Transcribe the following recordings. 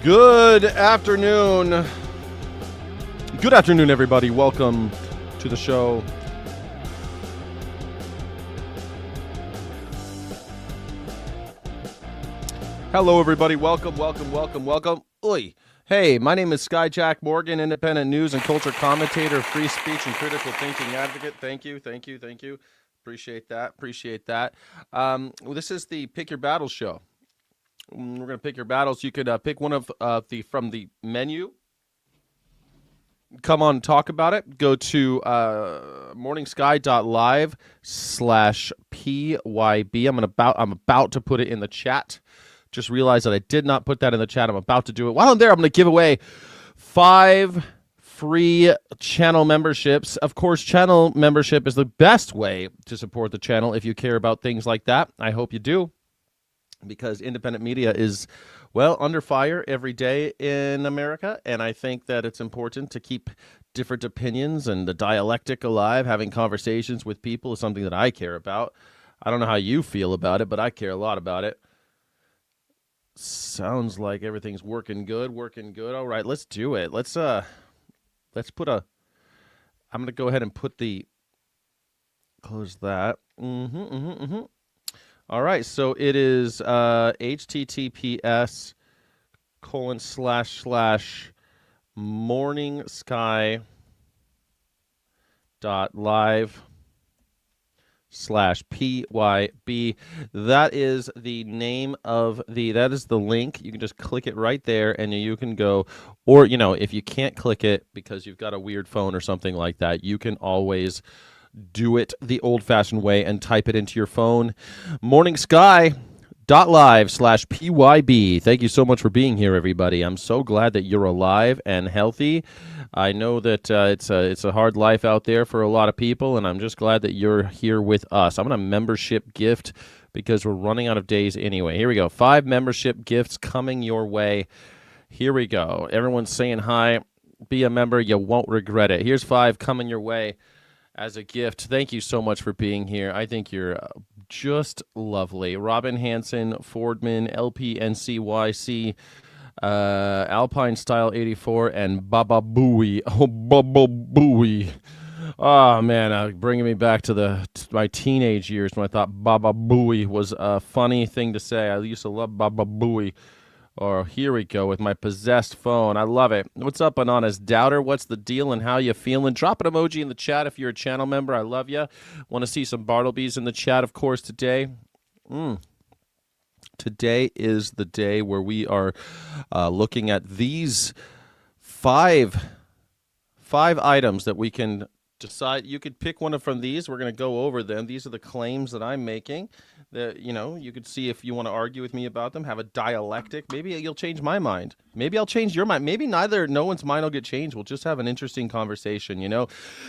Good afternoon. Good afternoon, everybody. Welcome to the show. Hello, everybody. Welcome. Oi. Hey, my name is Skyjack Morgan, independent news and culture commentator, free speech and critical thinking advocate. Thank you. Appreciate that. This is the Pick Your Battles show. We're going to pick your battles. You could pick one of from the menu. Come on and talk about it. Go to morningsky.live/PYB. I'm about to put it in the chat. Just realized that I did not put that in the chat. I'm about to do it. While I'm there, I'm going to give away 5 free channel memberships. Of course, channel membership is the best way to support the channel if you care about things like that. I hope you do, because independent media is, well, under fire every day in America, and I think that it's important to keep different opinions and the dialectic alive. Having conversations with people is something that I care about. I don't know how you feel about it, but I care a lot about it. Sounds like everything's working good. All right, let's do it. Let's put a, I'm going to go ahead and put the, close that. All right, so it is https://morningsky.live/PYB. That is the name of that is the link. You can just click it right there and you can go, or, if you can't click it because you've got a weird phone or something like that, you can always do it the old-fashioned way and type it into your phone. morningsky.live/PYB. Thank you so much for being here, everybody. I'm so glad that you're alive and healthy. I know that it's a hard life out there for a lot of people, and I'm just glad that you're here with us. I'm going to membership gift because we're running out of days anyway. Here we go. 5 membership gifts coming your way. Here we go. Everyone's saying hi. Be a member. You won't regret it. Here's 5 coming your way as a gift. Thank you so much for being here. I think you're just lovely. Robin Hansen, Fordman, LPNCYC, Alpine Style 84, and Baba Booey. Oh, Baba Booey. Oh, man, bringing me back to my teenage years when I thought Baba Booey was a funny thing to say. I used to love Baba Booey. Or here we go with my possessed phone. I love it. What's up, Anonymous Doubter? What's the deal and how you feeling? Drop an emoji in the chat if you're a channel member. I love you. Want to see some Bartleby's in the chat, of course, today. Today is the day where we are looking at these 5 items that we can decide. You could pick one from these. We're going to go over them. These are the claims that I'm making. That, you could see if you want to argue with me about them, have a dialectic. Maybe you'll change my mind. Maybe I'll change your mind. Maybe no one's mind will get changed. We'll just have an interesting conversation,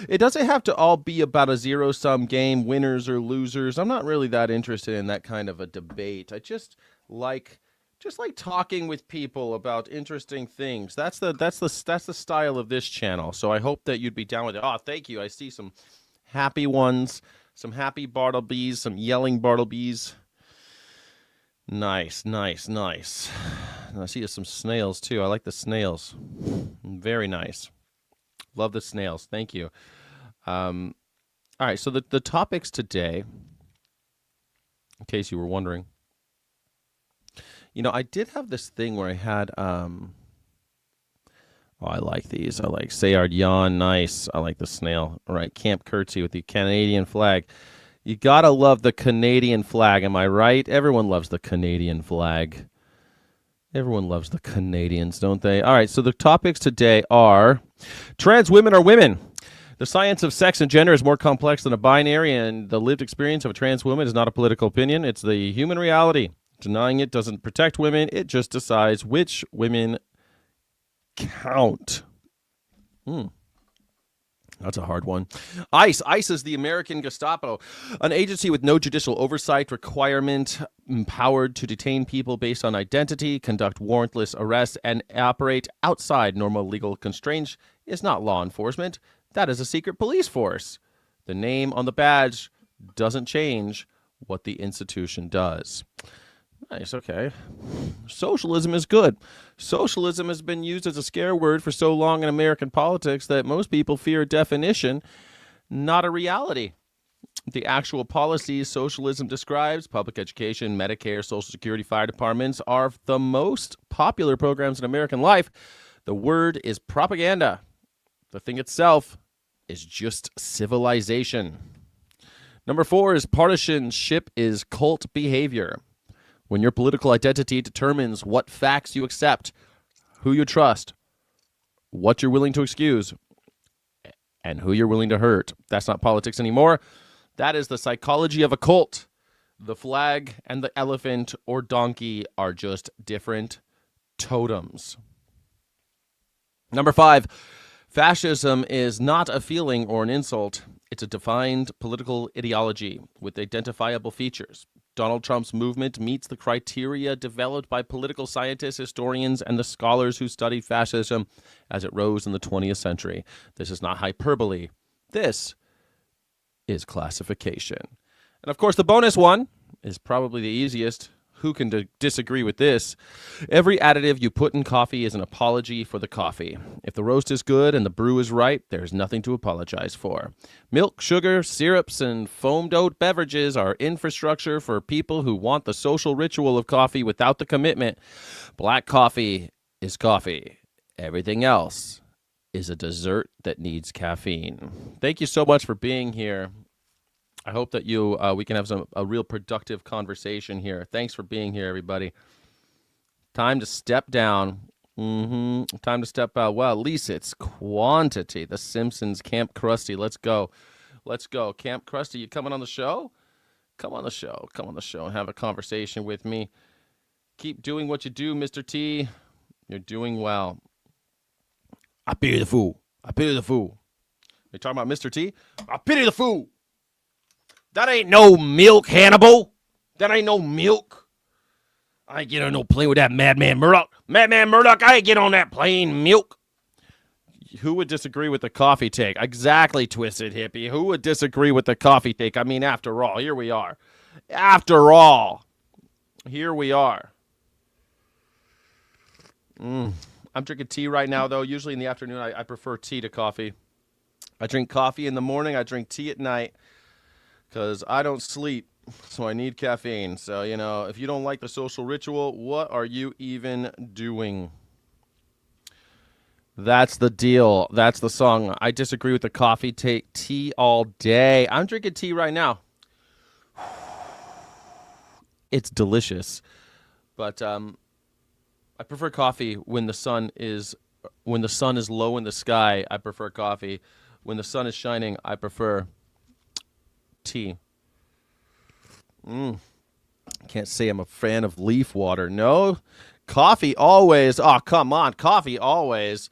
It doesn't have to all be about a zero-sum game, winners or losers. I'm not really that interested in that kind of a debate. I just like talking with people about interesting things. That's the style of this channel. So I hope that you'd be down with it. Oh, thank you. I see some happy ones. Some happy Bartleby's, some yelling Bartleby's. Nice. And I see some snails, too. I like the snails. Very nice. Love the snails. Thank you. All right, so the topics today, in case you were wondering, I did have this thing where I had... I like these. I like Sayard Yawn. Nice. I like the snail. All right. Camp Curtsy with the Canadian flag. You got to love the Canadian flag. Am I right? Everyone loves the Canadian flag. Everyone loves the Canadians, don't they? All right. So the topics today are trans women are women. The science of sex and gender is more complex than a binary, and the lived experience of a trans woman is not a political opinion. It's the human reality. Denying it doesn't protect women. It just decides which women count. That's a hard one. ICE is the American Gestapo, an agency with no judicial oversight requirement, empowered to detain people based on identity, conduct warrantless arrests, and operate outside normal legal constraints. Is not law enforcement. That is a secret police force. The name on the badge doesn't change what the institution does. Nice, okay. Socialism is good. Socialism has been used as a scare word for so long in American politics that most people fear a definition, not a reality. The actual policies socialism describes, public education, Medicare, Social Security, fire departments, are the most popular programs in American life. The word is propaganda. The thing itself is just civilization. Number 4 is partisanship is cult behavior. When your political identity determines what facts you accept, who you trust, what you're willing to excuse, and who you're willing to hurt. That's not politics anymore. That is the psychology of a cult. The flag and the elephant or donkey are just different totems. Number 5, fascism is not a feeling or an insult. It's a defined political ideology with identifiable features. Donald Trump's movement meets the criteria developed by political scientists, historians, and the scholars who studied fascism as it rose in the 20th century. This is not hyperbole. This is classification. And of course, the bonus one is probably the easiest. Who can disagree with this? Every additive you put in coffee is an apology for the coffee. If the roast is good and the brew is right, there's nothing to apologize for. Milk, sugar, syrups, and foamed oat beverages are infrastructure for people who want the social ritual of coffee without the commitment. Black coffee is coffee. Everything else is a dessert that needs caffeine. Thank you so much for being here. I hope that we can have a real productive conversation here. Thanks for being here, everybody. Time to step down. Time to step out. Well, at least it's quantity. The Simpsons, Camp Krusty. Let's go. Let's go. Camp Krusty, you coming on the show? Come on the show. Come on the show and have a conversation with me. Keep doing what you do, Mr. T. You're doing well. I pity the fool. I pity the fool. You talking about Mr. T? I pity the fool. That ain't no milk, Hannibal. That ain't no milk. I ain't get on no plane with that Madman Murdoch. Madman Murdoch, I ain't get on that plane, milk. Who would disagree with the coffee take? Exactly, Twisted Hippie. Who would disagree with the coffee take? I mean, after all, here we are. After all, here we are. I'm drinking tea right now, though. Usually in the afternoon, I prefer tea to coffee. I drink coffee in the morning. I drink tea at night. Because I don't sleep, so I need caffeine. So, if you don't like the social ritual, what are you even doing? That's the deal. That's the song. I disagree with the coffee. Take tea all day. I'm drinking tea right now. It's delicious. But I prefer coffee when the sun is low in the sky. I prefer coffee. When the sun is shining, I prefer tea. Can't say I'm a fan of leaf water. No, coffee always. Oh, come on, coffee always.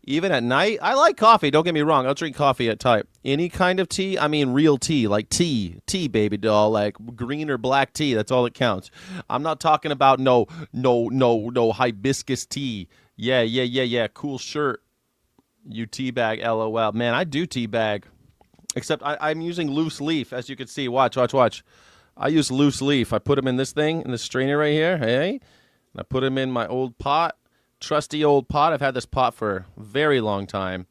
Even at night, I like coffee. Don't get me wrong. I'll drink coffee at night. Any kind of tea. I mean, real tea, like tea, baby doll, like green or black tea. That's all that counts. I'm not talking about no hibiscus tea. Yeah. Cool shirt. You teabag, LOL. Man, I do teabag. Except I'm using loose leaf, as you can see. Watch. I use loose leaf. I put them in this thing, in this strainer right here, hey? And I put them in my old pot, trusty old pot. I've had this pot for a very long time.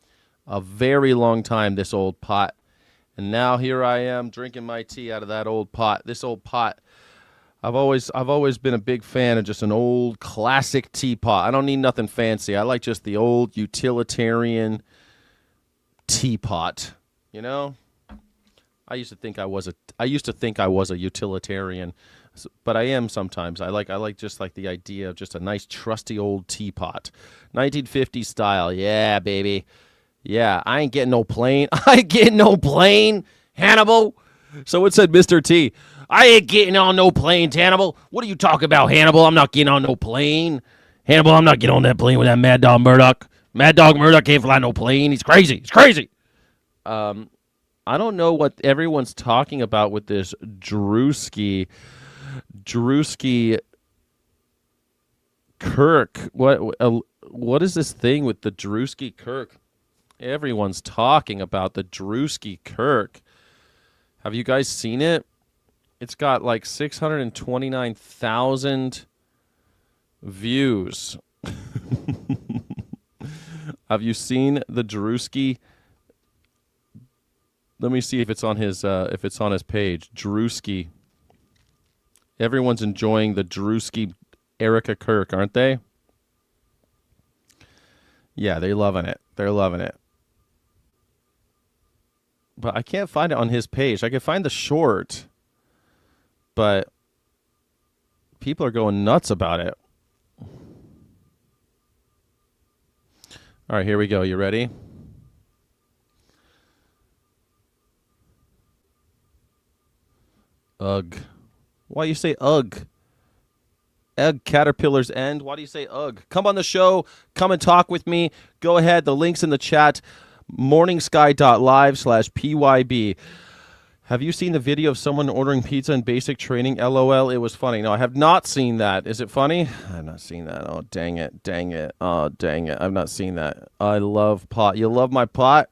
This old pot. And now here I am drinking my tea out of that old pot. This old pot. I've always been a big fan of just an old classic teapot. I don't need nothing fancy. I like just the old utilitarian teapot. I used to think I was a utilitarian, but I am sometimes. I like just like the idea of just a nice trusty old teapot, 1950s style. Yeah, baby. Yeah, I ain't getting no plane. I ain't getting no plane, Hannibal. Someone said Mr. T. I ain't getting on no plane, Hannibal. What are you talking about, Hannibal? I'm not getting on no plane. Hannibal, I'm not getting on that plane with that Mad Dog Murdoch. Mad Dog Murdoch can't fly no plane. He's crazy. I don't know what everyone's talking about with this Druski Kirk. What is this thing with the Druski Kirk? Everyone's talking about the Druski Kirk. Have you guys seen it? It's got like 629,000 views. Have you seen the Druski? Let me see if it's on his page. Druski. Everyone's enjoying the Druski Erica Kirk, aren't they? Yeah, they're loving it. They're loving it. But I can't find it on his page. I can find the short, but people are going nuts about it. All right, here we go. You ready? Ugh. Why you say ugh? Egg caterpillar's end. Why do you say ugh? Come on the show. Come and talk with me. Go ahead. The link's in the chat. morningsky.live/PYB. Have you seen the video of someone ordering pizza in basic training? LOL. It was funny. No, I have not seen that. Is it funny? I've not seen that. Oh, dang it. Dang it. Oh, dang it. I've not seen that. I love pot. You love my pot?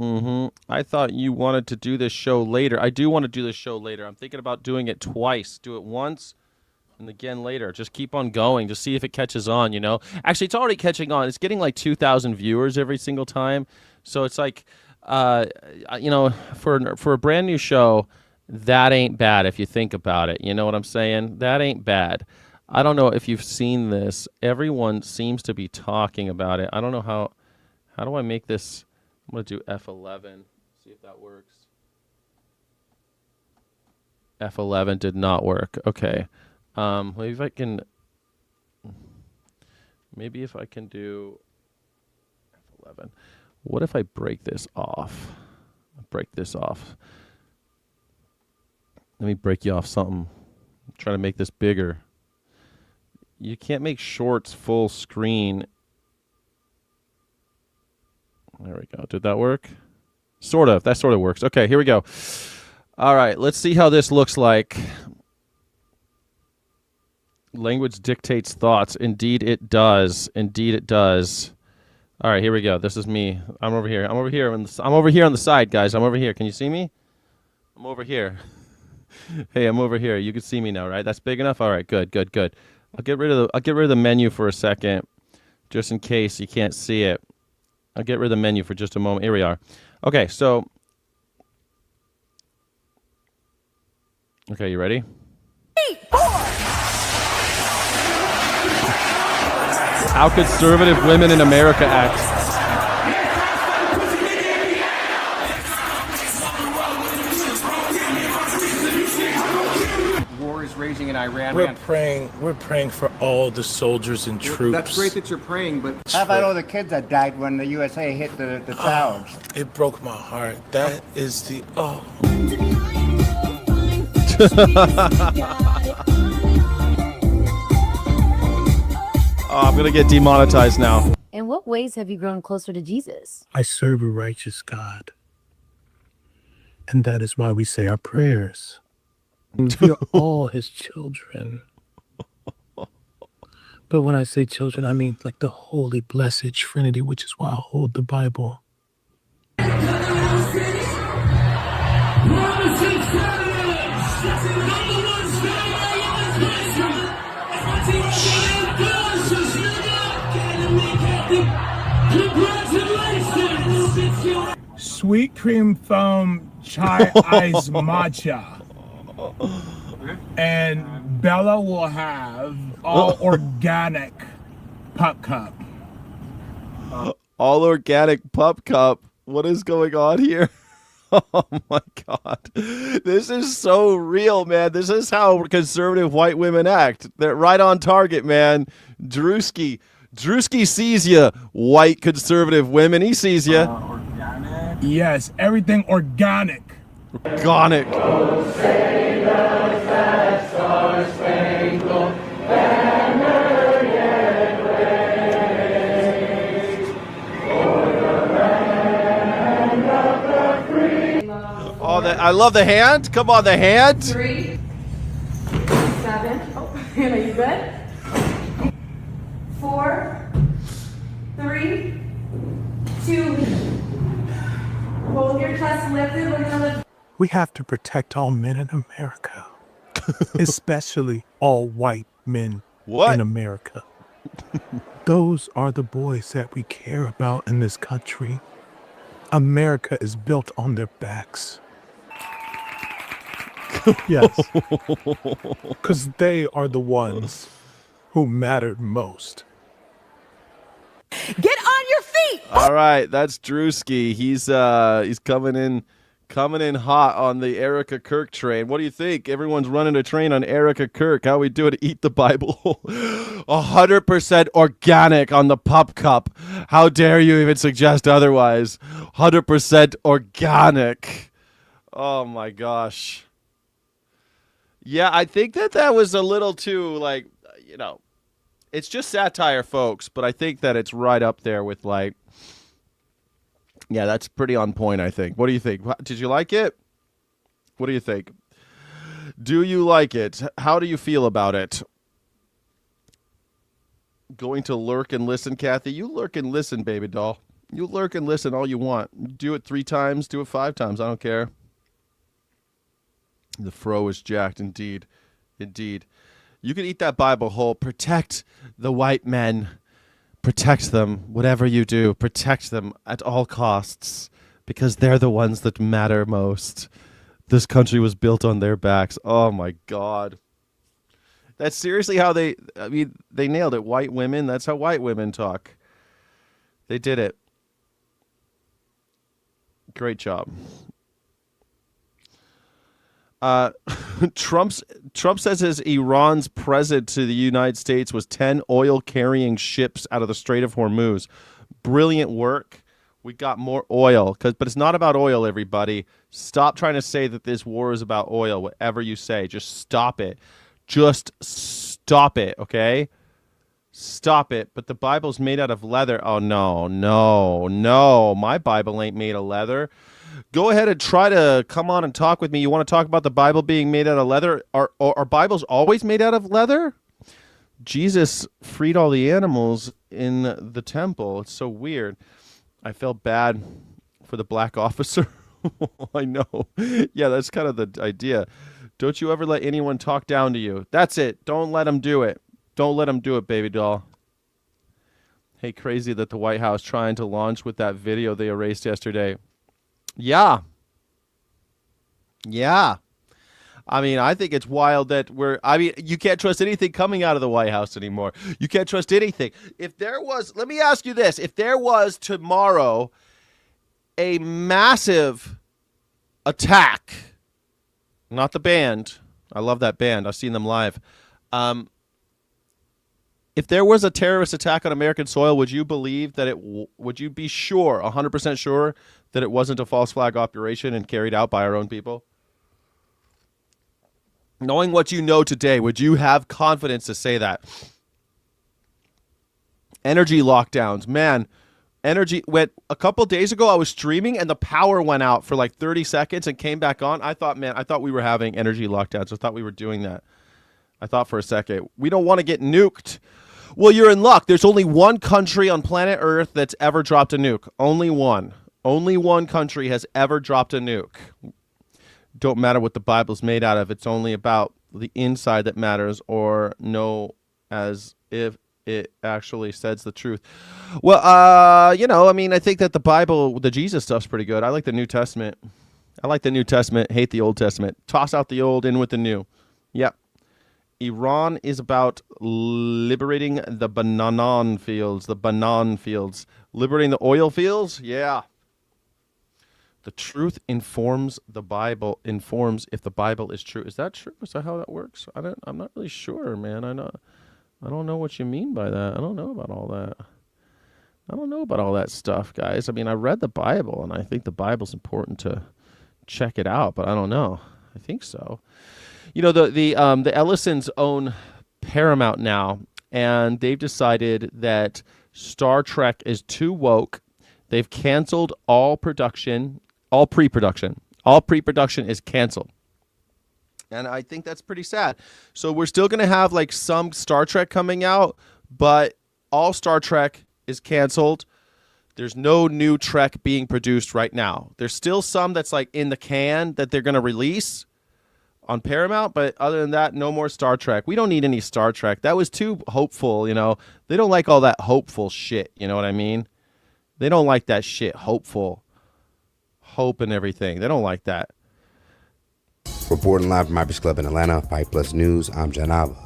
I thought you wanted to do this show later. I do want to do this show later. I'm thinking about doing it twice. Do it once and again later. Just keep on going. Just see if it catches on, you know. Actually, it's already catching on. It's getting like 2,000 viewers every single time. So it's like, you know, for a brand new show, that ain't bad if you think about it. You know what I'm saying? That ain't bad. I don't know if you've seen this. Everyone seems to be talking about it. I don't know how do I make this? I'm going to do F11. See if that works. F11 did not work. Okay. Maybe if I can do F11. What if I break this off? Break this off. Let me break you off something. I'm trying to make this bigger. You can't make shorts full screen. There we go. Did that work? Sort of. That sort of works. Okay, here we go. All right, let's see how this looks like. Language dictates thoughts. Indeed it does. Indeed it does. All right, here we go. This is me. I'm over here. I'm over here on the side, guys. I'm over here. Can you see me? I'm over here. Hey, I'm over here. You can see me now, right? That's big enough? All right, good, good, good. I'll get rid of the menu for a second, just in case you can't see it. I'll get rid of the menu for just a moment. Here we are. Okay, so. Okay, you ready? 3, 4. How conservative women in America act. War is raging in Iran. We're praying for all the soldiers and troops. That's great that you're praying, but How about all the kids that died when the USA hit the towers? It broke my heart. That is the Oh, I'm gonna get demonetized now. In what ways have you grown closer to Jesus? I serve a righteous God. And that is why we say our prayers. And we are all his children. But when I say children, I mean like the holy, blessed Trinity, which is why I hold the Bible. Sweet cream foam chai ice matcha. And Bella will have all organic pup cup. All organic pup cup. What is going on here? Oh my God. This is so real, man. This is how conservative white women act. They're right on target, man. Druski sees you, white conservative women. He sees you. Organic? Yes, everything organic. Organic. Oh, I love the hand. Come on, the hand. 3, 7. Oh, Hannah, you good? 4, 3, 2. Hold your chest lifted. We're gonna lift. We have to protect all men in America, especially all white men in America. Those are the boys that we care about in this country. America is built on their backs. Yes. Because they are the ones who mattered most. Get on your feet! All right, that's Druski. He's coming in hot on the Erica Kirk train. What do you think? Everyone's running a train on Erica Kirk. How we do it? Eat the Bible. 100% organic on the Pup Cup. How dare you even suggest otherwise? 100% organic. Oh my gosh. Yeah, I think that was a little too, like, you know, it's just satire, folks, but I think that it's right up there with, like, yeah, that's pretty on point, I think. What do you think? Did you like it? What do you think? Do you like it? How do you feel about it? Going to lurk and listen, Kathy? You lurk and listen, baby doll. You lurk and listen all you want. Do it 3 times, do it 5 times. I don't care. The fro is jacked, indeed. Indeed. You can eat that Bible whole. Protect the white men. Protect them. Whatever you do, protect them at all costs. Because they're the ones that matter most. This country was built on their backs. Oh, my God. That's seriously how they nailed it. White women, that's how white women talk. They did it. Great job. Trump says his Iran's present to the United States was 10 oil-carrying ships out of the Strait of Hormuz. Brilliant work. We got more oil, but it's not about oil, everybody. Stop trying to say that this war is about oil, whatever you say. Just stop it. Just stop it, okay? Stop it. But the Bible's made out of leather. Oh, no. My Bible ain't made of leather. Go ahead and try to come on and talk with me. You want to talk about the Bible being made out of leather? Are Bibles always made out of leather? Jesus freed all the animals in the temple. It's so weird. I felt bad for the black officer. I know. Yeah, that's kind of the idea. Don't you ever let anyone talk down to you. That's it. Don't let them do it. Don't let them do it, baby doll. Hey, crazy that the White House trying to launch with that video they erased yesterday. Yeah. I mean, I think it's wild that you can't trust anything coming out of the White House anymore. You can't trust anything. Let me ask you this. If there was tomorrow a massive attack, not the band. I love that band. I've seen them live. If there was a terrorist attack on American soil, would you believe that would you be sure, 100% sure, that it wasn't a false flag operation and carried out by our own people? Knowing what you know today, would you have confidence to say that? Energy lockdowns. Man, energy went a couple days ago. I was streaming and the power went out for like 30 seconds and came back on. I thought we were having energy lockdowns. I thought we were doing that. I thought for a second, we don't want to get nuked. Well, you're in luck. There's only one country on planet Earth that's ever dropped a nuke. Only one. Only one country has ever dropped a nuke. Don't matter what the Bible's made out of. It's only about the inside that matters, or know as if it actually says the truth. Well, I think that the Bible, the Jesus stuff's pretty good. I like the New Testament. Hate the Old Testament. Toss out the old, in with the new. Yep. Iran is about liberating the banana fields. Liberating the oil fields? Yeah. The truth informs the Bible, informs if the Bible is true. Is that true? Is that how that works? I'm not really sure, man. I don't know what you mean by that. I don't know about all that. I don't know about all that stuff, guys. I mean, I read the Bible, and I think the Bible's important to check it out, but I don't know. I think so. You know, the Ellisons own Paramount now, and they've decided that Star Trek is too woke. They've canceled all pre-production. All pre-production is canceled. And I think that's pretty sad. So we're still going to have like some Star Trek coming out, but all Star Trek is canceled. There's no new Trek being produced right now. There's still some that's like in the can that they're going to release on Paramount, but other than that, no more Star Trek. We don't need any Star Trek. That was too hopeful, you know. They don't like all that hopeful shit, you know what I mean? They don't like that shit, hopeful. Hope and everything. They don't like that. Reporting live from my Club in Atlanta, Fight Plus News, I'm Janava.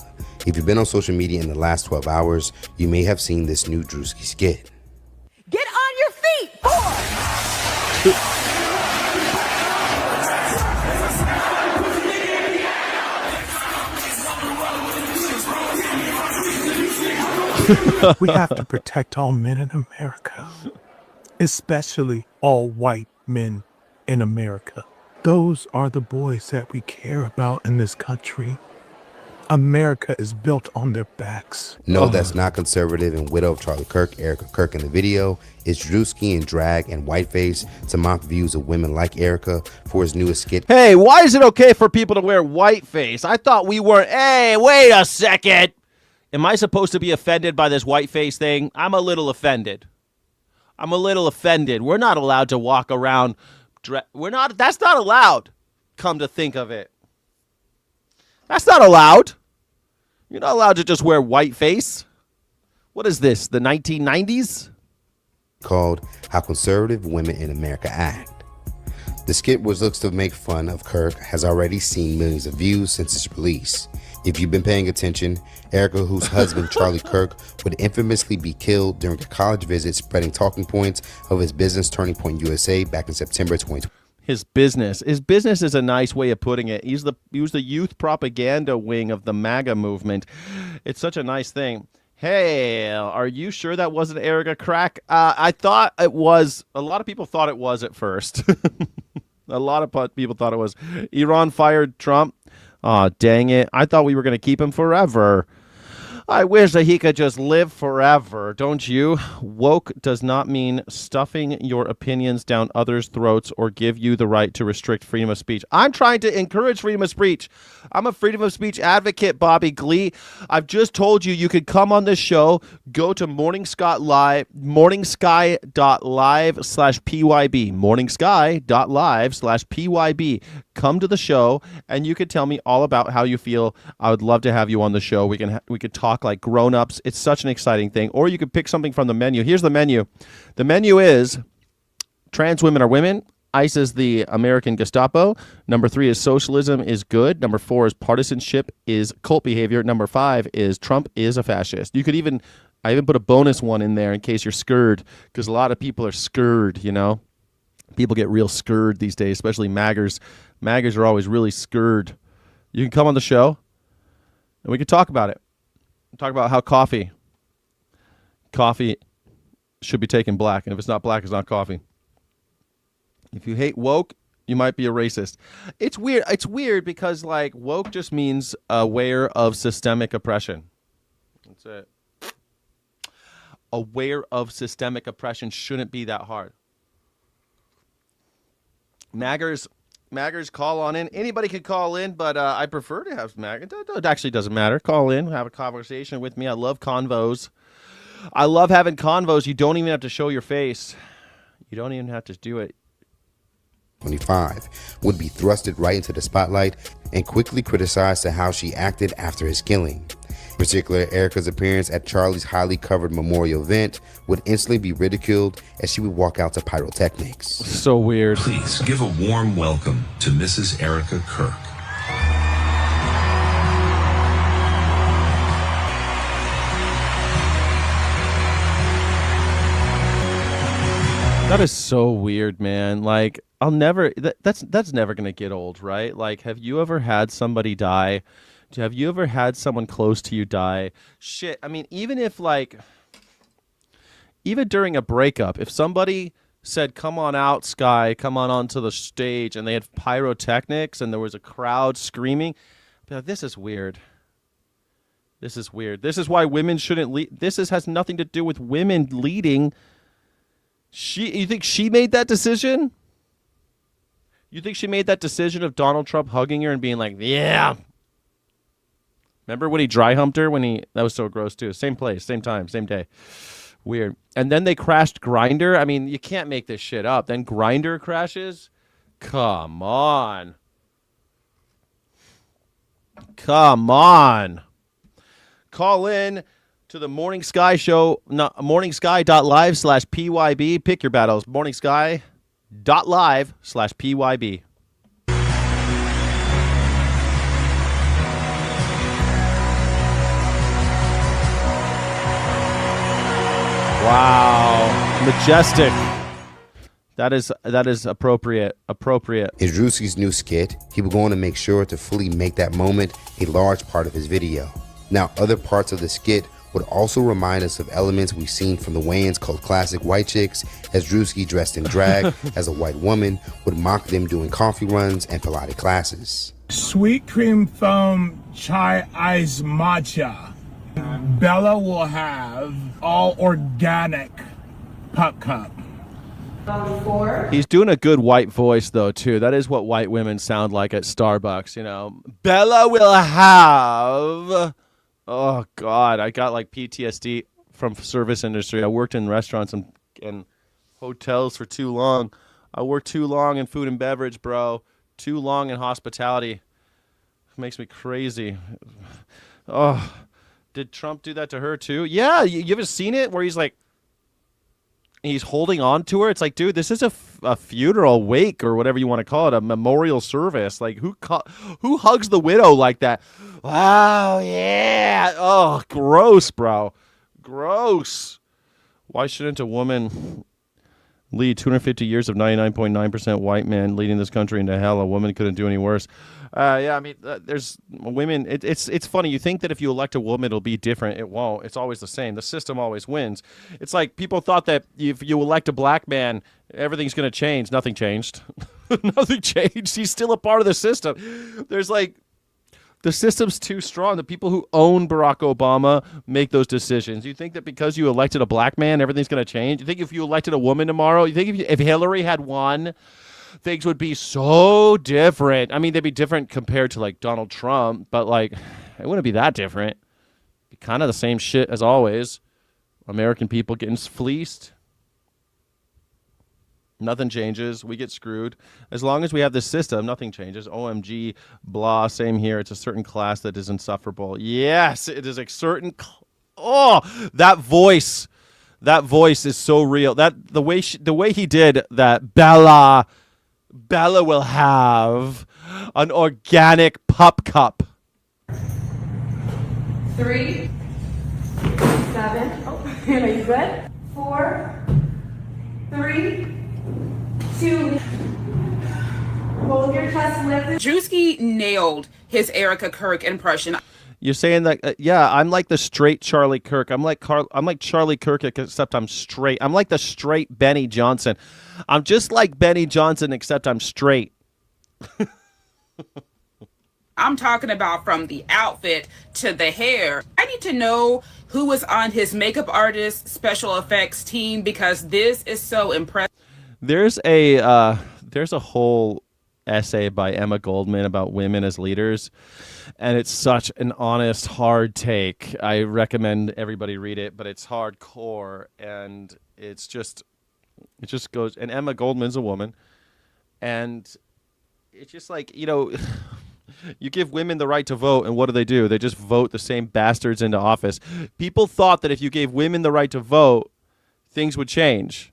If you've been on social media in the last 12 hours, you may have seen this new Druski skit. Get on your feet, boy! We have to protect all men in America, especially all white men in America. Those are the boys that we care about in this country. America is built on their backs. No, that's not conservative and widow of Charlie Kirk, Erica Kirk in the video. It's Druski in drag and whiteface to mock views of women like Erica for his newest skit. Hey, why is it okay for people to wear whiteface? I thought we weren't. Hey, wait a second. Am I supposed to be offended by this whiteface thing? I'm a little offended. We're not allowed to walk around. That's not allowed. Come to think of it. That's not allowed. You're not allowed to just wear whiteface. What is this, the 1990s? Called How Conservative Women in America Act. The skit, which looks to make fun of Kirk, has already seen millions of views since its release. If you've been paying attention, Erica, whose husband Charlie Kirk would infamously be killed during a college visit, spreading talking points of his business Turning Point USA back in September 2020. His business is a nice way of putting it. He was the youth propaganda wing of the MAGA movement. It's such a nice thing. Hey, are you sure that wasn't Erica Crack? I thought it was. A lot of people thought it was at first. A lot of people thought it was. Iran fired Trump. Aw, dang it. I thought we were going to keep him forever. I wish that he could just live forever, don't you? Woke does not mean stuffing your opinions down others' throats or give you the right to restrict freedom of speech. I'm trying to encourage freedom of speech. I'm a freedom of speech advocate, Bobby Glee. I've just told you could come on this show, go to morningsky.live/PYB, morningsky.live/PYB. Come to the show, and you could tell me all about how you feel. I would love to have you on the show. We could talk like grown-ups. It's such an exciting thing. Or you could pick something from the menu. Here's the menu. The menu is Trans Women Are Women. ICE is the American Gestapo. Number 3 is Socialism Is Good. Number 4 is Partisanship is Cult Behavior. Number 5 is Trump is a Fascist. I even put a bonus one in there in case you're scared, because a lot of people are scared, you know. People get real scared these days, especially MAGers. MAGers are always really scared. You can come on the show, and we can talk about it. Talk about how coffee should be taken black, and if it's not black, it's not coffee. If you hate woke, you might be a racist. It's weird. It's weird because like woke just means aware of systemic oppression. That's it. Aware of systemic oppression shouldn't be that hard. Maggers call on in. Anybody can call in, but I prefer to have it actually doesn't matter. Call in, have a conversation with me. I love convos. I love having convos. You don't even have to show your face. You don't even have to do it. 25 would be thrusted right into the spotlight and quickly criticized to how she acted after his killing. In particular, Erica's appearance at Charlie's highly covered memorial event would instantly be ridiculed as she would walk out to pyrotechnics. So weird. Please give a warm welcome to Mrs. Erica Kirk. That is so weird, man. Like, I'll never. That's never gonna get old, right? Like, have you ever had somebody die? Have you ever had someone close to you die? Shit. I mean, even during a breakup, if somebody said, "Come on out, Sky, come on onto the stage," and they had pyrotechnics and there was a crowd screaming, I'd be like, this is weird. This is weird. This is why women shouldn't lead. Has nothing to do with women leading. You think she made that decision? You think she made that decision of Donald Trump hugging her and being like, yeah. Remember when he dry humped her? That was so gross too. Same place, same time, same day. Weird. And then they crashed Grinder. I mean, you can't make this shit up. Then Grinder crashes. Come on. Come on. Call in to the Morning Sky show, morningsky.live/PYB. Pick your battles. morningsky.live/PYB. Wow. Majestic. That is appropriate. Appropriate. In Druski's new skit, he was going to make sure to fully make that moment a large part of his video. Now, other parts of the skit would also remind us of elements we've seen from the Wayans called Classic White Chicks, as Druski dressed in drag as a white woman would mock them doing coffee runs and Pilates classes. Sweet cream foam chai ice matcha. Bella will have all organic puck cup. He's doing a good white voice, though, too. That is what white women sound like at Starbucks, you know. Bella will have... Oh, God. I got, like, PTSD from service industry. I worked in restaurants and hotels for too long. I worked too long in food and beverage, bro. Too long in hospitality. It makes me crazy. Oh, did Trump do that to her, too? Yeah, you ever seen it where he's, like, he's holding on to her? It's like, dude, this is a funeral wake or whatever you want to call it, a memorial service. Like, who hugs the widow like that? Wow, yeah. Oh, gross, bro. Gross. Why shouldn't a woman lead 250 years of 99.9% white men leading this country into hell? A woman couldn't do any worse. Yeah, I mean, there's women. It's funny. You think that if you elect a woman, it'll be different. It won't. It's always the same. The system always wins. It's like people thought that if you elect a black man, everything's going to change. Nothing changed. Nothing changed. He's still a part of the system. There's like, the system's too strong. The people who own Barack Obama make those decisions. You think that because you elected a black man, everything's going to change? You think if you elected a woman tomorrow, you think if Hillary had won, things would be so different? I mean, they'd be different compared to, like, Donald Trump, but, like, it wouldn't be that different. It'd be kind of the same shit as always. American people getting fleeced. Nothing changes. We get screwed. As long as we have this system, nothing changes. OMG, blah, same here. It's a certain class that is insufferable. Yes, it is a certain... that voice. That voice is so real. That the way he did that, Bella will have an organic pup cup. 3, 7. Oh, are you good? 4, 3, 2. Hold your chest lifted. Druski nailed his Erica Kirk impression. You're saying that, yeah, I'm like the straight Charlie Kirk. I'm like Charlie Kirk, except I'm straight. I'm like the straight Benny Johnson. I'm just like Benny Johnson, except I'm straight. I'm talking about from the outfit to the hair. I need to know who was on his makeup artist special effects team, because this is so impressive. There's a whole essay by Emma Goldman about women as leaders, and it's such an honest, hard take. I recommend everybody read it, but it's hardcore, and it just goes. And Emma Goldman's a woman, and it's just like, you know, you give women the right to vote, and what do? They just vote the same bastards into office. People thought that if you gave women the right to vote, things would change,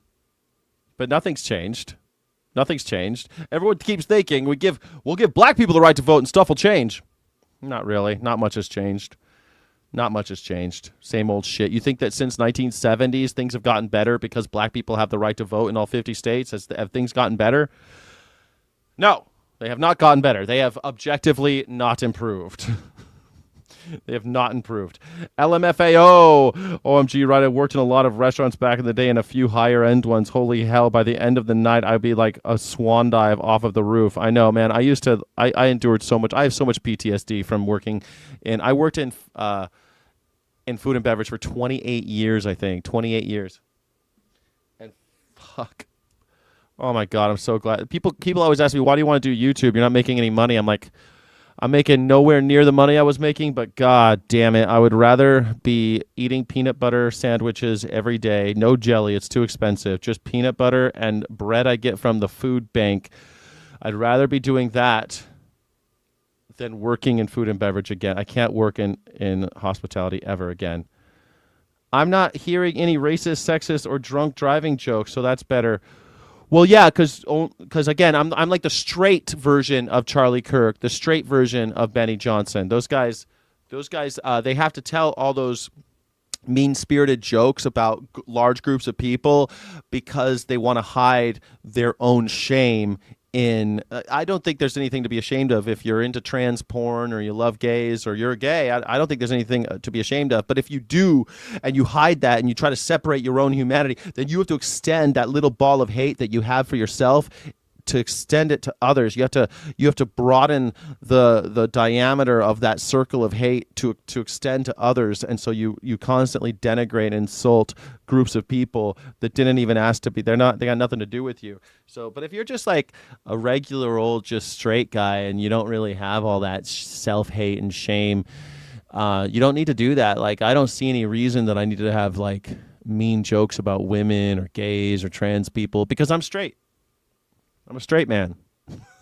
but nothing's changed. Nothing's changed. Everyone keeps thinking we'll give black people the right to vote and stuff will change. Not really. Not much has changed. Not much has changed. Same old shit. You think that since 1970s things have gotten better because black people have the right to vote in all 50 states? Have things gotten better? No, they have not gotten better. They have objectively not improved. They have not improved. LMFAO. OMG, right? I worked in a lot of restaurants back in the day and a few higher end ones. Holy hell. By the end of the night, I'd be like a swan dive off of the roof. I know, man. I endured so much. I have so much PTSD from working I worked in food and beverage for 28 years, I think. 28 years. And fuck. Oh my God. I'm so glad. People always ask me, why do you want to do YouTube? You're not making any money. I'm like, I'm making nowhere near the money I was making, but god damn it, I would rather be eating peanut butter sandwiches every day. No jelly, it's too expensive. Just peanut butter and bread I get from the food bank. I'd rather be doing that than working in food and beverage again. I can't work in hospitality ever again. I'm not hearing any racist, sexist, or drunk driving jokes, so that's better. Well, yeah, because again, I'm like the straight version of Charlie Kirk, the straight version of Benny Johnson. Those guys, they have to tell all those mean-spirited jokes about large groups of people because they want to hide their own shame in. I don't think there's anything to be ashamed of if you're into trans porn or you love gays or you're gay. I don't think there's anything to be ashamed of. But if you do and you hide that and you try to separate your own humanity, then you have to extend that little ball of hate that you have for yourself to extend it to others. You have to broaden the diameter of that circle of hate to extend to others, and so you constantly denigrate and insult groups of people that didn't even ask to be. They got nothing to do with you. So, but if you're just like a regular old just straight guy and you don't really have all that self-hate and shame, you don't need to do that. Like, I don't see any reason that I need to have like mean jokes about women or gays or trans people because I'm straight. I'm a straight man.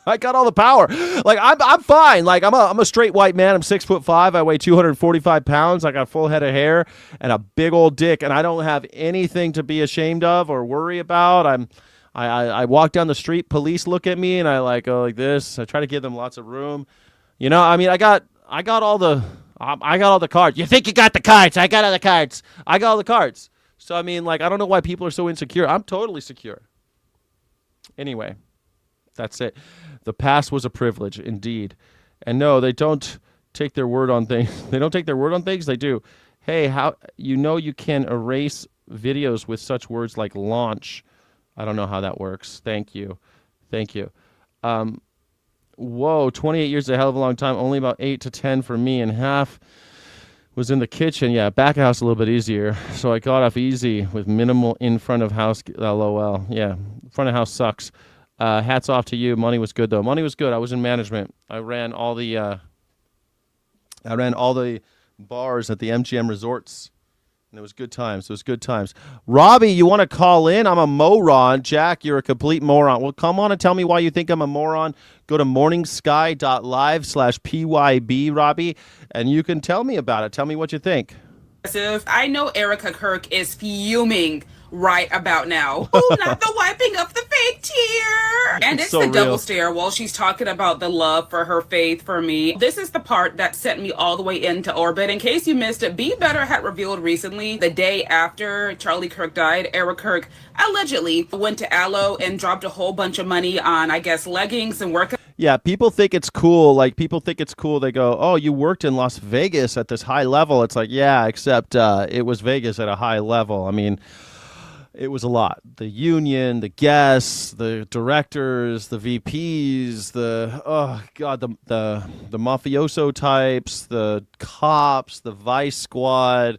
I got all the power. Like I'm fine. Like I'm a straight white man. I'm 6'5". I weigh 245 pounds. I got a full head of hair and a big old dick, and I don't have anything to be ashamed of or worry about. I walk down the street, police look at me, and I go like this. I try to give them lots of room. You know, I mean, I got all the cards. You think you got the cards? I got all the cards. I got all the cards. So I mean, like, I don't know why people are so insecure. I'm totally secure. Anyway. That's it. The past was a privilege, indeed. And no, they don't take their word on things. They don't take their word on things. They do. Hey, how you can erase videos with such words like launch. I don't know how that works. Thank you. Whoa, 28 years is a hell of a long time. Only about 8 to 10 for me, and half was in the kitchen. Yeah, back of house a little bit easier. So I got off easy with minimal in front of house. LOL. Yeah, front of house sucks. Hats off to you. Money was good though. Money was good. I was in management. I ran all the bars at the MGM resorts, and it was good times. Robbie, you want to call in? I'm a moron. Jack, you're a complete moron. Well, come on and tell me why you think I'm a moron. Go to morningsky.live/PYB, Robbie, and you can tell me about it. Tell me what you think. I know Erica Kirk is fuming right about now. Oh, not the wiping of the fake tear. And it's so the double stare while she's talking about the love for her faith for me. This is the part that sent me all the way into orbit. In case you missed it, Be Better had revealed recently, the day after Charlie Kirk died, Eric Kirk allegedly went to Aloe and dropped a whole bunch of money on, I guess, leggings and work. Yeah, people think it's cool. Like, people think it's cool. They go, oh, you worked in Las Vegas at this high level. It's like, yeah, except it was Vegas at a high level. I mean, it was a lot. The union, the guests, the directors, the VPs, the mafioso types, the cops, the vice squad,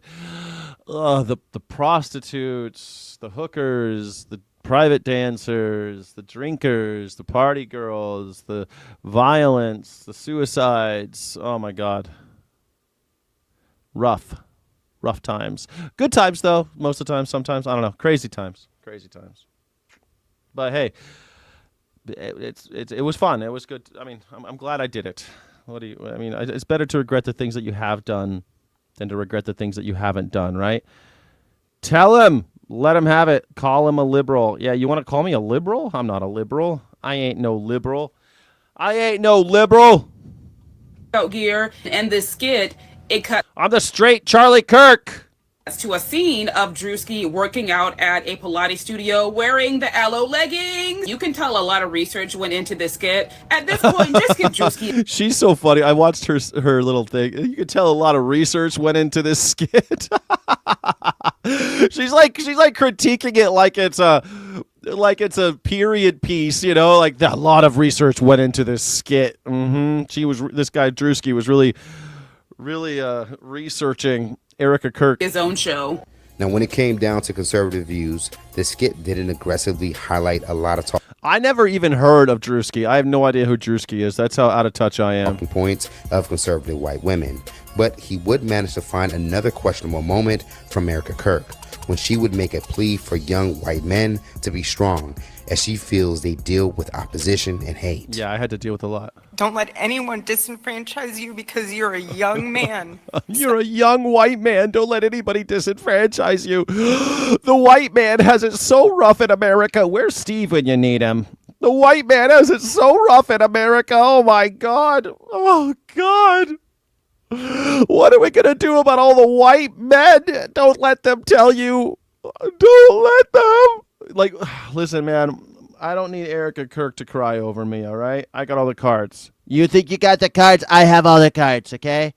the prostitutes, the hookers, the private dancers, the drinkers, the party girls, the violence, the suicides. Oh my God. Rough times. Good times though, most of the time, sometimes. I don't know. Crazy times. But hey, it was fun. It was good. I mean, I'm glad I did it. It's better to regret the things that you have done than to regret the things that you haven't done, right? Tell him. Let him have it. Call him a liberal. Yeah, you want to call me a liberal? I'm not a liberal. I ain't no liberal. Out gear and the skit, it cut. I'm the straight Charlie Kirk. To a scene of Druski working out at a Pilates studio wearing the Aloe leggings. You can tell a lot of research went into this skit. At this point, just give Druski. She's so funny. I watched her little thing. You can tell a lot of research went into this skit. she's like critiquing it like it's a period piece, you know, like a lot of research went into this skit. This guy Druski was really researching Erica Kirk. His own show. Now, when it came down to conservative views, the skit didn't aggressively highlight a lot of I never even heard of Druski. I have no idea who Druski is. That's how out of touch I am. talking points of conservative white women. But he would manage to find another questionable moment from Erica Kirk, when she would make a plea for young white men to be strong, as she feels they deal with opposition and hate. Yeah, I had to deal with a lot. Don't let anyone disenfranchise you because you're a young man. You're a young white man. Don't let anybody disenfranchise you. The white man has it so rough in America. Where's Steve when you need him? The white man has it so rough in America. Oh, my God. Oh, God. What are we going to do about all the white men? Don't let them tell you. Don't let them. Like, listen, man. I don't need Erica Kirk to cry over me, all right? I got all the cards. You think you got the cards? I have all the cards, okay?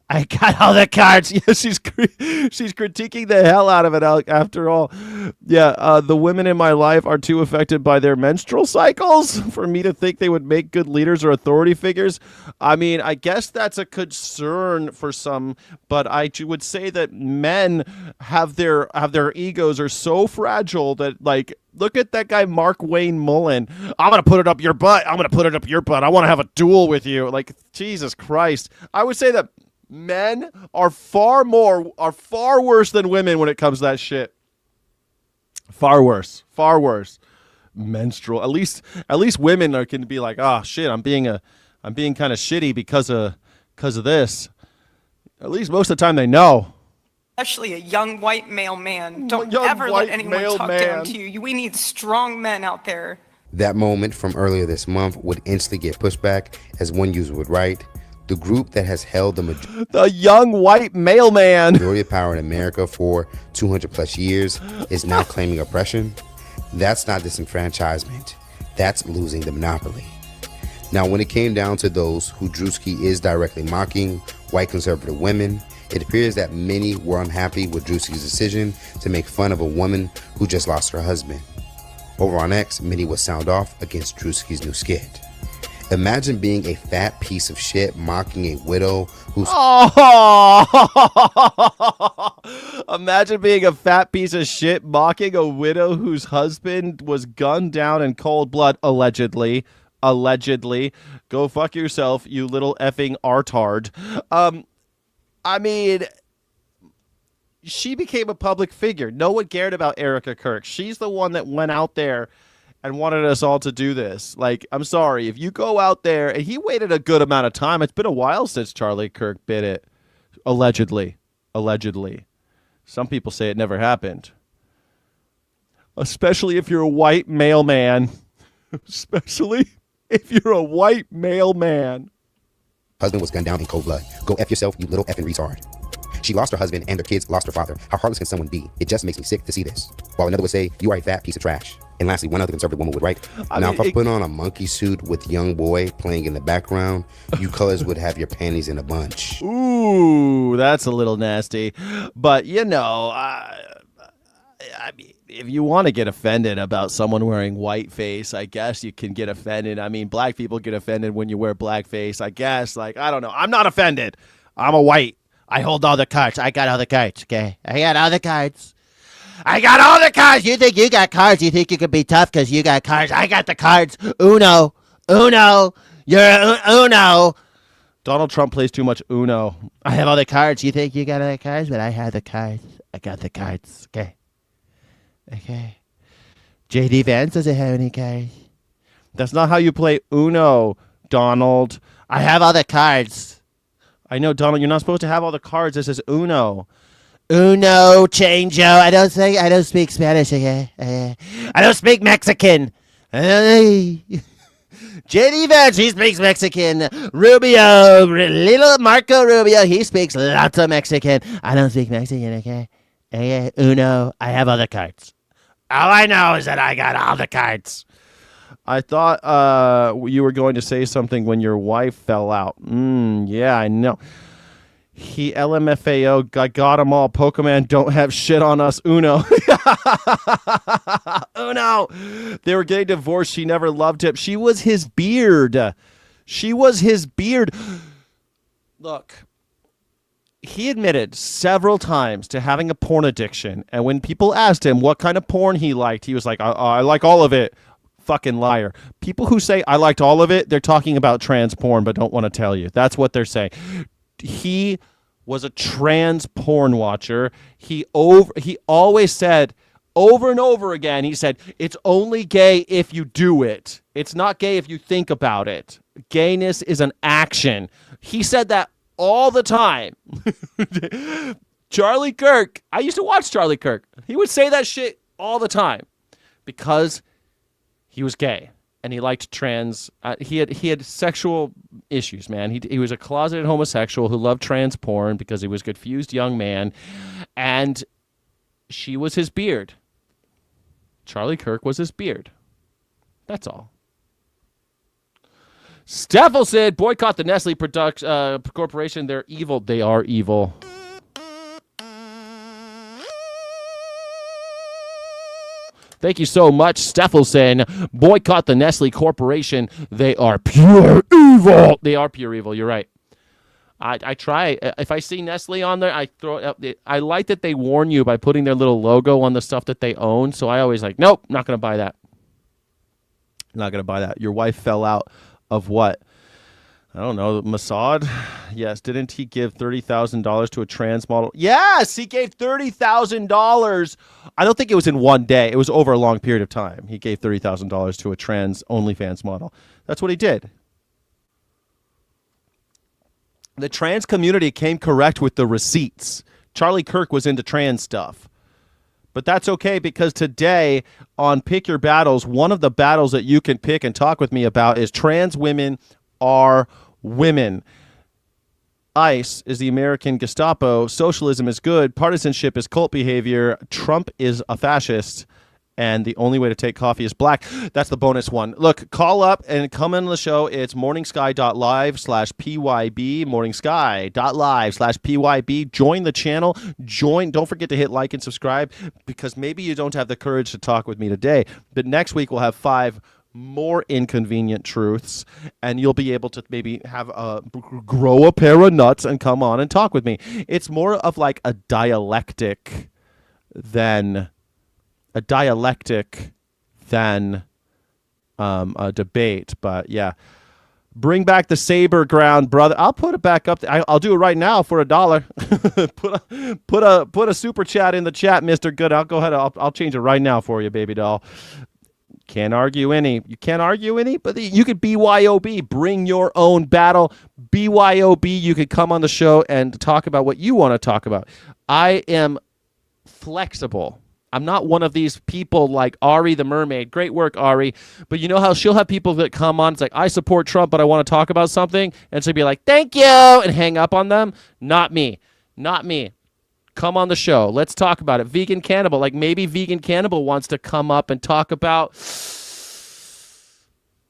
I got all the cards. Yeah, she's critiquing the hell out of it after all. Yeah, the women in my life are too affected by their menstrual cycles for me to think they would make good leaders or authority figures. I mean, I guess that's a concern for some, but I would say that men have their egos are so fragile that, like, look at that guy, Mark Wayne Mullen. I'm going to put it up your butt. I'm going to put it up your butt. I want to have a duel with you. Like, Jesus Christ. I would say that men are far worse than women when it comes to that shit. Far worse. Menstrual. At least women can be like, oh shit, I'm being kind of shitty because of this. At least most of the time they know. Especially a young white male man. Don't ever let anyone talk down to you. We need strong men out there. That moment from earlier this month would instantly get pushed back, as one user would write, the group that has held the young white mailman majority of power in America for 200 plus years is now claiming oppression. That's not disenfranchisement. That's losing the monopoly. Now, when it came down to those who Druski is directly mocking, white conservative women, it appears that many were unhappy with Druski's decision to make fun of a woman who just lost her husband. Over on X, many would sound off against Druski's new skit. Imagine being a fat piece of shit mocking a widow who's... Imagine being a fat piece of shit mocking a widow whose husband was gunned down in cold blood, allegedly. Go fuck yourself, you little effing artard. I mean, she became a public figure. No one cared about Erica Kirk. She's the one that went out there and wanted us all to do this. Like, I'm sorry. If you go out there, and he waited a good amount of time. It's been a while since Charlie Kirk bit it. Allegedly. Some people say it never happened. Especially if you're a white male man. Especially if you're a white male man. Husband was gunned down in cold blood. Go F yourself, you little effing retard. She lost her husband and their kids lost her father. How heartless can someone be? It just makes me sick to see this. While another would say, you are a fat piece of trash. And lastly, one other conservative woman would write, if I put on a monkey suit with young boy playing in the background, you colors would have your panties in a bunch. Ooh, that's a little nasty. But, you know, I mean, if you want to get offended about someone wearing whiteface, I guess you can get offended. I mean, black people get offended when you wear blackface, I guess. Like, I don't know. I'm not offended. I'm a white. I hold all the cards. I got all the cards, okay? I got all the cards. You think you got cards? You think you can be tough because you got cards? I got the cards. Uno. You're Uno. Donald Trump plays too much Uno. I have all the cards. You think you got all the cards? But I have the cards. I got the cards, okay? J.D. Vance doesn't have any cards. That's not how you play Uno, Donald. I have all the cards. I know, Donald, you're not supposed to have all the cards. This is Uno. Uno, changeo. I don't speak Spanish, okay? I don't speak Mexican. J.D. Vance, he speaks Mexican. Rubio, little Marco Rubio, he speaks lots of Mexican. I don't speak Mexican, okay? Uno, I have all the cards. All I know is that I got all the cards. I thought you were going to say something when your wife fell out. Yeah, I know. He LMFAO got them all. Pokemon don't have shit on us. Uno. Uno. They were getting divorced. She never loved him. She was his beard. Look. he admitted several times to having a porn addiction. And when people asked him what kind of porn he liked, he was like, I like all of it. Fucking liar. People who say I liked all of it, they're talking about trans porn but don't want to tell you. That's what they're saying. He was a trans porn watcher. He always said over and over again, he said, it's only gay if you do it. It's not gay if you think about it. Gayness is an action. He said that all the time. Charlie Kirk. I used to watch Charlie Kirk. He would say that shit all the time because he was gay and he liked trans. He had sexual issues, man. He was a closeted homosexual who loved trans porn because he was a confused young man, and she was his beard. Charlie Kirk was his beard. That's all. Steffel said, boycott the Nestle Corporation. They're evil. They are evil. Thank you so much, Steffelson. Boycott the Nestle Corporation. They are pure evil. They are pure evil. You're right. I try. If I see Nestle on there, I throw it up. I like that they warn you by putting their little logo on the stuff that they own. So I always like, nope, not going to buy that. Not going to buy that. Your wife fell out of what? I don't know. Mossad? Yes. Didn't he give $30,000 to a trans model? Yes, he gave $30,000. I don't think it was in one day. It was over a long period of time. He gave $30,000 to a trans OnlyFans model. That's what he did. The trans community came correct with the receipts. Charlie Kirk was into trans stuff. But that's okay because today on Pick Your Battles, one of the battles that you can pick and talk with me about is trans women are women. ICE is the American Gestapo. Socialism is good. Partisanship is cult behavior. Trump is a fascist. And the only way to take coffee is black. That's the bonus one. Look, call up and come in the show. It's morningsky.live/PYB. Morningsky.live/PYB. Join the channel. Don't forget to hit like and subscribe because maybe you don't have the courage to talk with me today. But next week we'll have 5 more inconvenient truths, and you'll be able to maybe have grow a pair of nuts and come on and talk with me. It's more of like a dialectic than a debate. But yeah, bring back the saber ground, brother. I'll put it back up. I'll do it right now for $1. put a super chat in the chat, Mr. Good. I'll go ahead. I'll change it right now for you, baby doll. Can't argue any. You can't argue any, but you could BYOB. Bring your own battle. BYOB. You could come on the show and talk about what you want to talk about. I am flexible. I'm not one of these people like Ari the Mermaid. Great work, Ari. But you know how she'll have people that come on. It's like, I support Trump, but I want to talk about something. And she'll be like, thank you, and hang up on them. Not me. Not me. Come on the show. Let's talk about it. Vegan Cannibal. Like maybe Vegan Cannibal wants to come up and talk about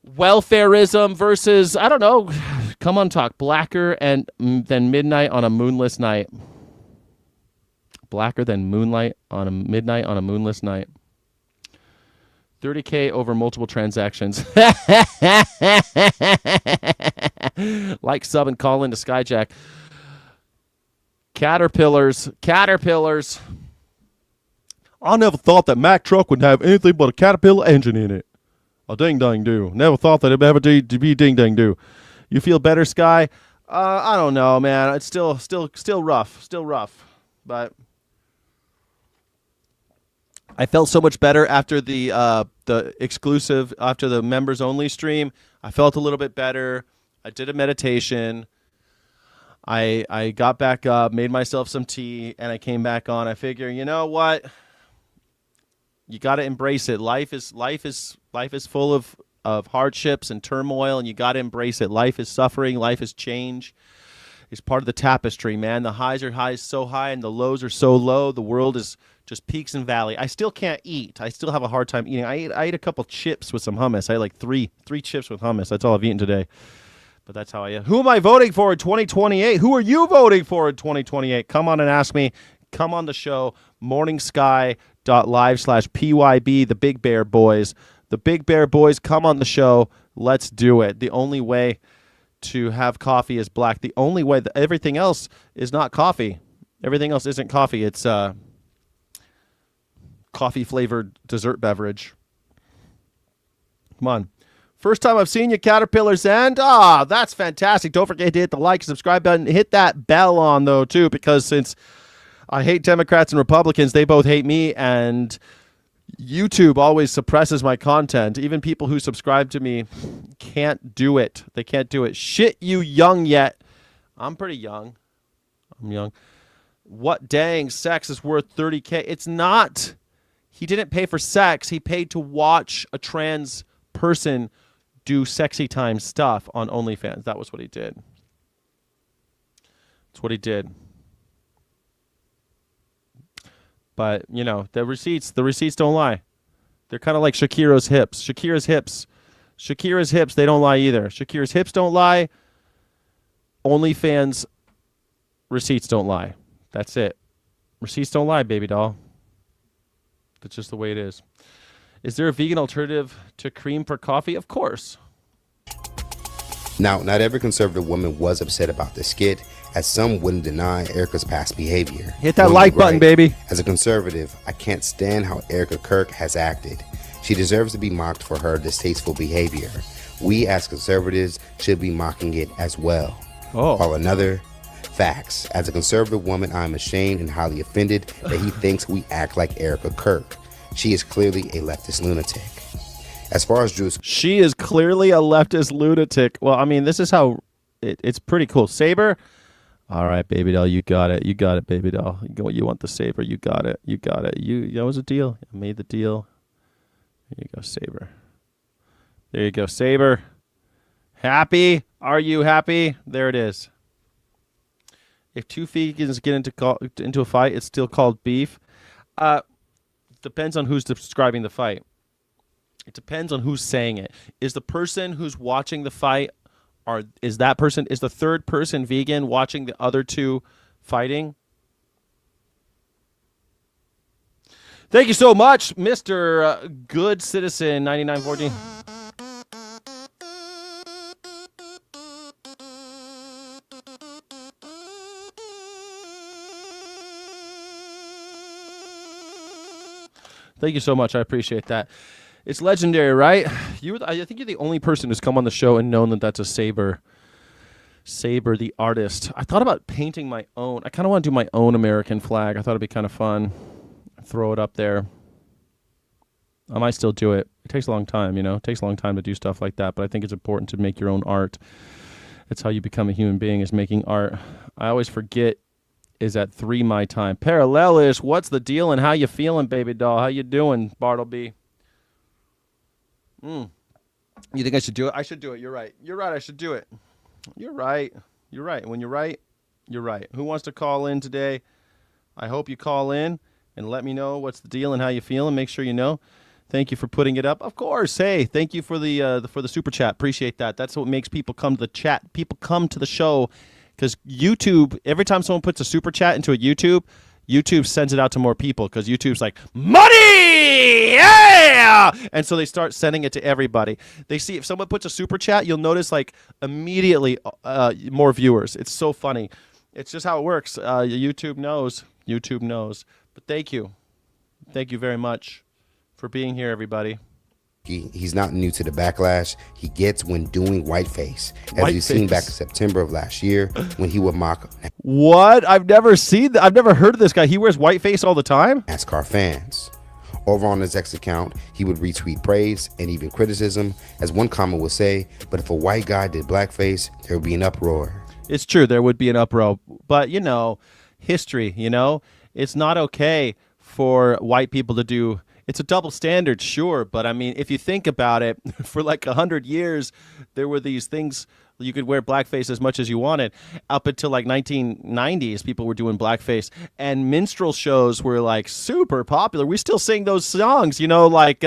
welfareism versus, I don't know. Come on, talk. Blacker than midnight on a moonless night. Blacker than moonlight on a midnight on a moonless night. 30K over multiple transactions. Like, sub, and call into Skyjack. Caterpillars. I never thought that Mack truck would have anything but a Caterpillar engine in it. A ding-dang-do. Never thought that it'd ever be ding-dang-do. You feel better, Sky? I don't know, man. It's still rough. Still rough. But I felt so much better after the exclusive, after the members only stream. I felt a little bit better. I did a meditation. I got back up, made myself some tea, and I came back on. I figure, you know what? You got to embrace it. Life is full of hardships and turmoil, and you got to embrace it. Life is suffering. Life is change. It's part of the tapestry, man. The highs are so high, and the lows are so low. The world is just peaks and valley. I still can't eat. I still have a hard time eating. I ate a couple chips with some hummus. I had like three chips with hummus. That's all I've eaten today. But that's how I am. Who am I voting for in 2028? Who are you voting for in 2028? Come on and ask me. Come on the show. morningsky.live/PYB. The Big Bear Boys. The Big Bear Boys, come on the show. Let's do it. The only way to have coffee as black. The only way that everything else is not coffee. Everything else isn't coffee. It's coffee flavored dessert beverage. Come on. First time I've seen you, Caterpillars, and that's fantastic. Don't forget to hit the like and subscribe button. Hit that bell on, though, too, because since I hate Democrats and Republicans, they both hate me, and YouTube always suppresses my content. Even people who subscribe to me can't do it. They can't do it. Shit, you young yet. I'm pretty young. I'm young. What dang sex is worth $30K? It's not. He didn't pay for sex. He paid to watch a trans person do sexy time stuff on OnlyFans. That was what he did. That's what he did. But, you know, the receipts don't lie. They're kind of like Shakira's hips. Shakira's hips, they don't lie either. Shakira's hips don't lie. OnlyFans receipts don't lie. That's it. Receipts don't lie, baby doll. That's just the way it is. Is there a vegan alternative to cream for coffee? Of course. Now, not every conservative woman was upset about the skit, as some wouldn't deny Erica's past behavior. Hit that like button, baby. As a conservative, I can't stand how Erica Kirk has acted. She deserves to be mocked for her distasteful behavior. We as conservatives should be mocking it as well. While another, facts. As a conservative woman, I am ashamed and highly offended that he thinks we act like Erica Kirk. She is clearly a leftist lunatic. As far as Druski, she is clearly a leftist lunatic. Well, I mean, this is how it's pretty cool. Saber, all right, baby doll, you got it. You got it, baby doll. You want the saber? You got it. You got it. That was a deal. I made the deal. There you go, Saber. There you go, Saber. Happy? Are you happy? There it is. If two vegans get into a fight, it's still called beef. Depends on who's describing the fight. It depends on who's saying it. Is the person who's watching the fight, is the third person vegan watching the other two fighting? Thank you so much, Mr. Good Citizen 9914. Thank you so much. I appreciate that. It's legendary, right? I think you're the only person who's come on the show and known that that's a Saber. Saber, the artist. I thought about painting my own. I kind of want to do my own American flag. I thought it'd be kind of fun. Throw it up there. I might still do it. It takes a long time, you know. It takes a long time to do stuff like that, but I think it's important to make your own art. It's how you become a human being, is making art. I always forget is at 3 my time. Parallelish, what's the deal and how you feeling, baby doll? How you doing, Bartleby? You think I should do it? I should do it. You're right. You're right. I should do it. You're right. You're right. When you're right, you're right. Who wants to call in today? I hope you call in and let me know what's the deal and how you feeling. Make sure you know. Thank you for putting it up. Of course. Hey, thank you for the super chat. Appreciate that. That's what makes people come to the chat. People come to the show because YouTube, every time someone puts a super chat into a YouTube sends it out to more people because YouTube's like, money! Yeah! And so they start sending it to everybody. They see if someone puts a super chat, you'll notice like immediately more viewers. It's so funny. It's just how it works. YouTube knows. YouTube knows. But thank you. Thank you very much for being here, everybody. He's not new to the backlash he gets when doing whiteface, as we've seen back in September of last year when he would mock. What? I've never heard of this guy. He wears whiteface all the time? NASCAR fans. Over on his X account, he would retweet praise and even criticism, as one comment would say, but if a white guy did blackface, there would be an uproar. It's true, there would be an uproar. But, you know, history, you know, it's not okay for white people to do. It's a double standard, sure, but I mean, if you think about it, for like 100 years, there were these things, you could wear blackface as much as you wanted. Up until like 1990s, people were doing blackface, and minstrel shows were like super popular. We still sing those songs, you know, like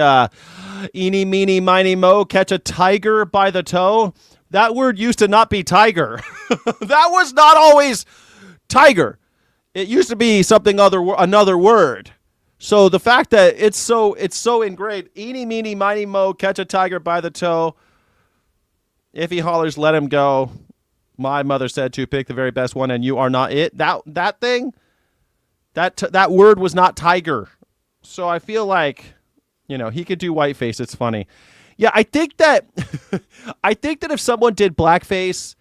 eeny, meeny, miny, mo, catch a tiger by the toe. That word used to not be tiger. That was not always tiger. It used to be something another word. So the fact that it's so ingrained, eeny, meeny, miny, mo, catch a tiger by the toe. If he hollers, let him go. My mother said to pick the very best one, and you are not it. That thing, that word was not tiger. So I feel like, he could do whiteface. It's funny. Yeah, I think that if someone did blackface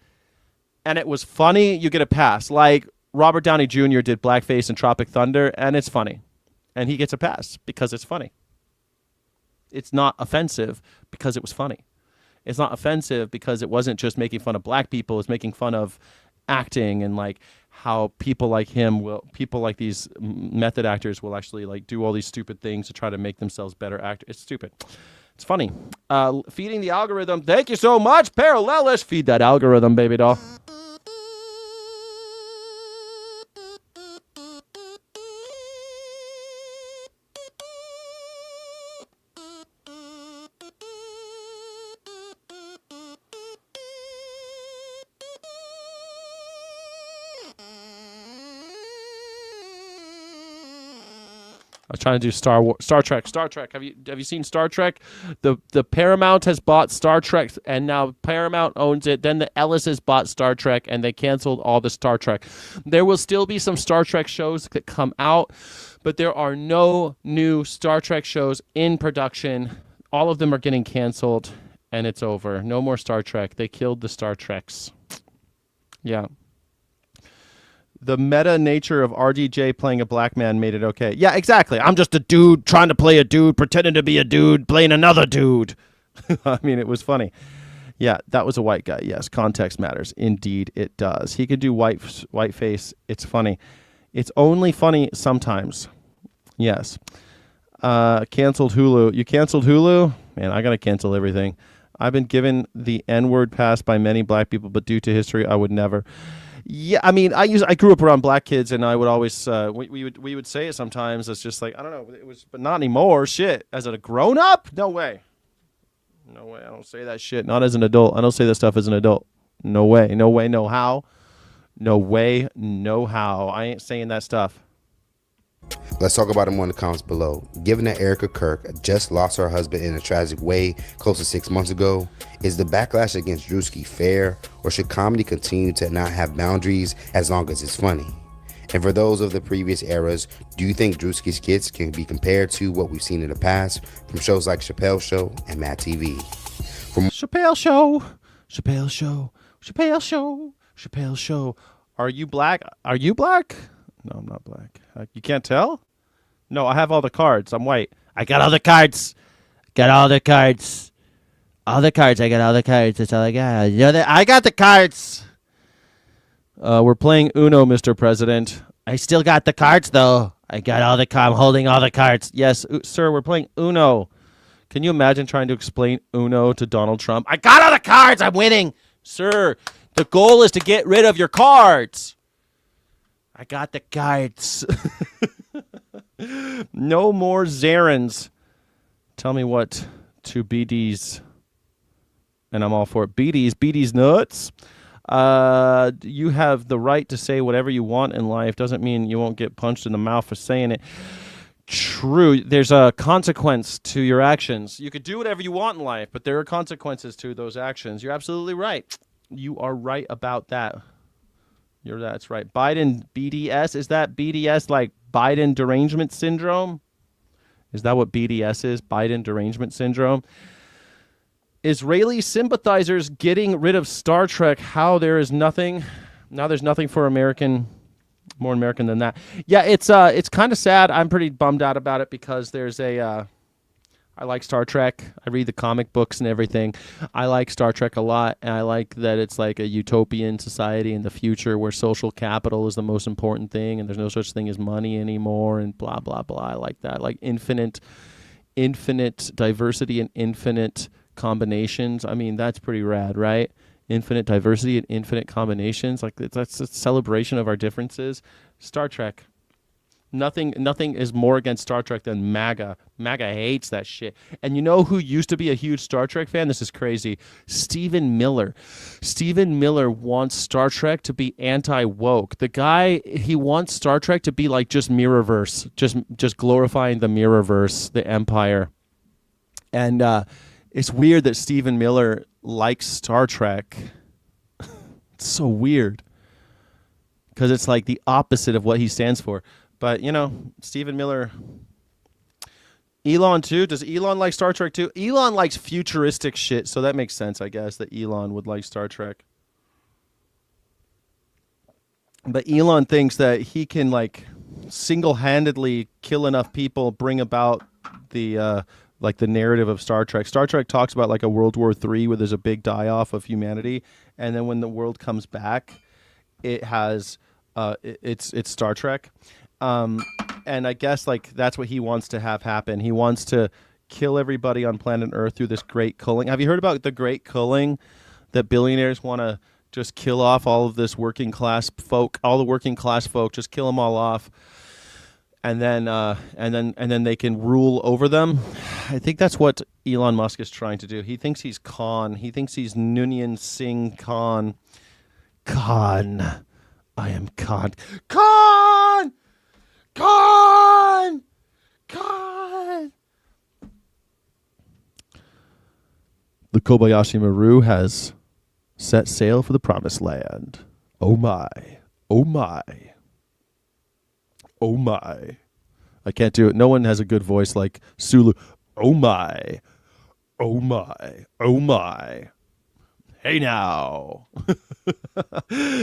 and it was funny, you get a pass. Like Robert Downey Jr. did blackface in Tropic Thunder, and it's funny. And he gets a pass because it's funny. It's not offensive because it was funny. It's not offensive because it wasn't just making fun of black people. It's making fun of acting and like how people like these method actors will actually like do all these stupid things to try to make themselves better actors. It's stupid. It's funny. Feeding the algorithm. Thank you so much, Parallelist. Feed that algorithm, baby doll. I was trying to do Star Trek. Have you seen Star Trek? The Paramount has bought Star Trek, and now Paramount owns it. Then the Ellis has bought Star Trek, and they canceled all the Star Trek. There will still be some Star Trek shows that come out, but there are no new Star Trek shows in production. All of them are getting canceled, and it's over. No more Star Trek. They killed the Star Treks. Yeah. The meta nature of RDJ playing a black man made it okay. Yeah, exactly. I'm just a dude trying to play a dude, pretending to be a dude, playing another dude. I mean, it was funny. Yeah, that was a white guy. Yes, context matters. Indeed, it does. He could do whiteface. It's funny. It's only funny sometimes. Yes. Canceled Hulu. You canceled Hulu? Man, I got to cancel everything. I've been given the N-word pass by many black people, but due to history, I would never. Yeah, I mean, I grew up around black kids, and I would always we would say it sometimes. It's just like, I don't know, it was, but not anymore. Shit, as a grown up, no way, I don't say that shit. Not as an adult. I don't say that stuff as an adult. No way, no how, no way, no how. I ain't saying that stuff. Let's talk about them on the comments below. Given that Erica Kirk just lost her husband in a tragic way close to 6 months ago, is the backlash against Druski fair, or should comedy continue to not have boundaries as long as it's funny? And for those of the previous eras, do you think Druski skits can be compared to what we've seen in the past from shows like Chappelle Show and Mad TV? Chappelle Show, Chappelle Show, Chappelle Show, Chappelle Show. Are you black? Are you black? No, I'm not black. You can't tell? No, I have all the cards. I'm white. I got all the cards. Got all the cards. All the cards. I got all the cards. That's all I got. I got the cards. We're playing Uno, Mr. President. I still got the cards, though. I got all the cards. I'm holding all the cards. Yes, sir, we're playing Uno. Can you imagine trying to explain Uno to Donald Trump? I got all the cards. I'm winning. Sir, the goal is to get rid of your cards. I got the cards. No more Zarens. Tell me what to BDs. And I'm all for it. BDs nuts. You have the right to say whatever you want in life. Doesn't mean you won't get punched in the mouth for saying it. True. There's a consequence to your actions. You could do whatever you want in life, but there are consequences to those actions. You're absolutely right. You are right about that. That's right. Biden BDS. Is that BDS like Biden derangement syndrome? Is that what BDS is? Biden derangement syndrome? Israeli sympathizers getting rid of Star Trek. How there is nothing. Now there's nothing for more American than that. Yeah, it's kind of sad. I'm pretty bummed out about it because there's I like Star Trek. I read the comic books and everything. I like Star Trek a lot, and I like that it's like a utopian society in the future where social capital is the most important thing, and there's no such thing as money anymore, and blah, blah, blah. I like that. Like infinite diversity and infinite combinations. I mean, that's pretty rad, right? Infinite diversity and infinite combinations. Like that's a celebration of our differences. Star Trek. Nothing is more against Star Trek than MAGA. MAGA hates that shit. And you know who used to be a huge Star Trek fan? This is crazy. Stephen Miller. Stephen Miller wants Star Trek to be anti-woke. The guy, he wants Star Trek to be like just Mirrorverse, just glorifying the Mirrorverse, the Empire. And it's weird that Stephen Miller likes Star Trek. It's so weird because it's like the opposite of what he stands for. But, you know, Stephen Miller, Elon too. Does Elon like Star Trek too? Elon likes futuristic shit, so that makes sense, I guess, that Elon would like Star Trek. But Elon thinks that he can like single-handedly kill enough people, bring about the like the narrative of Star Trek. Star Trek talks about like a World War III where there's a big die-off of humanity, and then when the world comes back, it has it's Star Trek, and I guess like that's what he wants to have happen. He wants to kill everybody on planet Earth through this great culling. Have you heard about the great culling that billionaires want to just kill off all of this working class folk, all the working class folk, just kill them all off, and then they can rule over them? I think that's what Elon Musk is trying to do. He thinks he's Khan. He thinks he's Noonien Singh Khan. Khan, I am Khan. Khan, Khan, Khan. The Kobayashi Maru has set sail for the promised land. Oh my. Oh my. Oh my. I can't do it. No one has a good voice like Sulu. Oh my. Oh my. Oh my. Hey now.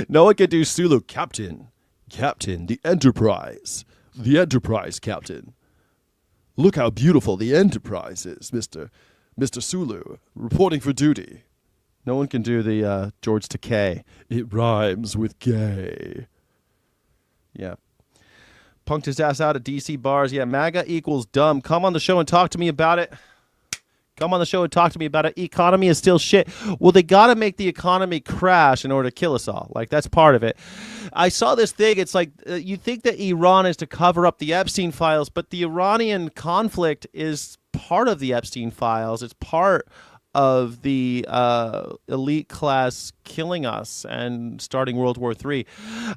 No one can do Sulu. Captain. Captain, the Enterprise. The Enterprise, Captain. Look how beautiful the Enterprise is, Mr. Sulu. Reporting for duty. No one can do the George Takei. It rhymes with gay. Yeah. Punked his ass out at DC bars. Yeah, MAGA equals dumb. Come on the show and talk to me about it. Come on the show and talk to me about it. Economy is still shit. Well, they got to make the economy crash in order to kill us all. Like, that's part of it. I saw this thing. It's like you think that Iran is to cover up the Epstein files, but the Iranian conflict is part of the Epstein files. It's part of the elite class killing us and starting World War III.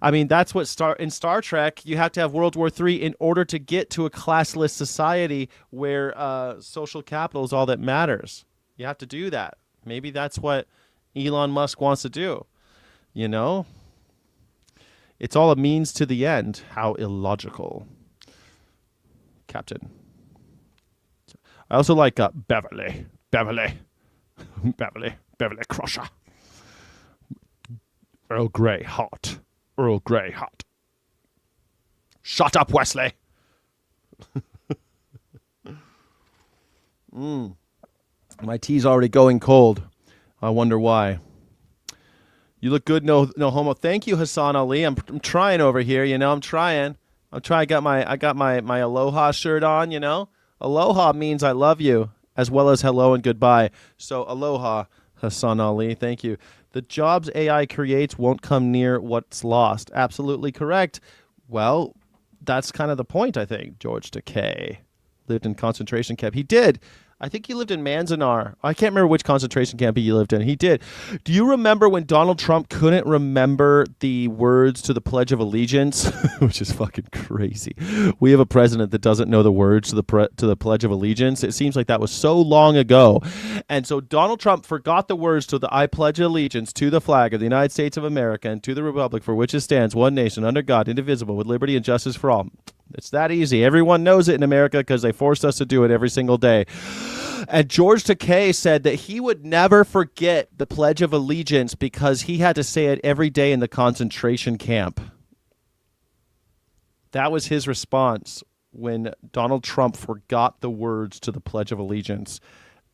I mean, that's what in Star Trek, you have to have World War III in order to get to a classless society where social capital is all that matters. You have to do that. Maybe that's what Elon Musk wants to do. You know? It's all a means to the end. How illogical. Captain. I also like Beverly Crusher. Earl Grey hot. Earl Grey hot. Shut up, Wesley. My tea's already going cold. I wonder why. You look good, no homo. Thank you, Hassan Ali. I'm trying over here, you know. I'm trying. I got my Aloha shirt on, you know. Aloha means I love you, as well as hello and goodbye. So aloha, Hassan Ali. Thank you. The jobs AI creates won't come near what's lost. Absolutely correct. Well, that's kind of the point, I think. George Takei lived in concentration camp. He did. I think he lived in Manzanar. I can't remember which concentration camp he lived in. He did. Do you remember when Donald Trump couldn't remember the words to the Pledge of Allegiance? Which is fucking crazy. We have a president that doesn't know the words to the Pledge of Allegiance. It seems like that was so long ago. And so Donald Trump forgot the words to the I pledge allegiance to the flag of the United States of America and to the republic for which it stands, one nation, under God, indivisible, with liberty and justice for all. It's that easy. Everyone knows it in America because they forced us to do it every single day. And George Takei said that he would never forget the Pledge of Allegiance because he had to say it every day in the concentration camp. That was his response when Donald Trump forgot the words to the Pledge of Allegiance.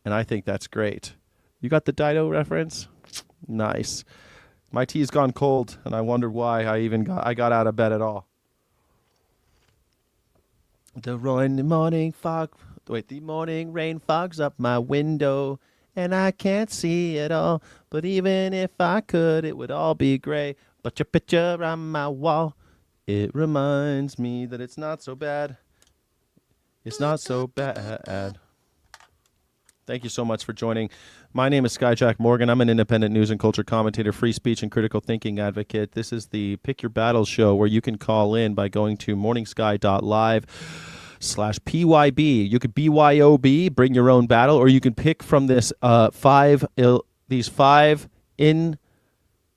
And I think that's great. You got the Dido reference? Nice. My tea's gone cold, and I wondered why I got out of bed at all. The morning rain fogs up my window, and I can't see it all. But even if I could, it would all be gray. But your picture on my wall, it reminds me that it's not so bad. It's not so bad. Thank you so much for joining. My name is Skyjack Morgan. I'm an independent news and culture commentator, free speech and critical thinking advocate. This is the Pick Your Battles show where you can call in by going to morningsky.live/PYB. You could BYOB, bring your own battle, or you can pick from this five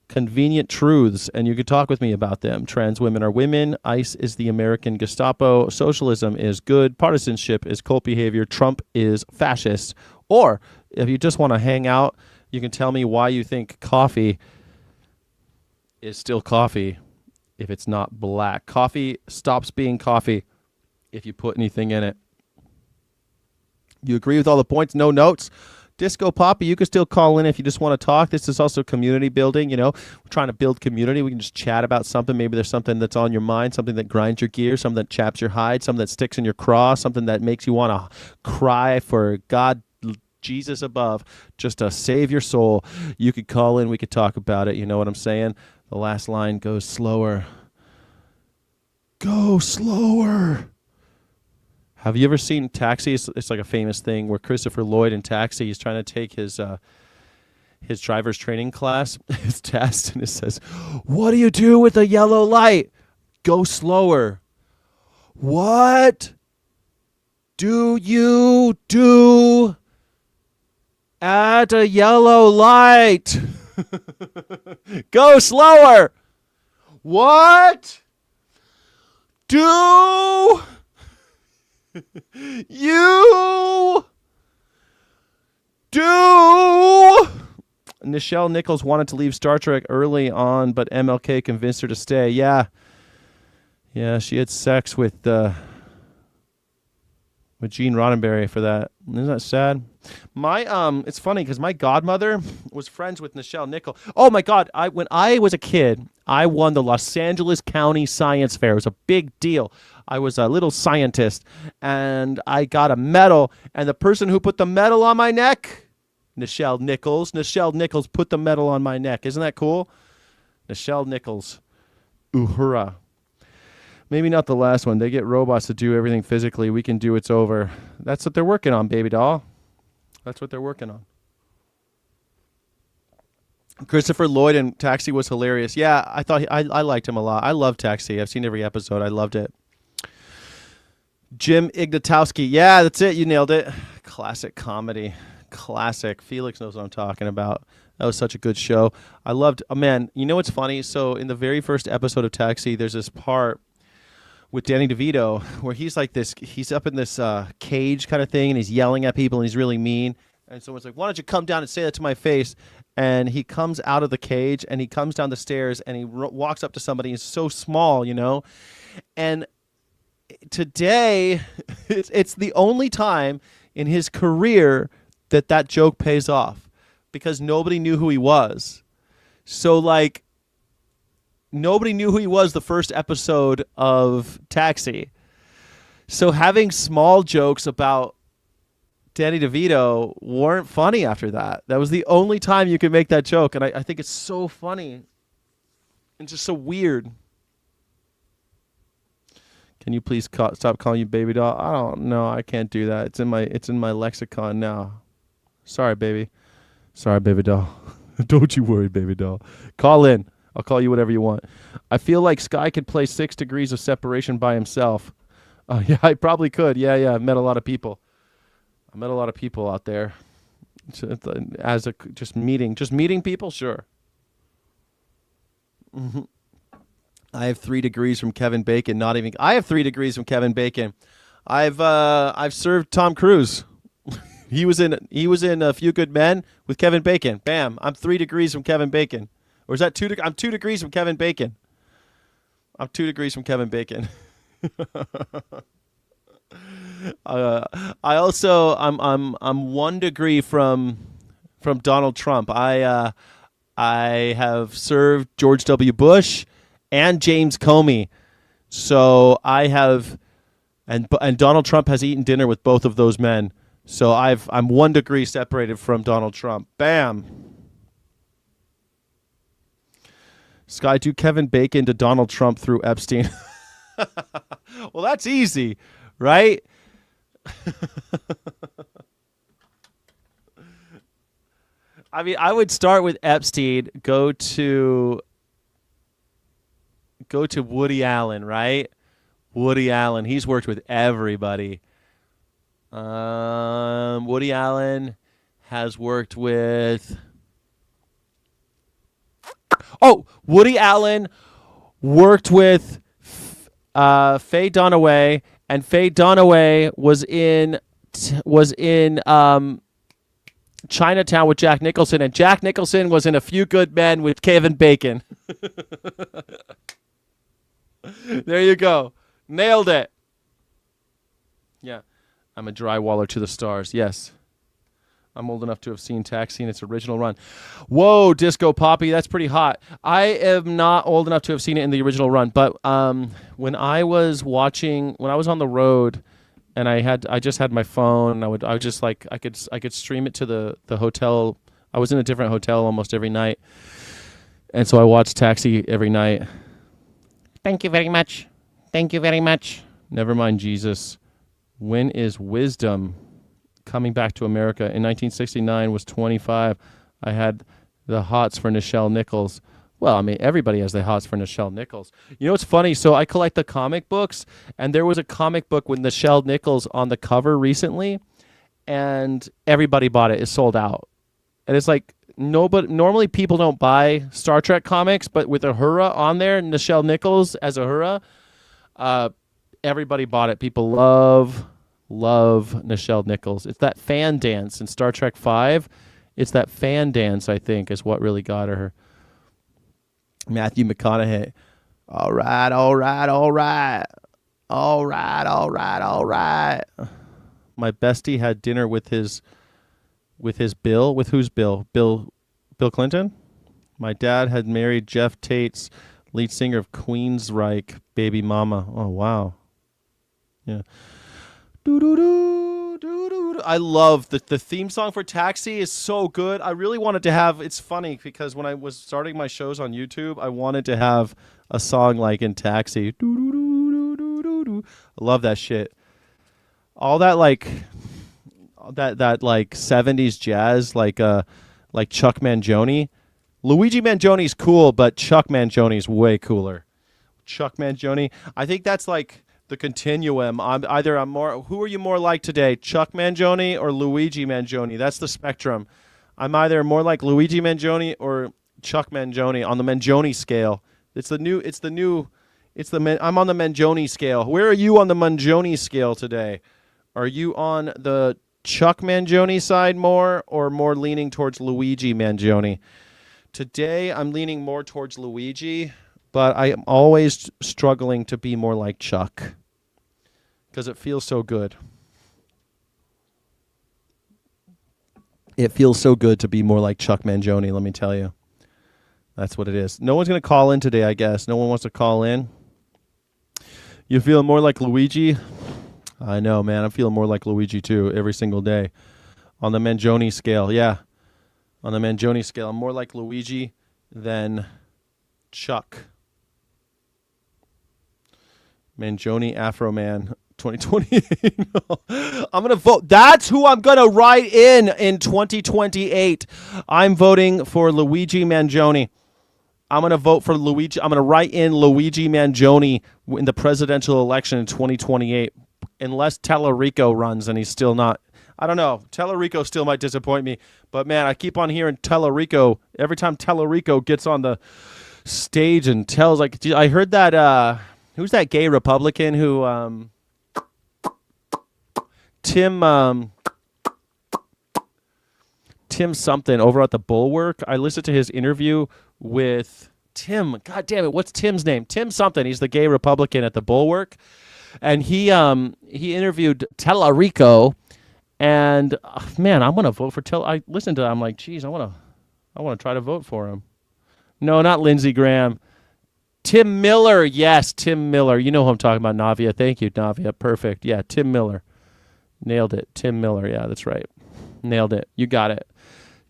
convenient truths, and you could talk with me about them. Trans women are women. ICE is the American Gestapo. Socialism is good. Partisanship is cult behavior. Trump is fascist. Or if you just want to hang out, you can tell me why you think coffee is still coffee if it's not black. Coffee stops being coffee if you put anything in it. You agree with all the points? No notes? Disco Poppy, you can still call in if you just want to talk. This is also community building. We're trying to build community. We can just chat about something. Maybe there's something that's on your mind, something that grinds your gears, something that chaps your hide, something that sticks in your craw, something that makes you want to cry for God, Jesus above, just to save your soul. You could call in. We could talk about it. You know what I'm saying? The last line goes slower. Go slower. Have you ever seen Taxi? It's like a famous thing where Christopher Lloyd in Taxi, he's trying to take his driver's training class, his test, and it says, "What do you do with a yellow light? Go slower." What do you do at a yellow light? Go slower. What do you do? Nichelle Nichols wanted to leave Star Trek early on, but MLK convinced her to stay. Yeah, she had sex with Gene Roddenberry for that. Isn't that sad? It's funny because my godmother was friends with Nichelle Nichols. Oh my God! When I was a kid, I won the Los Angeles County Science Fair. It was a big deal. I was a little scientist, and I got a medal. And the person who put the medal on my neck, Nichelle Nichols. Nichelle Nichols put the medal on my neck. Isn't that cool? Nichelle Nichols. Uhura. Maybe not the last one. They get robots to do everything physically. We can do It's Over. That's what they're working on, baby doll. That's what they're working on. Christopher Lloyd in Taxi was hilarious. Yeah, I thought I liked him a lot. I love Taxi. I've seen every episode. I loved it. Jim Ignatowski. Yeah, that's it. You nailed it. Classic comedy. Classic. Felix knows what I'm talking about. That was such a good show. I loved, man, you know what's funny? So in the very first episode of Taxi, there's this part with Danny DeVito where he's like this, he's up in this cage kind of thing, and he's yelling at people, and he's really mean. And someone's like, "Why don't you come down and say that to my face?" And he comes out of the cage, and he comes down the stairs, and he walks up to somebody. He's so small, And today, it's the only time in his career that joke pays off, because nobody knew who he was. So, like, nobody knew who he was the first episode of Taxi. So having small jokes about Danny DeVito weren't funny after that. That was the only time you could make that joke, and I think it's so funny and just so weird. Can you please stop calling you baby doll? I don't know. I can't do that. It's in my lexicon now. Sorry, baby. Sorry, baby doll. Don't you worry, baby doll. Call in. I'll call you whatever you want. I feel like Sky could play 6 Degrees of Separation by himself. Yeah, I probably could. Yeah. I've met a lot of people. I met a lot of people out there. Just meeting people, sure. Mm-hmm. I have 3 degrees from Kevin Bacon. I have 3 degrees from Kevin Bacon. I've served Tom Cruise. He was in A Few Good Men with Kevin Bacon. Bam! I'm 3 degrees from Kevin Bacon. Or is that 2? I'm 2 degrees from Kevin Bacon. I'm 2 degrees from Kevin Bacon. I'm 1 degree from Donald Trump. I have served George W. Bush and James Comey. So I have, and Donald Trump has eaten dinner with both of those men. So I'm 1 degree separated from Donald Trump. Bam. Sky, do Kevin Bacon to Donald Trump through Epstein. Well, that's easy, right? I mean, I would start with Epstein, go to Woody Allen, right? Woody Allen, he's worked with everybody. Woody Allen has worked with... Oh, Woody Allen worked with Faye Dunaway, and Faye Dunaway was in Chinatown with Jack Nicholson, and Jack Nicholson was in A Few Good Men with Kevin Bacon. There you go. Nailed it. Yeah. I'm a drywaller to the stars. Yes. I'm old enough to have seen Taxi in its original run. Whoa, Disco Poppy, that's pretty hot. I am not old enough to have seen it in the original run, but when I was on the road and I just had my phone, I would just like I could stream it to the hotel. I was in a different hotel almost every night. And so I watched Taxi every night. Thank you very much. Thank you very much. Never mind Jesus. When is Wisdom coming back to America? In 1969 was 25. I had the hots for Nichelle Nichols. Well, I mean, everybody has the hots for Nichelle Nichols. You know what's funny? So I collect the comic books, and there was a comic book with Nichelle Nichols on the cover recently, and everybody bought it. It sold out. And it's like, normally people don't buy Star Trek comics, but with Uhura on there, Nichelle Nichols as Uhura, everybody bought it. People love Nichelle Nichols. It's that fan dance in Star Trek V. It's that fan dance, I think, is what really got her. Matthew McConaughey. All right, all right, all right. All right, all right, all right. My bestie had dinner with his Bill. With whose Bill? Bill Clinton? My dad had married Jeff Tate's lead singer of Queensryche, Baby Mama. Oh, wow. Yeah. I love the theme song for Taxi is so good. I really wanted to have, it's funny because when I was starting my shows on YouTube, I wanted to have a song like in Taxi. I love that shit. All that like that like 70s jazz like Chuck Mangione. Luigi Mangioni's cool, but Chuck Mangioni's way cooler. Chuck Mangione, I think that's like the continuum. I'm more. Who are you more like today, Chuck Mangione or Luigi Mangione? That's the spectrum. I'm either more like Luigi Mangione or Chuck Mangione on the Mangione scale. I'm on the Mangione scale. Where are you on the Mangione scale today? Are you on the Chuck Mangione side more or more leaning towards Luigi Mangione? Today I'm leaning more towards Luigi, but I am always struggling to be more like Chuck because it feels so good. It feels so good to be more like Chuck Mangione, let me tell you. That's what it is. No one's going to call in today, I guess. No one wants to call in. You feeling more like Luigi? I know, man. I'm feeling more like Luigi, too, every single day. On the Mangione scale, yeah. On the Mangione scale, I'm more like Luigi than Chuck. Mangione Afro Man 2028. I'm going to vote. That's who I'm going to write in 2028. I'm voting for Luigi Mangione. I'm going to vote for Luigi. I'm going to write in Luigi Mangione in the presidential election in 2028. Unless Tellerico runs and he's still not. I don't know. Tellerico still might disappoint me. But, man, I keep on hearing Tellerico. Every time Tellerico gets on the stage and tells, like, I heard that, who's that gay Republican who, Tim something over at the Bulwark. I listened to his interview with Tim. God damn it. What's Tim's name? Tim something. He's the gay Republican at the Bulwark. And he interviewed Tellerico. And man, I'm gonna vote for I listened to that. I'm like, geez, I wanna try to vote for him. No, not Lindsey Graham. Tim Miller. Yes, Tim Miller. You know who I'm talking about, Navia. Thank you, Navia. Perfect. Yeah, Tim Miller. Nailed it. Tim Miller. Yeah, that's right. Nailed it. You got it.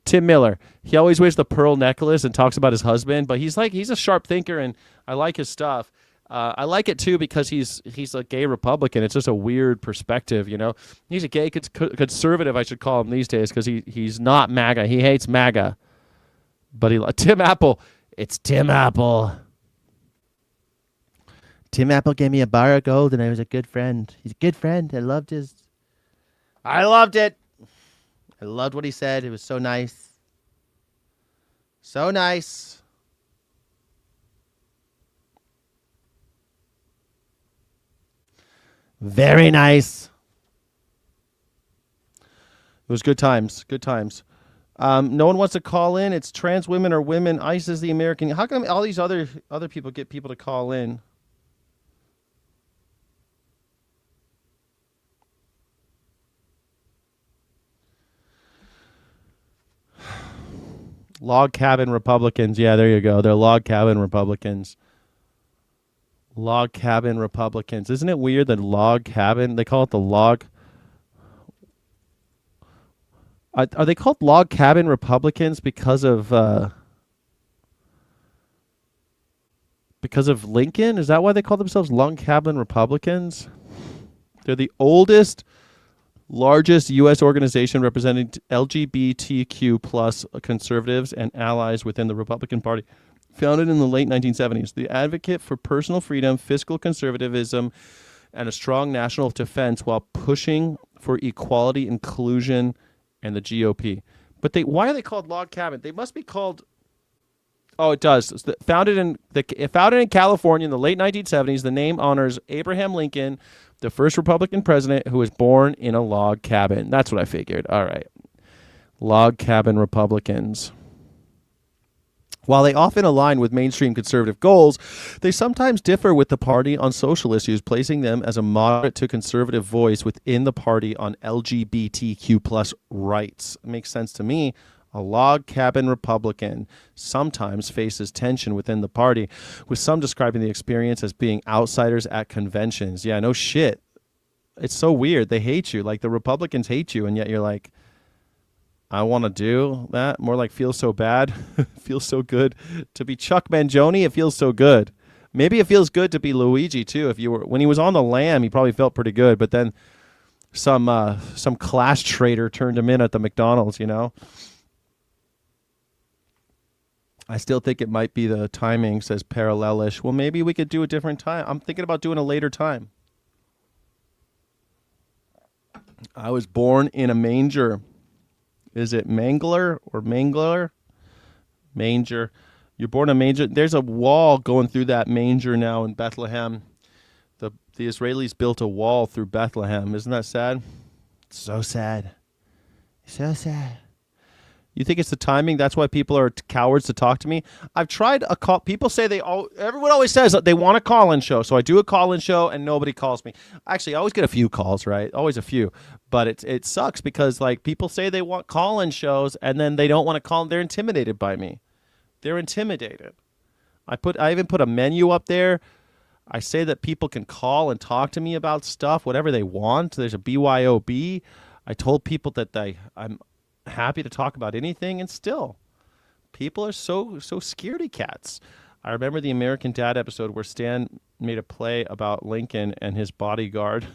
Tim Miller. He always wears the pearl necklace and talks about his husband, but he's a sharp thinker, and I like his stuff. I like it too because he's a gay Republican. It's just a weird perspective, you know. He's a gay conservative, I should call him these days, because he's not MAGA. He hates MAGA, but Tim Apple. It's Tim Apple. Tim Apple gave me a bar of gold, and I was a good friend. He's a good friend. I loved it. I loved what he said. It was so nice. So nice. Very nice. It was good times. Good times. No one wants to call in. It's trans women or women. ICE is the American. How come all these other people get people to call in? Log cabin Republicans. Yeah, there you go. They're log cabin Republicans. Log cabin Republicans. Isn't it weird that log cabin, they call it the log. Are they called log cabin Republicans because of Lincoln? Is that why they call themselves log cabin Republicans? They're the oldest, largest U.S. organization representing LGBTQ plus conservatives and allies within the Republican Party. Founded in the late 1970s, the advocate for personal freedom, fiscal conservatism, and a strong national defense while pushing for equality, inclusion, and the GOP. But why are they called log cabin? They must be called. Oh, it does. It's founded in California in the late 1970s. The name honors Abraham Lincoln, the first Republican president who was born in a log cabin. That's what I figured. All right, log cabin Republicans. While they often align with mainstream conservative goals, they sometimes differ with the party on social issues, placing them as a moderate to conservative voice within the party on LGBTQ plus rights. It makes sense to me. A log cabin Republican sometimes faces tension within the party, with some describing the experience as being outsiders at conventions. Yeah, no shit. It's so weird. They hate you. Like the Republicans hate you, and yet you're like, I want to do that. More like feels so bad. Feels so good to be Chuck Mangione. It feels so good. Maybe it feels good to be Luigi too. When he was on the lam, he probably felt pretty good. But then some class traitor turned him in at the McDonald's. You know. I still think it might be the timing. Says Parallelish. Well, maybe we could do a different time. I'm thinking about doing a later time. I was born in a manger. Is it Mangler or Mangler? Manger. You're born in a manger. There's a wall going through that manger now in Bethlehem. The Israelis built a wall through Bethlehem. Isn't that sad? It's so sad. So sad. You think it's the timing? That's why people are cowards to talk to me? I've tried a call. People say everyone always says that they want a call-in show. So I do a call-in show and nobody calls me. Actually, I always get a few calls, right? Always a few. But it sucks because like people say they want call-in shows and then they don't want to call. They're intimidated by me. They're intimidated. I even put a menu up there. I say that people can call and talk to me about stuff, whatever they want. There's a BYOB. I told people that I'm happy to talk about anything, and still people are so scaredy cats. I remember the American Dad episode where Stan made a play about Lincoln and his bodyguard.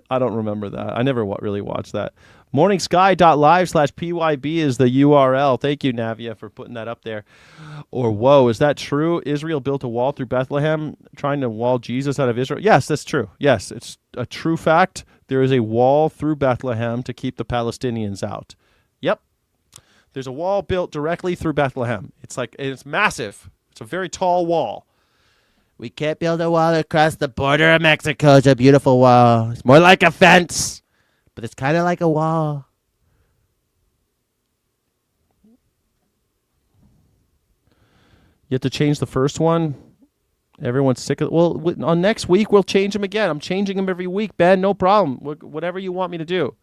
I don't remember that. I never really watched that. morningsky.live/PYB is the URL. Thank you, Navia, for putting that up there. Or, whoa, is that true? Israel built a wall through Bethlehem trying to wall Jesus out of Israel? Yes, that's true. Yes, it's a true fact. There is a wall through Bethlehem to keep the Palestinians out. Yep. There's a wall built directly through Bethlehem. It's massive. It's a very tall wall. We can't build a wall across the border of Mexico. It's a beautiful wall. It's more like a fence, but it's kind of like a wall. You have to change the first one. Everyone's sick of it. Well, on next week, we'll change them again. I'm changing them every week, Ben. No problem. Whatever you want me to do.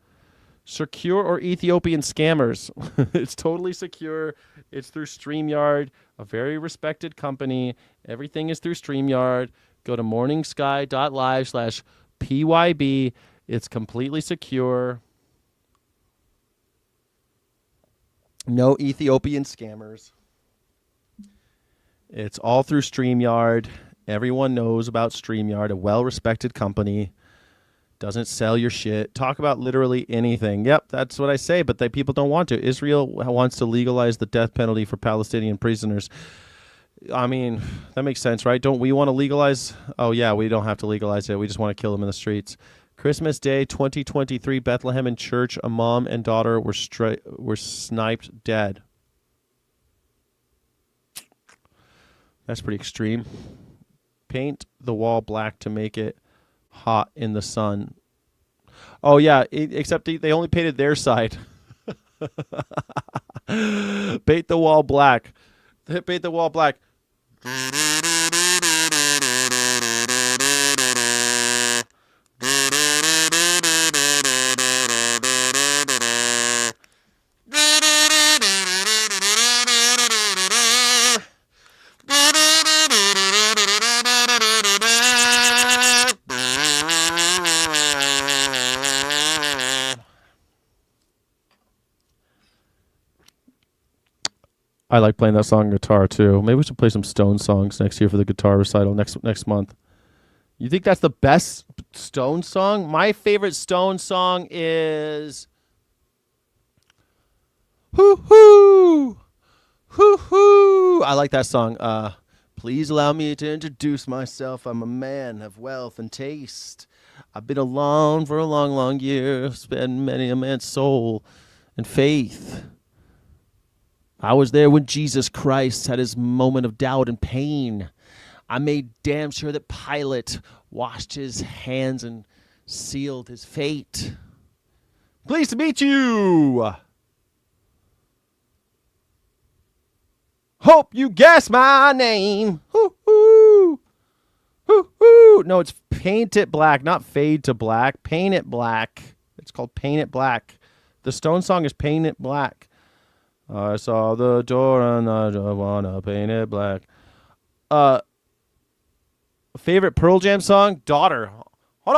Secure or Ethiopian scammers. It's totally secure. It's through StreamYard, a very respected company. Everything is through StreamYard. Go to morningsky.live/PYB. It's completely secure. No Ethiopian scammers. It's all through StreamYard. Everyone knows about StreamYard, a well-respected company. Doesn't sell your shit. Talk about literally anything. Yep, that's what I say, but people don't want to. Israel wants to legalize the death penalty for Palestinian prisoners. I mean, that makes sense, right? Don't we want to legalize? Oh, yeah, we don't have to legalize it. We just want to kill them in the streets. Christmas Day 2023, Bethlehem and church. A mom and daughter were sniped dead. That's pretty extreme. Paint the wall black to make it hot in the sun. Oh, yeah, except they only painted their side. Paint the wall black. Paint the wall black. I like playing that song on guitar too. Maybe we should play some Stone songs next year for the guitar recital next month. You think that's the best Stone song? My favorite Stone song is Hoo Hoo. Hoo Hoo. I like that song. Please allow me to introduce myself. I'm a man of wealth and taste. I've been alone for a long, long year. Spent many a man's soul and faith. I was there when Jesus Christ had his moment of doubt and pain. I made damn sure that Pilate washed his hands and sealed his fate. Pleased to meet you. Hope you guess my name. Hoo hoo. Hoo hoo. No, it's Paint It Black, not Fade to Black. Paint It Black. It's called Paint It Black. The Stone song is Paint It Black. I saw the door and I just wanna paint it black. Favorite Pearl Jam song? Daughter. I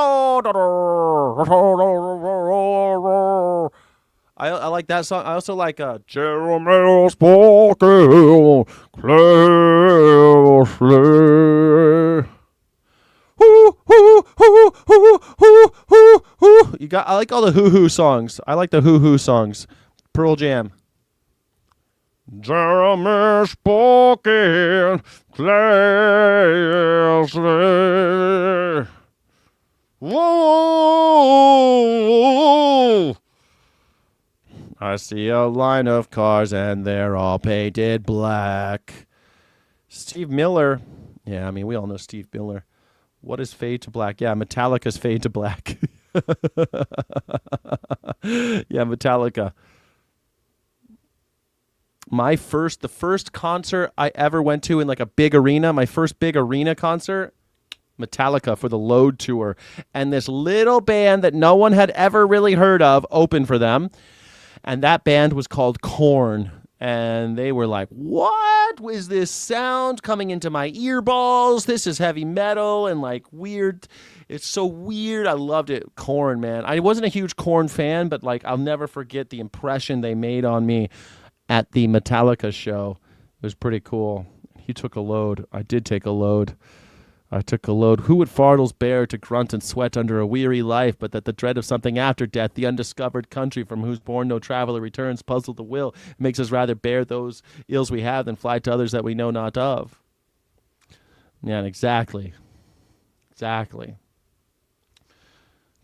like that song. I also like Jeremy Spoken closely. I like all the hoo-hoo songs. I like the hoo-hoo songs. Pearl Jam. Jeremy spoken closely. Whoa! I see a line of cars and they're all painted black. Steve Miller. Yeah, I mean, we all know Steve Miller. What is Fade to Black? Yeah, Metallica's Fade to Black. Yeah, Metallica. The first concert I ever went to in like a big arena, my first big arena concert, Metallica for the Load Tour. And this little band that no one had ever really heard of opened for them. And that band was called Korn. And they were like, what is this sound coming into my earballs? This is heavy metal and like weird. It's so weird. I loved it. Korn, man. I wasn't a huge Korn fan, but like I'll never forget the impression they made on me at the Metallica show. It was pretty cool. He took a load. I did take a load. I took a load. Who would fardels bear to grunt and sweat under a weary life, but that the dread of something after death, the undiscovered country from whose bourne no traveler returns, puzzle the will, makes us rather bear those ills we have than fly to others that we know not of. Yeah, exactly. Exactly.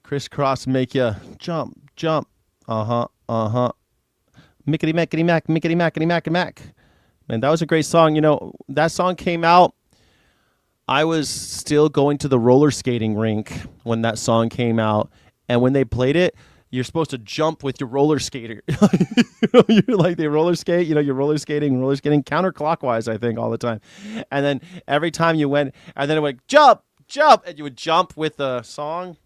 Crisscross make you jump, jump. Uh-huh. Mickety mackety mack, mickety mackety mack and mack. Man, that was a great song. You know, that song came out. I was still going to the roller skating rink when that song came out. And when they played it, you're supposed to jump with your roller skater. You're like, they roller skate, you're roller skating counterclockwise, I think, all the time. And then every time you went, and then it went, jump, jump, and you would jump with the song.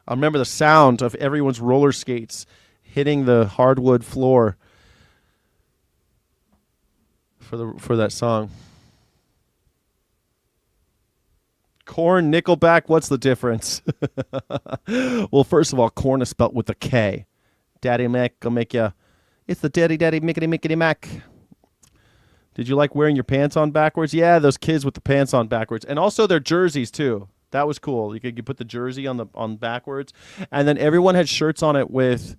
I remember the sound of everyone's roller skates hitting the hardwood floor for that song. Korn, Nickelback, what's the difference? Well, first of all, Korn is spelt with a K. Daddy Mac will make you. It's the daddy mickety mac. Did you like wearing your pants on backwards? Yeah, those kids with the pants on backwards, and also their jerseys too. That was cool. You put the jersey on backwards, and then everyone had shirts on it with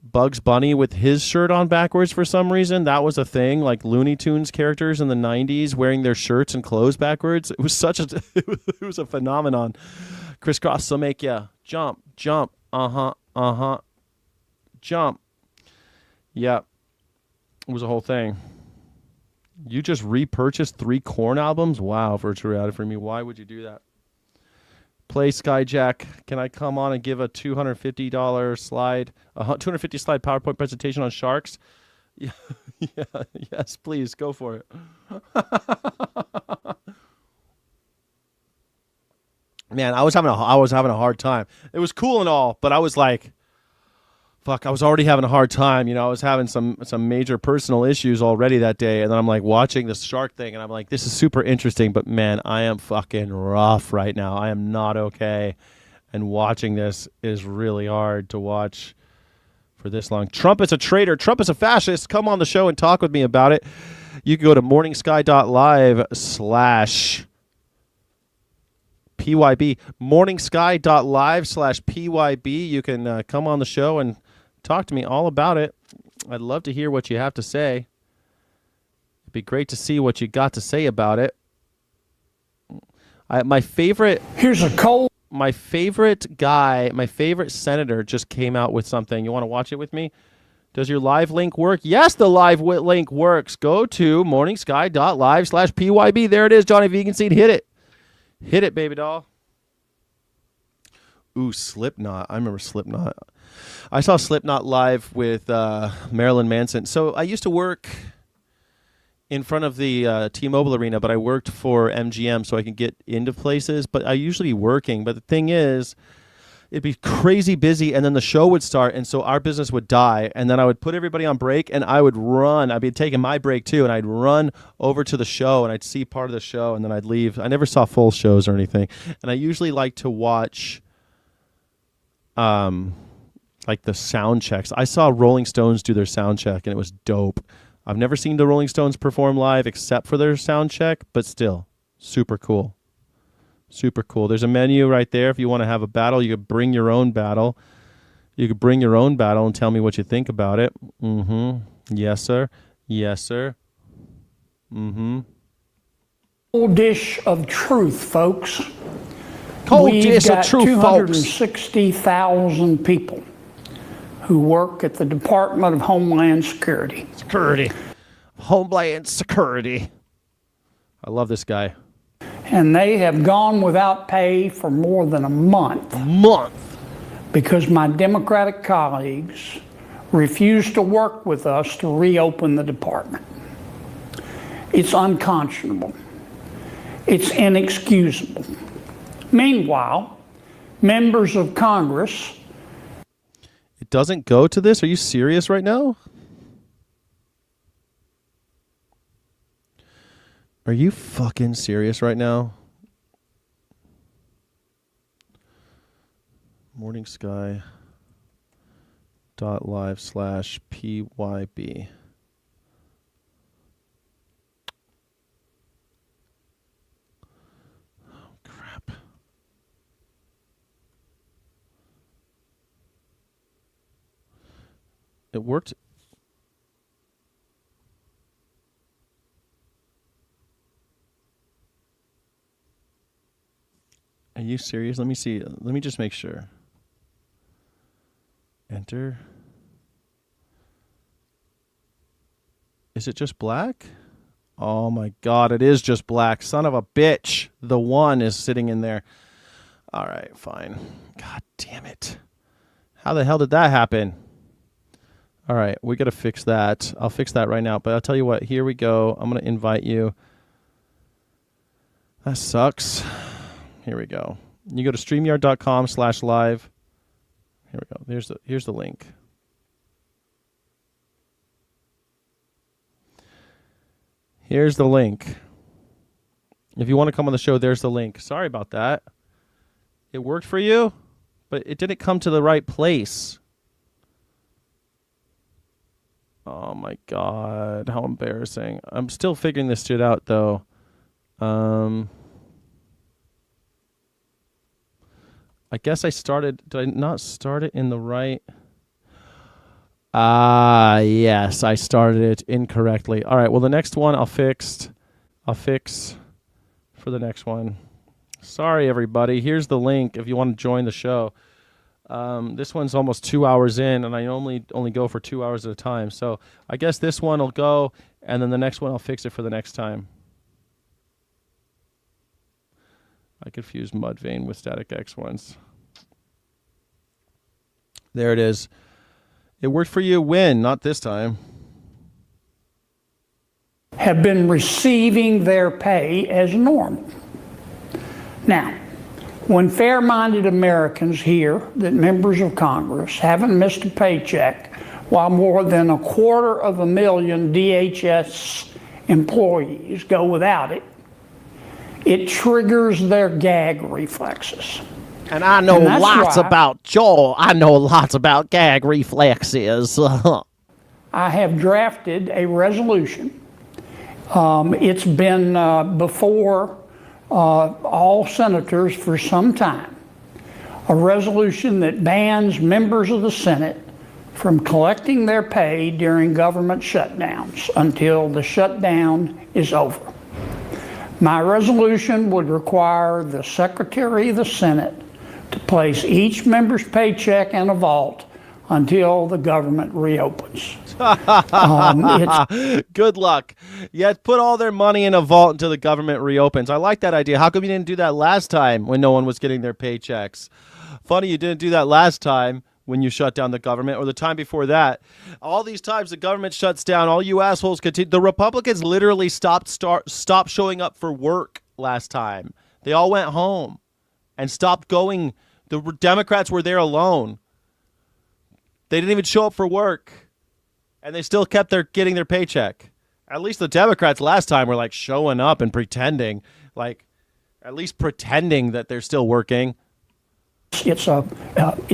Bugs Bunny with his shirt on backwards for some reason. That was a thing, like Looney Tunes characters in the 90s wearing their shirts and clothes backwards. It was it was a phenomenon. Crisscross will make you jump, jump, jump. Yeah, it was a whole thing. You just repurchased 3 Korn albums? Wow, virtual reality for me. Why would you do that? Play Skyjack. Can I come on and give a $250 slide, a 250 slide PowerPoint presentation on sharks? Yeah, yes, please go for it. Man, I was having a hard time. It was cool and all, but I was like, fuck, I was already having a hard time. You know, I was having some major personal issues already that day. And then I'm like watching this shark thing and I'm like, this is super interesting, but man, I am fucking rough right now. I am not okay. And watching this is really hard to watch for this long. Trump is a traitor. Trump is a fascist. Come on the show and talk with me about it. You can go to morningsky.live/PYB. morningsky.live/PYB. You can come on the show and talk to me all about it. I'd love to hear what you have to say. It'd be great to see what you got to say about it. My favorite senator just came out with something. You want to watch it with me? Does your live link work? Yes, the live link works. Go to morningsky.live/PYB. There it is, Johnny Vegan Seed. Hit it. Hit it, baby doll. Ooh, Slipknot. I remember Slipknot. I saw Slipknot live with Marilyn Manson. So I used to work in front of the T-Mobile Arena, but I worked for MGM so I can get into places. But I usually be working. But the thing is, it'd be crazy busy, and then the show would start, and so our business would die. And then I would put everybody on break, and I would run. I'd be taking my break, too, and I'd run over to the show, and I'd see part of the show, and then I'd leave. I never saw full shows or anything. And I usually like to watch like the sound checks. I saw Rolling Stones do their sound check, and it was dope. I've never seen the Rolling Stones perform live except for their sound check, but still, super cool. Super cool. There's a menu right there. If you want to have a battle, you could bring your own battle. You could bring your own battle and tell me what you think about it. Yes, sir. Yes, sir. Cold dish of truth, folks. Cold dish of truth, folks. 260,000 people who work at the Department of Homeland Security. Homeland Security. I love this guy. And they have gone without pay for more than a month. Because my Democratic colleagues refused to work with us to reopen the department. It's unconscionable. It's inexcusable. Meanwhile, members of Congress... It doesn't go to this? Are you serious right now? Are you fucking serious right now? morningsky.live/PYB. Oh, crap. It worked. Are you serious? Let me see. Let me just make sure. Enter. Is it just black? Oh my God, it is just black. Son of a bitch. The one is sitting in there. All right, fine. God damn it. How the hell did that happen? All right, we got to fix that. I'll fix that right now. But I'll tell you what. Here we go. I'm going to invite you. That sucks. Here we go. You go to StreamYard.com/live. Here we go. Here's the link. Here's the link. If you want to come on the show, there's the link. Sorry about that. It worked for you, but it didn't come to the right place. Oh my God, how embarrassing. I'm still figuring this shit out though. I guess I started, did I not start it in the right? Yes, I started it incorrectly. All right, well, the next one I'll fix for the next one. Sorry, everybody. Here's the link if you want to join the show. This one's almost 2 hours in, and I only go for 2 hours at a time. So I guess this one will go, and then the next one I'll fix it for the next time. I confused Mudvayne with Static X once. There it is. It worked for you. Win, not this time. Have been receiving their pay as normal. Now, when fair-minded Americans hear that members of Congress haven't missed a paycheck while more than 250,000 DHS employees go without it, it triggers their gag reflexes. And I know lots about Joel. I know lots about gag reflexes. I have drafted a resolution. It's been before all senators for some time. A resolution that bans members of the Senate from collecting their pay during government shutdowns until the shutdown is over. My resolution would require the Secretary of the Senate to place each member's paycheck in a vault until the government reopens. Good luck. Yeah, put all their money in a vault until the government reopens. I like that idea. How come you didn't do that last time when no one was getting their paychecks? Funny you didn't do that last time when you shut down the government, or the time before that. All these times the government shuts down, all you assholes continue. The Republicans literally stopped showing up for work last time. They all went home and stopped going. The Democrats were there alone. They didn't even show up for work, and they still kept getting their paycheck. At least the Democrats last time were like showing up and pretending, like at least pretending that they're still working. It's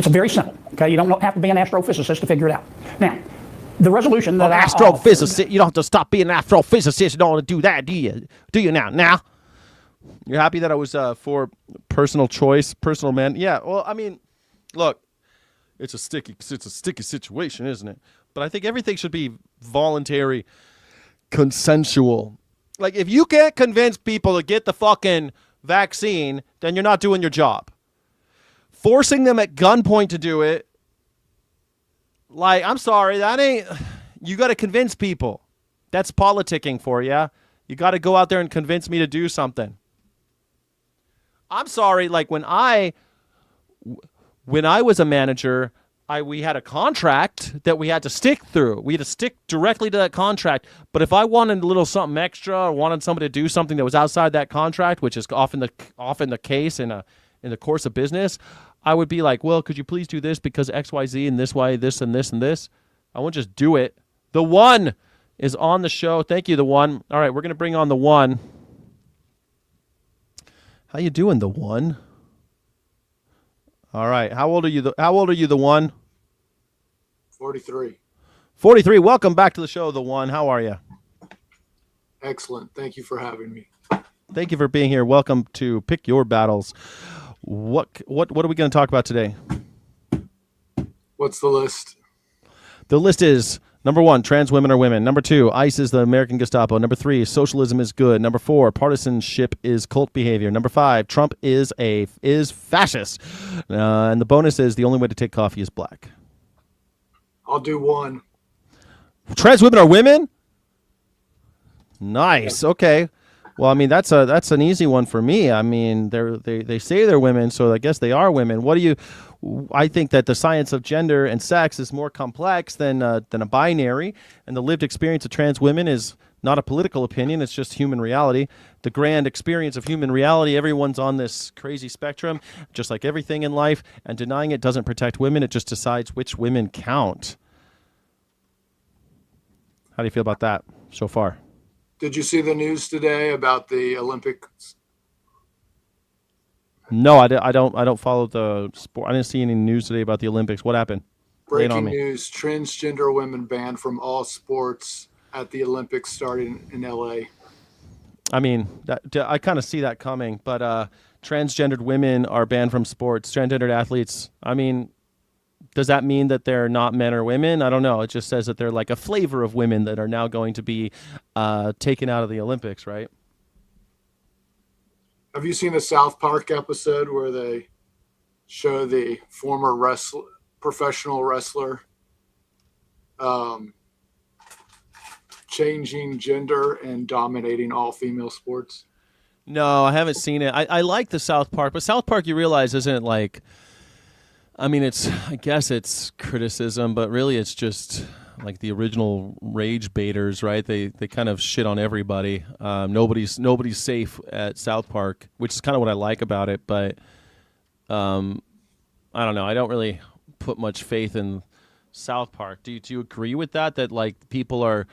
very simple. Okay, you don't have to be an astrophysicist to figure it out. Now, the resolution that astrophysicist, you don't have to stop being an astrophysicist in order to do that, do you? Do you now? Now, you're happy that I was for personal choice, personal man? Yeah. Well, I mean, look, it's a sticky situation, isn't it? But I think everything should be voluntary, consensual. Like, if you can't convince people to get the fucking vaccine, then you're not doing your job. Forcing them at gunpoint to do it, like, I'm sorry, that ain't, you got to convince people. That's politicking for you. You got to go out there and convince me to do something. I'm sorry, like when I was a manager, we had a contract that we had to stick through. We had to stick directly to that contract. But if I wanted a little something extra or wanted somebody to do something that was outside that contract, which is often the case in the course of business, I would be like, well, could you please do this because X, Y, Z, and this, Y, this, and this, and this. I won't just do it. The One is on the show. Thank you, The One. All right, we're going to bring on The One. How you doing, The One? All right. How old are you, The One? 43. 43. Welcome back to the show, The One. How are you? Excellent. Thank you for having me. Thank you for being here. Welcome to Pick Your Battles. What are we going to talk about today? What's the list? The list is number 1, trans women are women. Number 2, ICE is the American Gestapo. Number 3, socialism is good. Number 4, partisanship is cult behavior. Number 5, Trump is fascist. And the bonus is the only way to take coffee is black. I'll do 1. Trans women are women? Nice. Okay. Well, I mean, that's an easy one for me. I mean, they say they're women, so I guess they are women. I think that the science of gender and sex is more complex than a binary, and the lived experience of trans women is not a political opinion. It's just human reality. The grand experience of human reality, everyone's on this crazy spectrum, just like everything in life, and denying it doesn't protect women. It just decides which women count. How do you feel about that so far? Did you see the news today about the Olympics? No, I don't follow the sport. I didn't see any news today about the Olympics. What happened? Breaking news: transgender women banned from all sports at the Olympics starting in LA. I mean, I kind of see that coming, but transgendered women are banned from sports. Transgendered athletes, I mean, does that mean that they're not men or women? I don't know. It just says that they're like a flavor of women that are now going to be taken out of the Olympics, right? Have you seen the South Park episode where they show the former professional wrestler changing gender and dominating all female sports? No, I haven't seen it. I like the South Park, but South Park, you realize, isn't like. I mean, I guess it's criticism, but really it's just like the original rage baiters, right? They kind of shit on everybody. Nobody's safe at South Park, which is kind of what I like about it. But I don't know. I don't really put much faith in South Park. Do you agree with that? That like people are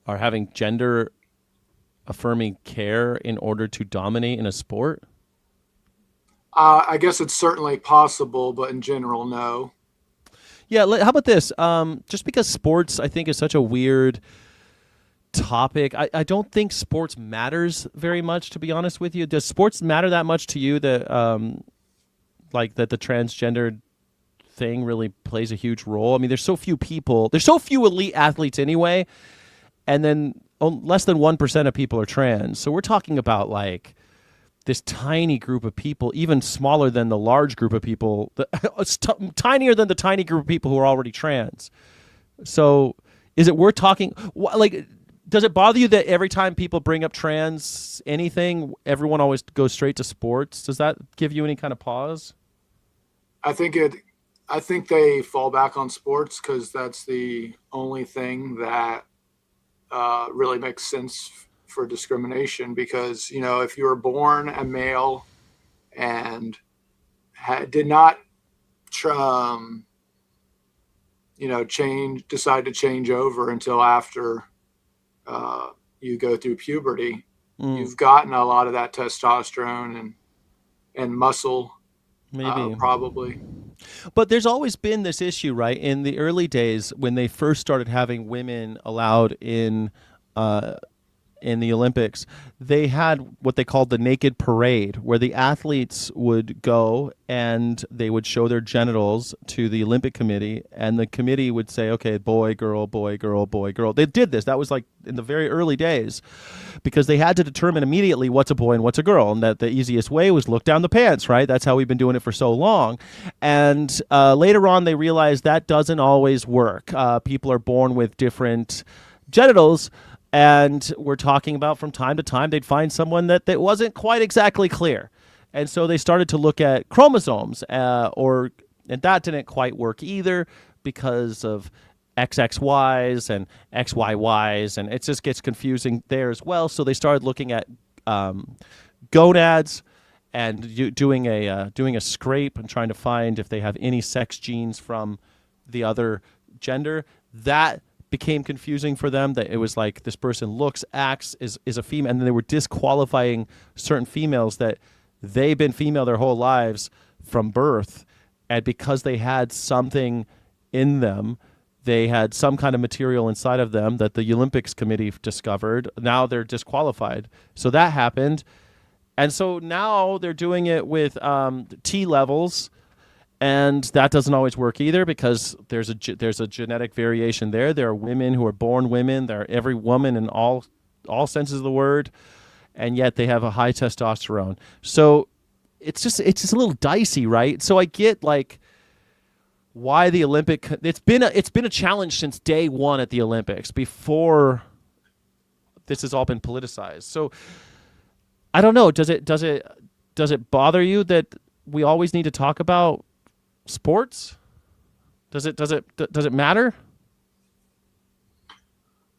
having gender affirming care in order to dominate in a sport? I guess it's certainly possible, but in general, no. Yeah, how about this? Just because sports, I think, is such a weird topic, I don't think sports matters very much, to be honest with you. Does sports matter that much to you that, like, that the transgender thing really plays a huge role? I mean, there's so few people. There's so few elite athletes anyway, and then less than 1% of people are trans. So we're talking about, like, this tiny group of people, even smaller than the large group of people, tinier than the tiny group of people who are already trans. So is it worth talking? Like, does it bother you that every time people bring up trans anything, everyone always goes straight to sports? Does that give you any kind of pause? I think they fall back on sports because that's the only thing that really makes sense for discrimination, because, you know, if you were born a male and did not decide to change over until after you go through puberty, you've gotten a lot of that testosterone and muscle, maybe, probably. But there's always been this issue, right? In the early days when they first started having women allowed in the Olympics, they had what they called the naked parade, where the athletes would go and they would show their genitals to the Olympic committee, and the committee would say, okay, boy, girl, boy, girl, boy, girl. They did this. That was like in the very early days, because they had to determine immediately what's a boy and what's a girl, and that the easiest way was look down the pants, right? That's how we've been doing it for so long. And later on, they realized that doesn't always work. People are born with different genitals, and we're talking about from time to time they'd find someone that wasn't quite exactly clear. And so they started to look at chromosomes, and that didn't quite work either because of XXYs and XYYs, and it just gets confusing there as well. So they started looking at gonads and doing a scrape and trying to find if they have any sex genes from the other gender. That became confusing for them, that it was like this person looks, acts, is a female, and then they were disqualifying certain females that they've been female their whole lives from birth, and because they had something in them, they had some kind of material inside of them that the Olympics committee discovered, now they're disqualified. So that happened, and so now they're doing it with T levels. And that doesn't always work either, because there's a genetic variation there. There are women who are born women. There are every woman in all senses of the word, and yet they have a high testosterone. So it's just a little dicey, right? So I get like why the Olympic. It's been a challenge since day one at the Olympics, before this has all been politicized. So I don't know. Does it bother you that we always need to talk about sports? Does it matter?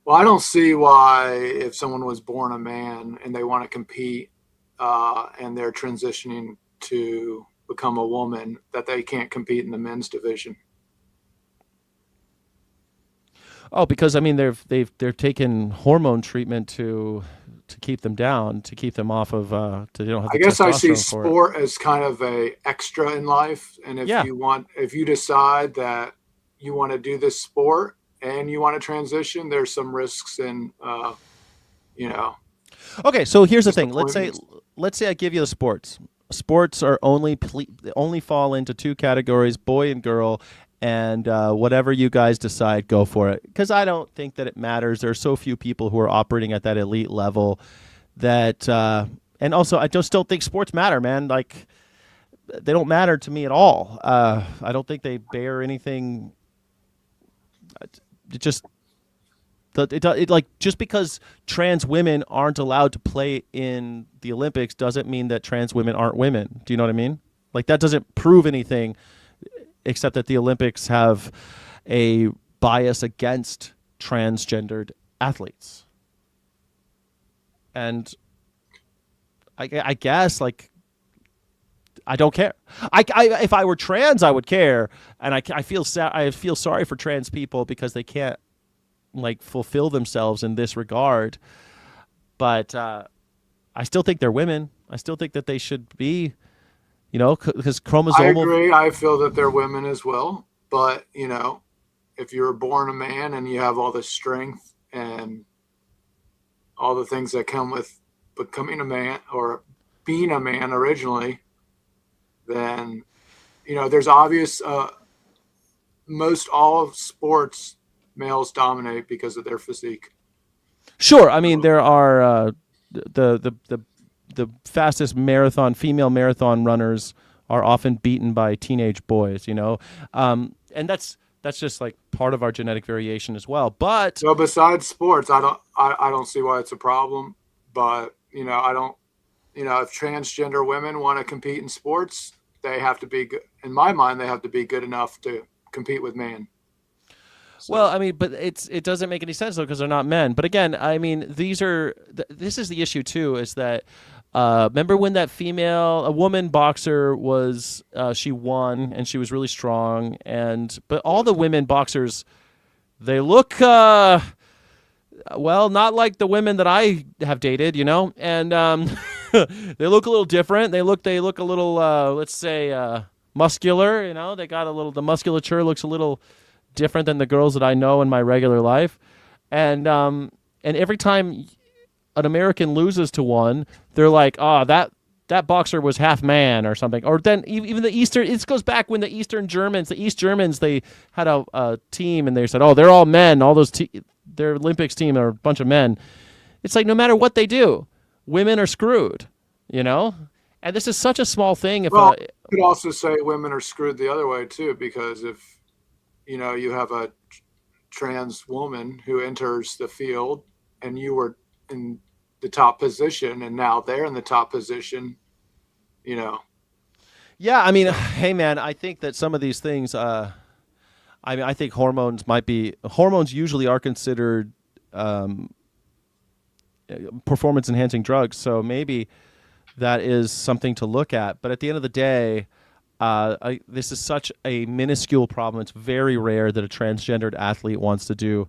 Well, I don't see why, if someone was born a man and they want to compete and they're transitioning to become a woman, that they can't compete in the men's division. Oh, because I mean they're taken hormone treatment to keep them down, to keep them off of. They don't have. I guess I see sport as kind of a extra in life, and if you decide that you want to do this sport and you want to transition, there's some risks in, Okay, so here's the thing. Let's say I give you the sports. Sports are only fall into two categories: boy and girl. And whatever you guys decide, go for it. Because I don't think that it matters. There are so few people who are operating at that elite level that, and also I just don't think sports matter, man. Like, they don't matter to me at all. I don't think they bear anything. Like, just because trans women aren't allowed to play in the Olympics doesn't mean that trans women aren't women. Do you know what I mean? Like, that doesn't prove anything, except that the Olympics have a bias against transgendered athletes. And I guess, like, I don't care. If I were trans, I would care, and I feel sorry for trans people because they can't, like, fulfill themselves in this regard. But I still think they're women. I still think that they should be, you know, because chromosomal. I agree. I feel that they're women as well. But, you know, if you're born a man and you have all the strength and all the things that come with becoming a man or being a man originally, then, you know, there's obvious, most all sports, males dominate because of their physique. Sure. I mean, there are the fastest female marathon runners are often beaten by teenage boys, you know, and that's just like part of our genetic variation as well. But so besides sports, I don't see why it's a problem. But, you know, if transgender women want to compete in sports, they have to be good. In my mind, they have to be good enough to compete with men. So. Well, I mean, but it doesn't make any sense though, because they're not men. But again, I mean, this is the issue too, is that remember when that a woman boxer was she won and she was really strong, but all the women boxers, they look well, not like the women that I have dated, you know, and they look a little different. They look a little let's say muscular, you know. They got the musculature looks a little different than the girls that I know in my regular life, and every time an American loses to one, they're like, oh, that boxer was half man or something. Or then even the Eastern, it goes back when the East Germans, they had a team and they said, oh, they're all men. All those their Olympics team are a bunch of men. It's like no matter what they do, women are screwed, you know. And this is such a small thing. You could also say women are screwed the other way too, because if you know, you have a trans woman who enters the field and you were in the top position and now they're in the top position, you know. Yeah, I mean, hey man, I think that some of these things, I think hormones usually are considered performance enhancing drugs. So maybe that is something to look at. But at the end of the day, this is such a minuscule problem. It's very rare that a transgendered athlete wants to do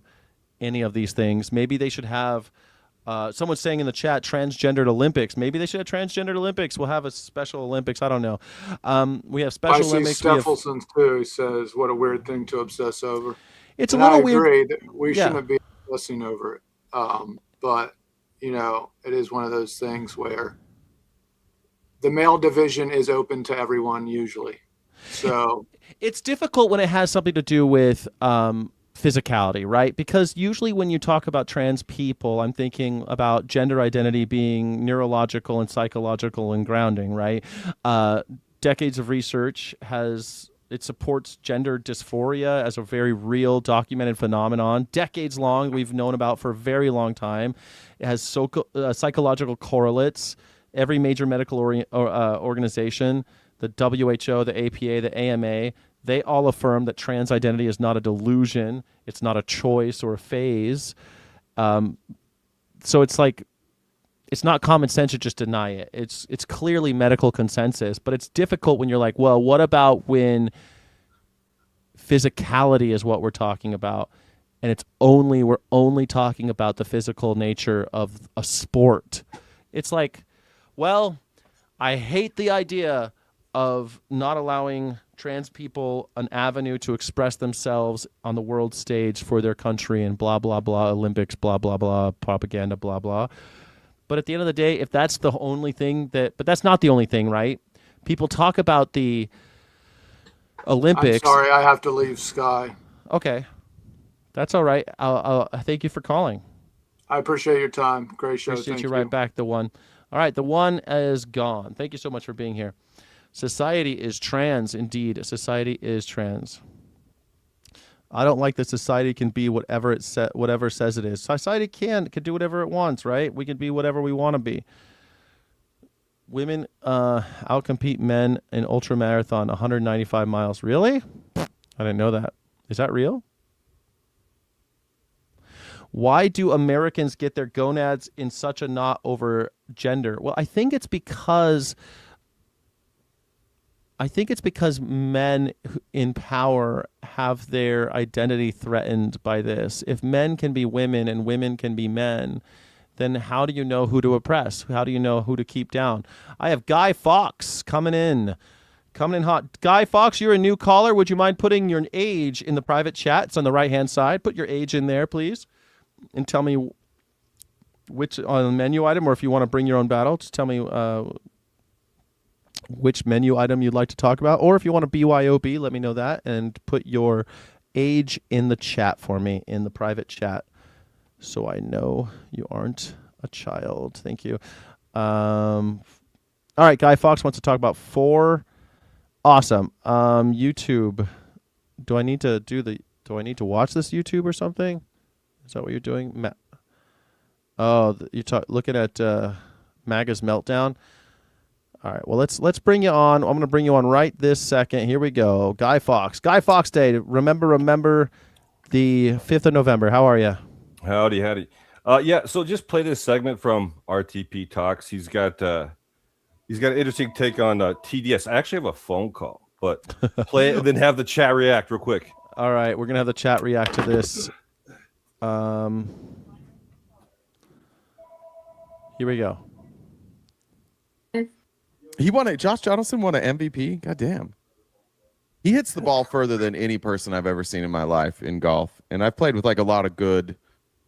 any of these things. Maybe they should have, someone's saying in the chat, transgendered Olympics. Maybe they should have transgendered Olympics. We'll have a special Olympics. I don't know. We have special Olympics. I see Stephelson too. He says, what a weird thing to obsess over. It's a little weird. I agree that we shouldn't be obsessing over it. But, you know, it is one of those things where the male division is open to everyone usually. So it's difficult when it has something to do with physicality, right? Because usually when you talk about trans people, I'm thinking about gender identity being neurological and psychological and grounding, right? Decades of research supports gender dysphoria as a very real documented phenomenon, decades long, we've known about for a very long time. It has psychological correlates. Every major medical organization, the WHO, the APA, the AMA, they all affirm that trans identity is not a delusion. It's not a choice or a phase. So it's like, it's not common sense to just deny it. It's clearly medical consensus, but it's difficult when you're like, well, what about when physicality is what we're talking about, and we're only talking about the physical nature of a sport. It's like, well, I hate the idea of not allowing trans people an avenue to express themselves on the world stage for their country and blah, blah, blah, Olympics, blah, blah, blah, propaganda, blah, blah. But at the end of the day, if that's the only thing but that's not the only thing, right? People talk about the Olympics. I'm sorry, I have to leave Sky. Okay. That's all right. I'll thank you for calling. I appreciate your time. Great show. Appreciate you right back, the one. All right, the one is gone. Thank you so much for being here. Society is trans, indeed. Society is trans. I don't like that society can be whatever whatever says it is. Society can do whatever it wants, right? We can be whatever we want to be. Women outcompete men in ultra marathon 195 miles. Really? I didn't know that. Is that real? Why do Americans get their gonads in such a knot over gender? Well, I think it's because men in power have their identity threatened by this. If men can be women and women can be men, then how do you know who to oppress? How do you know who to keep down? I have Guy Fawkes coming in hot. Guy Fawkes, you're a new caller. Would you mind putting your age in the private chat? It's on the right-hand side. Put your age in there, please. And tell me which on the menu item, or if you want to bring your own battle, just tell me which menu item you'd like to talk about. Or if you want to BYOB, let me know that. And put your age in the chat for me, in the private chat, so I know you aren't a child. Thank you. All right, Guy Fawkes wants to talk about 4. Awesome. YouTube. Do I need to watch this YouTube or something? Is that what you're doing? You're looking at MAGA's meltdown. All right. Well, let's bring you on. I'm going to bring you on right this second. Here we go. Guy Fawkes. Guy Fawkes Day. Remember the 5th of November. How are you? Howdy. Yeah. So just play this segment from RTP Talks. He's got an interesting take on TDS. I actually have a phone call, but play it and then have the chat react real quick. All right. We're going to have the chat react to this. Here we go. Josh Donaldson won an MVP. God damn. He hits the ball further than any person I've ever seen in my life in golf. And I've played with like a lot of good,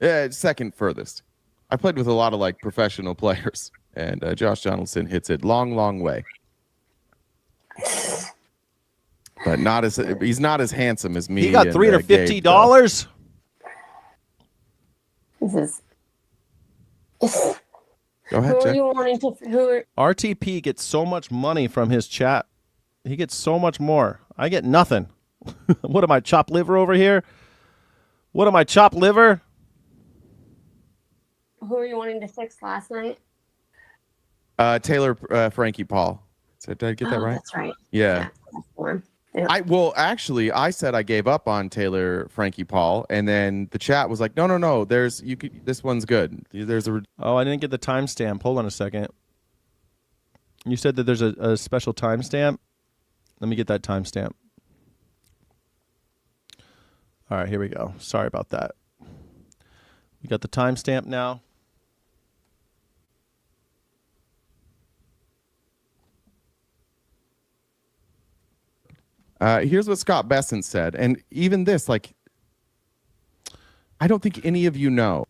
second furthest. I played with a lot of like professional players, and Josh Donaldson hits it long way. But he's not as handsome as me. He got $350. Go ahead, Jack. RTP gets so much money from his chat. He gets so much more. I get nothing. What am I, chopped liver over here? What am I, chopped liver? Who are you wanting to fix last night? Taylor Frankie Paul. Did I get that right? That's right. Yeah. Yeah. I said I gave up on Taylor Frankie Paul, and then the chat was like, no. This one's good. I didn't get the timestamp. Hold on a second. You said that there's a special timestamp. Let me get that timestamp. All right, here we go. Sorry about that. We got the timestamp now. Here's what Scott Bessent said, and even this, like, I don't think any of you know.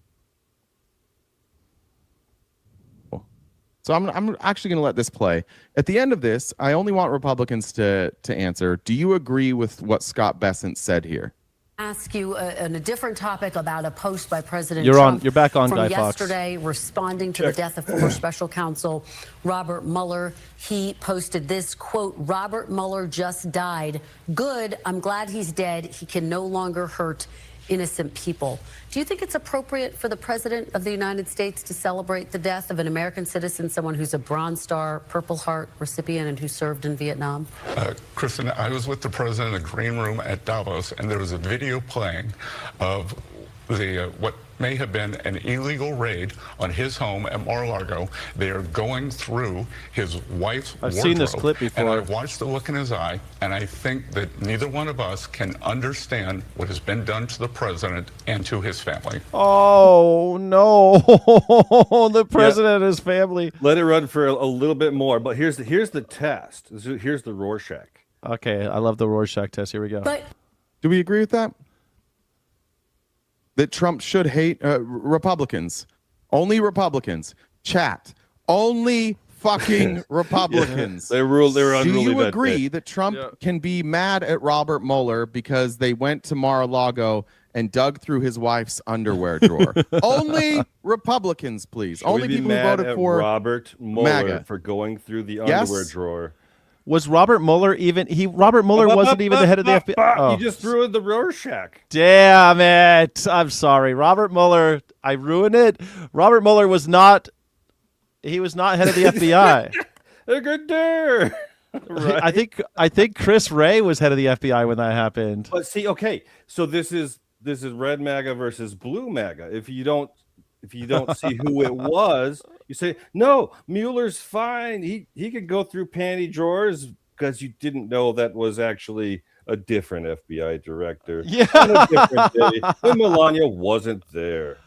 So I'm actually going to let this play. At the end of this, I only want Republicans to answer. Do you agree with what Scott Bessent said here? Ask you on a different topic about a post by President Trump. You're back on, from Guy Fawkes. Yesterday, responding to the death of former special counsel Robert Mueller. He posted this quote: "Robert Mueller just died. Good. I'm glad he's dead. He can no longer hurt innocent people." Do you think it's appropriate for the President of the United States to celebrate the death of an American citizen, someone who's a Bronze Star, Purple Heart recipient, and who served in Vietnam? Kristen, I was with the President in the green room at Davos, and there was a video playing of what may have been an illegal raid on his home at Mar-a-Lago. They are going through his wife's wardrobe. I've seen this clip before. And I've watched the look in his eye, and I think that neither one of us can understand what has been done to the president and to his family. Oh, no. The president and his family. Let it run for a little bit more, but here's the test. Here's the Rorschach. Okay, I love the Rorschach test. Here we go. Do we agree with that? That Trump should hate Republicans. Only Republicans. Chat. Only fucking Republicans. They were unruly. Do you that agree day. that Trump can be mad at Robert Mueller because they went to Mar-a-Lago and dug through his wife's underwear drawer? Only Republicans, please. Should Only we be people who mad voted at for Robert Mueller MAGA. for going through the Yes? underwear drawer. Was Robert Mueller even? Robert Mueller wasn't even the head of the FBI. Oh. You just ruined the Rorschach. Damn it! I'm sorry, Robert Mueller. I ruined it. Robert Mueller was not. He was not head of the FBI. A good day. Right. I think Chris Wray was head of the FBI when that happened. But see, okay, so this is red MAGA versus blue MAGA. If you don't see who it was, you say no. Mueller's fine. He could go through panty drawers because you didn't know that was actually a different FBI director. Yeah, on a different day. And Melania wasn't there.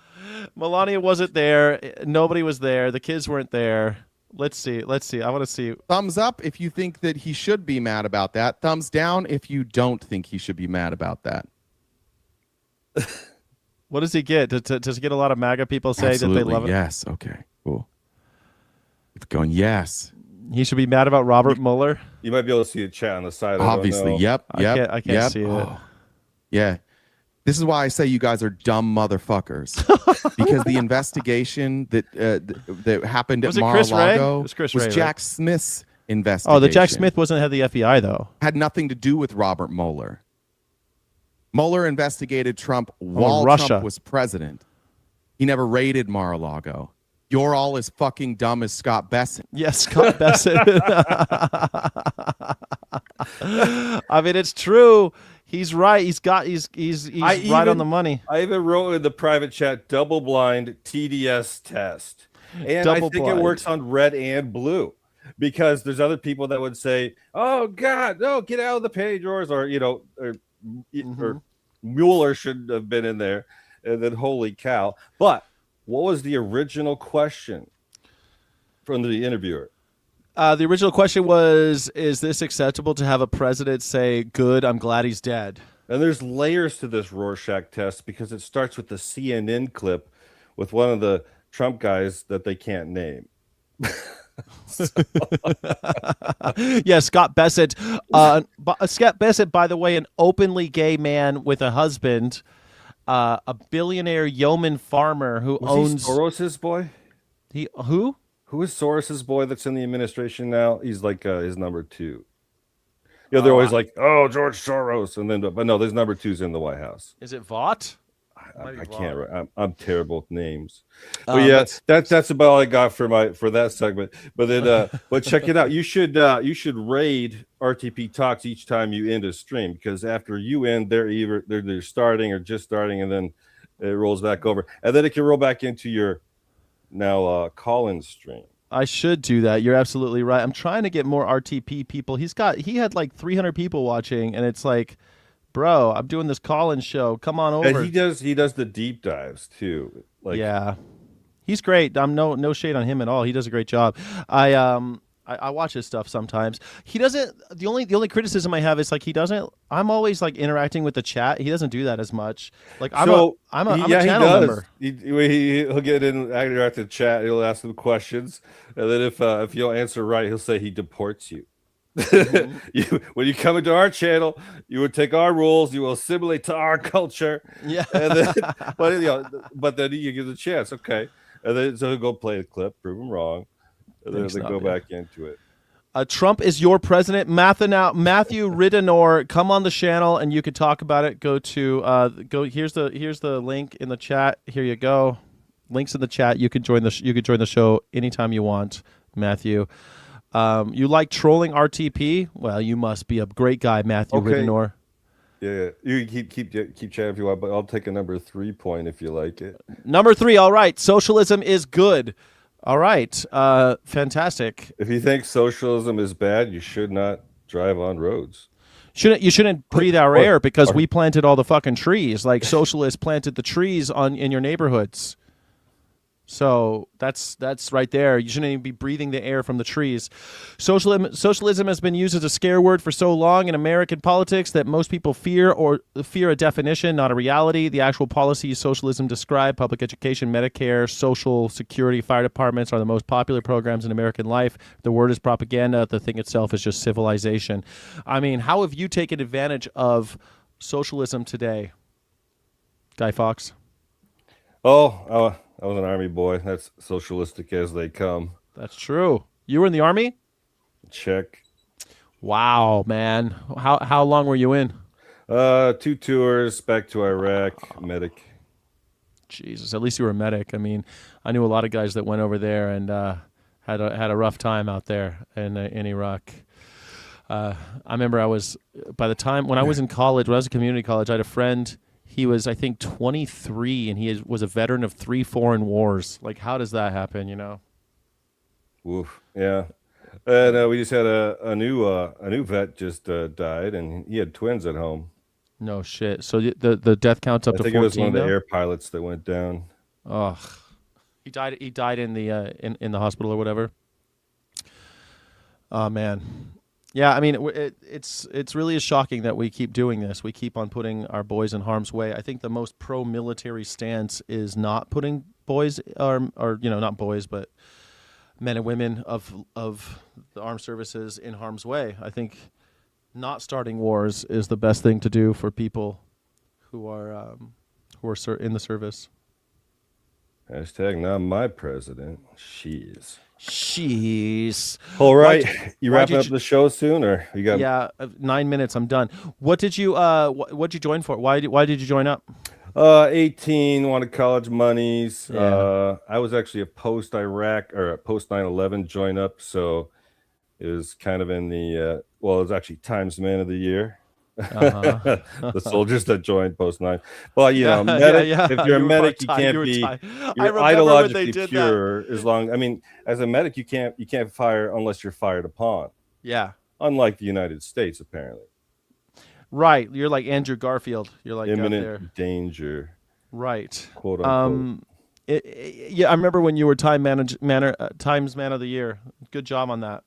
Melania wasn't there. Nobody was there. The kids weren't there. Let's see. I want to see. Thumbs up if you think that he should be mad about that. Thumbs down if you don't think he should be mad about that. What does he get? Does he get a lot of MAGA people say Absolutely, that they love it? Yes. Okay. Cool. It's going yes. He should be mad about Robert Mueller. You might be able to see a chat on the side. Obviously. Yep. I can't see it. Oh. Yeah. This is why I say you guys are dumb motherfuckers. Because the investigation that happened at Mar-a-Lago was Jack Smith's investigation. Oh, the Jack Smith wasn't head of the FBI, though. Had nothing to do with Robert Mueller. Mueller investigated Trump while Russia. Trump was president. He never raided Mar-a-Lago. You're all as fucking dumb as Scott Bessent. Yes, Scott Bessent. I mean, it's true. He's right. He's right on the money. I even wrote in the private chat, double-blind TDS test. And I think it works on red and blue. Because there's other people that would say, oh, God, no, get out of the panty drawers. Or, or Mueller shouldn't have been in there. And then, holy cow. But what was the original question from the interviewer? The original question was, is this acceptable to have a president say, good, I'm glad he's dead? And there's layers to this Rorschach test because it starts with the CNN clip with one of the Trump guys that they can't name. Yeah, Scott Bessent. Scott Bessent, by the way, an openly gay man with a husband, a billionaire yeoman farmer who owns Soros's boy. Who? Who is Soros's boy that's in the administration now? He's like his number two. They're always like, oh, George Soros, and then but no, there's number two's in the White House. Is it Vought? I can't. I'm terrible with names. But yeah, that's about all I got for that segment. But then, but check it out. You should raid RTP Talks each time you end a stream because after you end, they're starting or just starting, and then it rolls back over, and then it can roll back into your now call-in stream. I should do that. You're absolutely right. I'm trying to get more RTP people. He had like 300 people watching, and it's like, bro, I'm doing this call-in show. Come on over. And he does the deep dives too. Like, yeah, he's great. I'm no shade on him at all. He does a great job. I watch his stuff sometimes. He doesn't. The only criticism I have is like he doesn't. I'm always like interacting with the chat. He doesn't do that as much. Like I'm a channel member. He'll get in interact with the chat. He'll ask them questions, and then if you don't answer right, he'll say he deports you. When you come into our channel, you would take our rules. You will assimilate to our culture. Yeah. And then, but then you give the chance. Okay. And then so he'll go play a clip, prove him wrong. And then they go back into it. Trump is your president. Matthew Ridenour, come on the channel and you could talk about it. Go to here's the link in the chat. Here you go. Links in the chat. You can join the show anytime you want, Matthew. You like trolling RTP? Well, you must be a great guy, Matthew Ridenour. Yeah, you can keep chatting if you want, but I'll take a number 3 point if you like it. Number 3, all right. Socialism is good. All right, fantastic. If you think socialism is bad, you should not drive on roads. You shouldn't breathe our air because we planted all the fucking trees. Like socialists planted the trees in your neighborhoods. So that's right there. You shouldn't even be breathing the air from the trees. Socialism has been used as a scare word for so long in American politics that most people fear a definition, not a reality. The actual policies socialism described, public education, Medicare, Social Security, fire departments are the most popular programs in American life. The word is propaganda. The thing itself is just civilization. I mean, how have you taken advantage of socialism today, Guy Fawkes? I was an army boy. That's socialistic as they come. That's true. You were in the army? Check. Wow, man. How long were you in? 2 tours back to Iraq, medic. Jesus, at least you were a medic. I mean, I knew a lot of guys that went over there and had a rough time out there in Iraq. I remember by the time when I was in college, when I was in community college, I had a friend. He was, I think, 23, and he was a veteran of 3 foreign wars. Like, how does that happen? You know? Oof. Yeah. And we just had a new vet just died, and he had twins at home. No shit. So the death count's up to 14. I think it was one of the air pilots that went down. Oh, he died in the in the hospital or whatever. Oh man, yeah. I mean, it's really shocking that we keep doing this. We keep on putting our boys in harm's way. I think the most pro-military stance is not putting boys or not boys, but men and women of the armed services in harm's way. I think not starting wars is the best thing to do for people who are in the service. Hashtag not my president. She's. All right. You wrapping up the show soon, or you got? Yeah, 9 minutes. I'm done. What did you what you join for? Why did you join up? 18, wanted college monies. Yeah. I was actually a post-Iraq or a post-9/11 join up, so it was kind of in the it was actually Times Man of the Year. The soldiers that joined post-9. Well, medic, if you're a medic, you can't be you're ideologically pure as long. I mean, as a medic, you can't fire unless you're fired upon. Yeah. Unlike the United States, apparently. Right, you're like Andrew Garfield. You're like imminent danger. Right. Quote unquote. I remember when you were Times Man of the Year. Good job on that.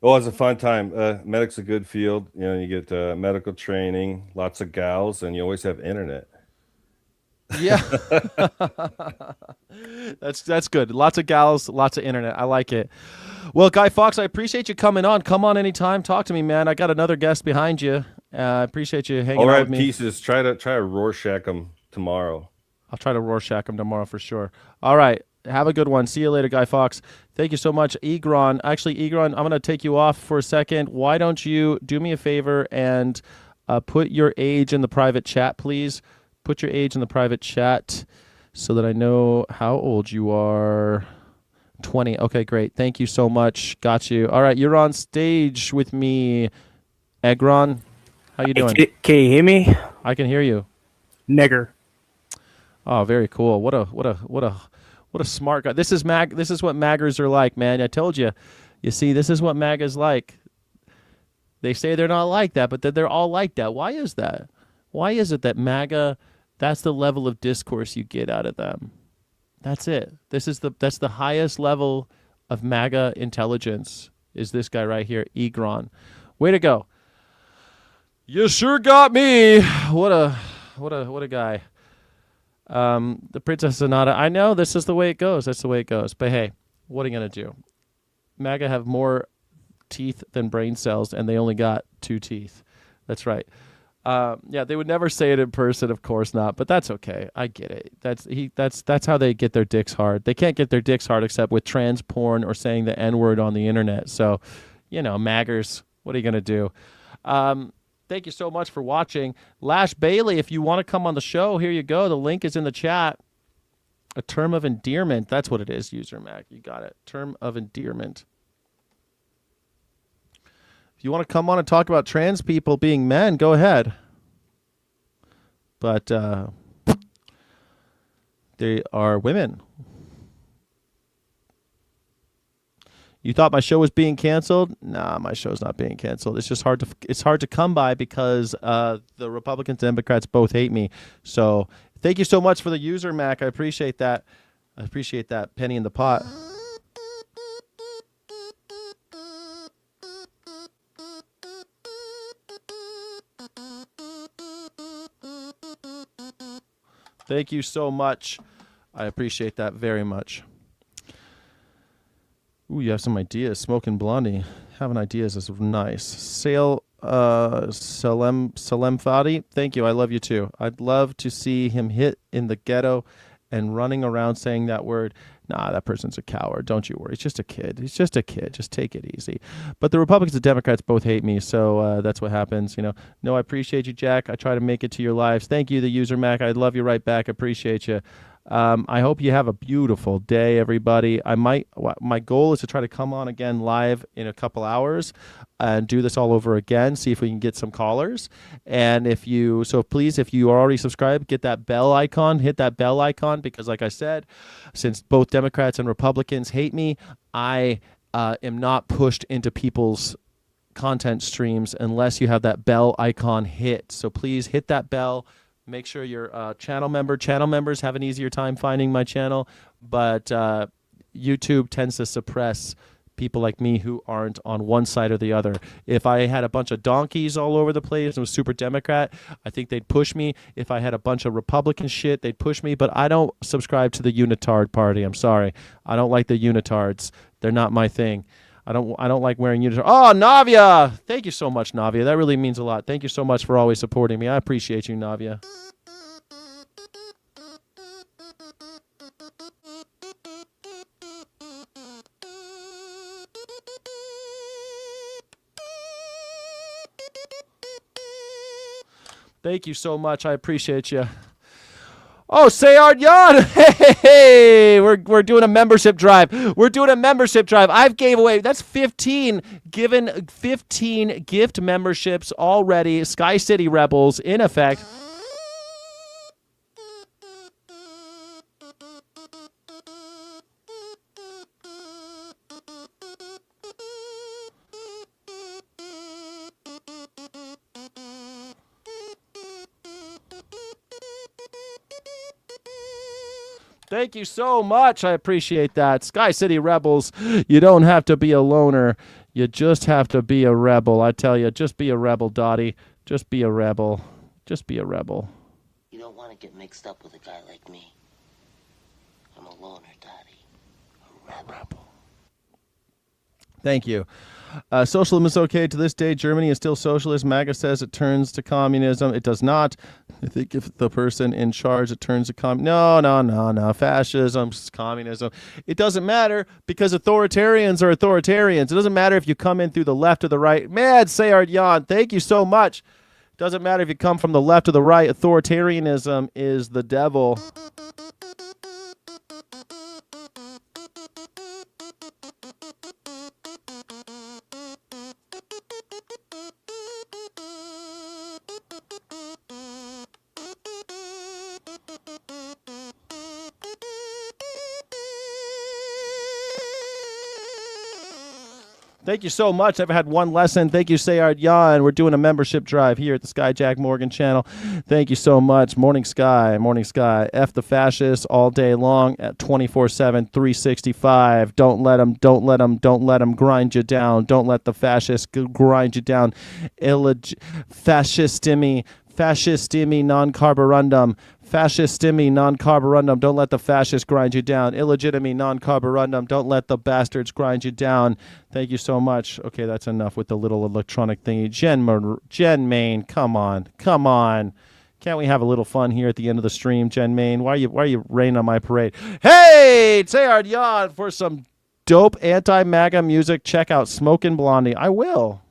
Oh, it's a fun time. Medic's a good field. You get medical training, lots of gals, and you always have internet. Yeah. That's good. Lots of gals, lots of internet. I like it. Well, Guy Fawkes, I appreciate you coming on. Come on anytime. Talk to me, man. I got another guest behind you. I appreciate you hanging out with me. Pieces. Try to Rorschach them tomorrow. I'll try to Rorschach them tomorrow for sure. All right. Have a good one. See you later, Guy Fawkes. Thank you so much, Egron. Actually, Egron, I'm going to take you off for a second. Why don't you do me a favor and put your age in the private chat, please? Put your age in the private chat so that I know how old you are. 20. Okay, great. Thank you so much. Got you. All right, you're on stage with me, Egron. How you doing? Can you hear me? I can hear you. Nigger. Oh, very cool. What a smart guy. This is what maggers are like, man. I told you. You see, this is what MAGA's like. They say they're not like that, but they're all like that. Why is that? Why is it that MAGA, that's the level of discourse you get out of them? That's it. That's the highest level of MAGA intelligence is this guy right here, Egron. Way to go. You sure got me. What a guy. The Princess Sonata. I know this is the way it goes. That's the way it goes. But hey, what are you going to do? MAGA have more teeth than brain cells, and they only got 2 teeth. That's right. Yeah, they would never say it in person, of course not, but that's okay. I get it. That's how they get their dicks hard. They can't get their dicks hard except with trans porn or saying the N-word on the internet. So, maggers, what are you going to do? Thank you so much for watching. Lash Bailey, if you want to come on the show, here you go. The link is in the chat. A term of endearment. That's what it is, User Mac. You got it. Term of endearment. If you want to come on and talk about trans people being men, go ahead. But they are women. You thought my show was being canceled? Nah, my show's not being canceled. It's just hard to come by because the Republicans and Democrats both hate me. So thank you so much for the User Mac. I appreciate that. I appreciate that penny in the pot. Thank you so much. I appreciate that very much. Ooh, you have some ideas. Smoking Blondie. Having ideas is nice. Salem Fadi. Thank you. I love you too. I'd love to see him hit in the ghetto and running around saying that word, nah, that person's a coward. Don't you worry. He's just a kid. He's just a kid. Just take it easy. But the Republicans and Democrats both hate me, so that's what happens. No, I appreciate you, Jack. I try to make it to your lives. Thank you, the user Mac. I love you right back. Appreciate you. I hope you have a beautiful day, everybody. My goal is to try to come on again live in a couple hours and do this all over again, see if we can get some callers. And please, if you are already subscribed, get that bell icon, hit that bell icon, because like I said, since both Democrats and Republicans hate me, I am not pushed into people's content streams unless you have that bell icon hit. So please hit that bell. Make sure you're a channel member. Channel members have an easier time finding my channel, but YouTube tends to suppress people like me who aren't on one side or the other. If I had a bunch of donkeys all over the place and was super Democrat, I think they'd push me. If I had a bunch of Republican shit, they'd push me, but I don't subscribe to the unitard party. I'm sorry. I don't like the unitards. They're not my thing. I don't like wearing uniform. Oh, Navia! Thank you so much, Navia. That really means a lot. Thank you so much for always supporting me. I appreciate you, Navia. Thank you so much. I appreciate you. Oh, Sayard Yan! Hey, we're doing a membership drive. We're doing a membership drive. I've gave away, that's 15 gift memberships already. Sky City Rebels in effect. Thank you so much. I appreciate that. Sky City Rebels, you don't have to be a loner. You just have to be a rebel. I tell you, just be a rebel, Dottie. Just be a rebel. Just be a rebel. You don't want to get mixed up with a guy like me. I'm a loner, Dottie. A rebel. Thank you. Socialism is okay to this day. Germany is still socialist. MAGA says it turns to communism. It does not. I think if the person in charge, it turns to No. Fascism, communism. It doesn't matter because authoritarians are authoritarians. It doesn't matter if you come in through the left or the right. Mad Sayard Yan, thank you so much. Doesn't matter if you come from the left or the right. Authoritarianism is the devil. Thank you so much. I've had one lesson. Thank you, Sayard Yan. We're doing a membership drive here at the Sky Jack Morgan channel. Thank you so much. Morning Sky. F the fascists all day long at 24/7, 365. Don't let them grind you down. Don't let the fascists grind you down. Fascistimi non-carborundum. Fascistimi non-carborundum. Don't let the fascists grind you down. Illegitimi non-carborundum. Don't let the bastards grind you down. Thank you so much. Okay, that's enough with the little electronic thingy. Jen Main, come on. Can't we have a little fun here at the end of the stream, Jen Main? Why are you raining on my parade? Hey, Sayard Yan, for some dope anti-MAGA music, check out Smokin' Blondie. I will.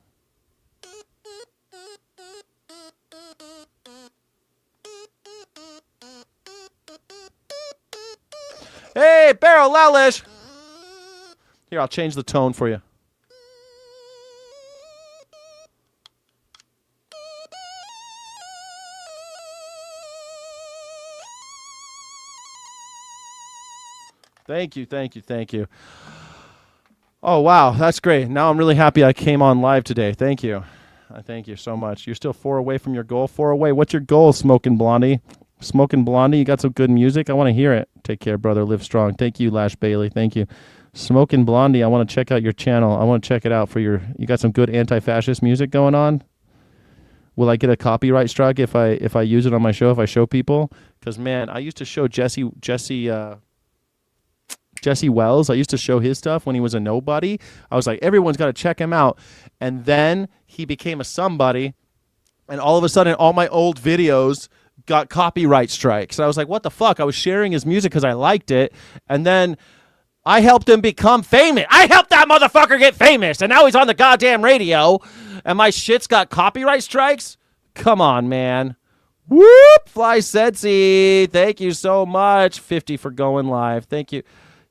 Hey, Barrel Lalish! Here, I'll change the tone for you. Thank you. Oh, wow, that's great. Now I'm really happy I came on live today. Thank you. I thank you so much. You're still 4 away from your goal. 4 away. What's your goal, Smokin' Blondie? Smokin' Blondie, you got some good music? I want to hear it. Take care, brother. Live strong. Thank you, Lash Bailey. Thank you. Smokin' Blondie, I want to check out your channel. I want to check it out for you got some good anti-fascist music going on? Will I get a copyright strike if I use it on my show, if I show people? Because, man, I used to show Jesse Wells. I used to show his stuff when he was a nobody. I was like, everyone's got to check him out. And then he became a somebody. And all of a sudden, all my old videos got copyright strikes. And I was like, what the fuck? I was sharing his music because I liked it. And then I helped him become famous. I helped that motherfucker get famous. And now he's on the goddamn radio. And my shit's got copyright strikes? Come on, man. Whoop! Fly Sensi. Thank you so much. 50 for going live. Thank you.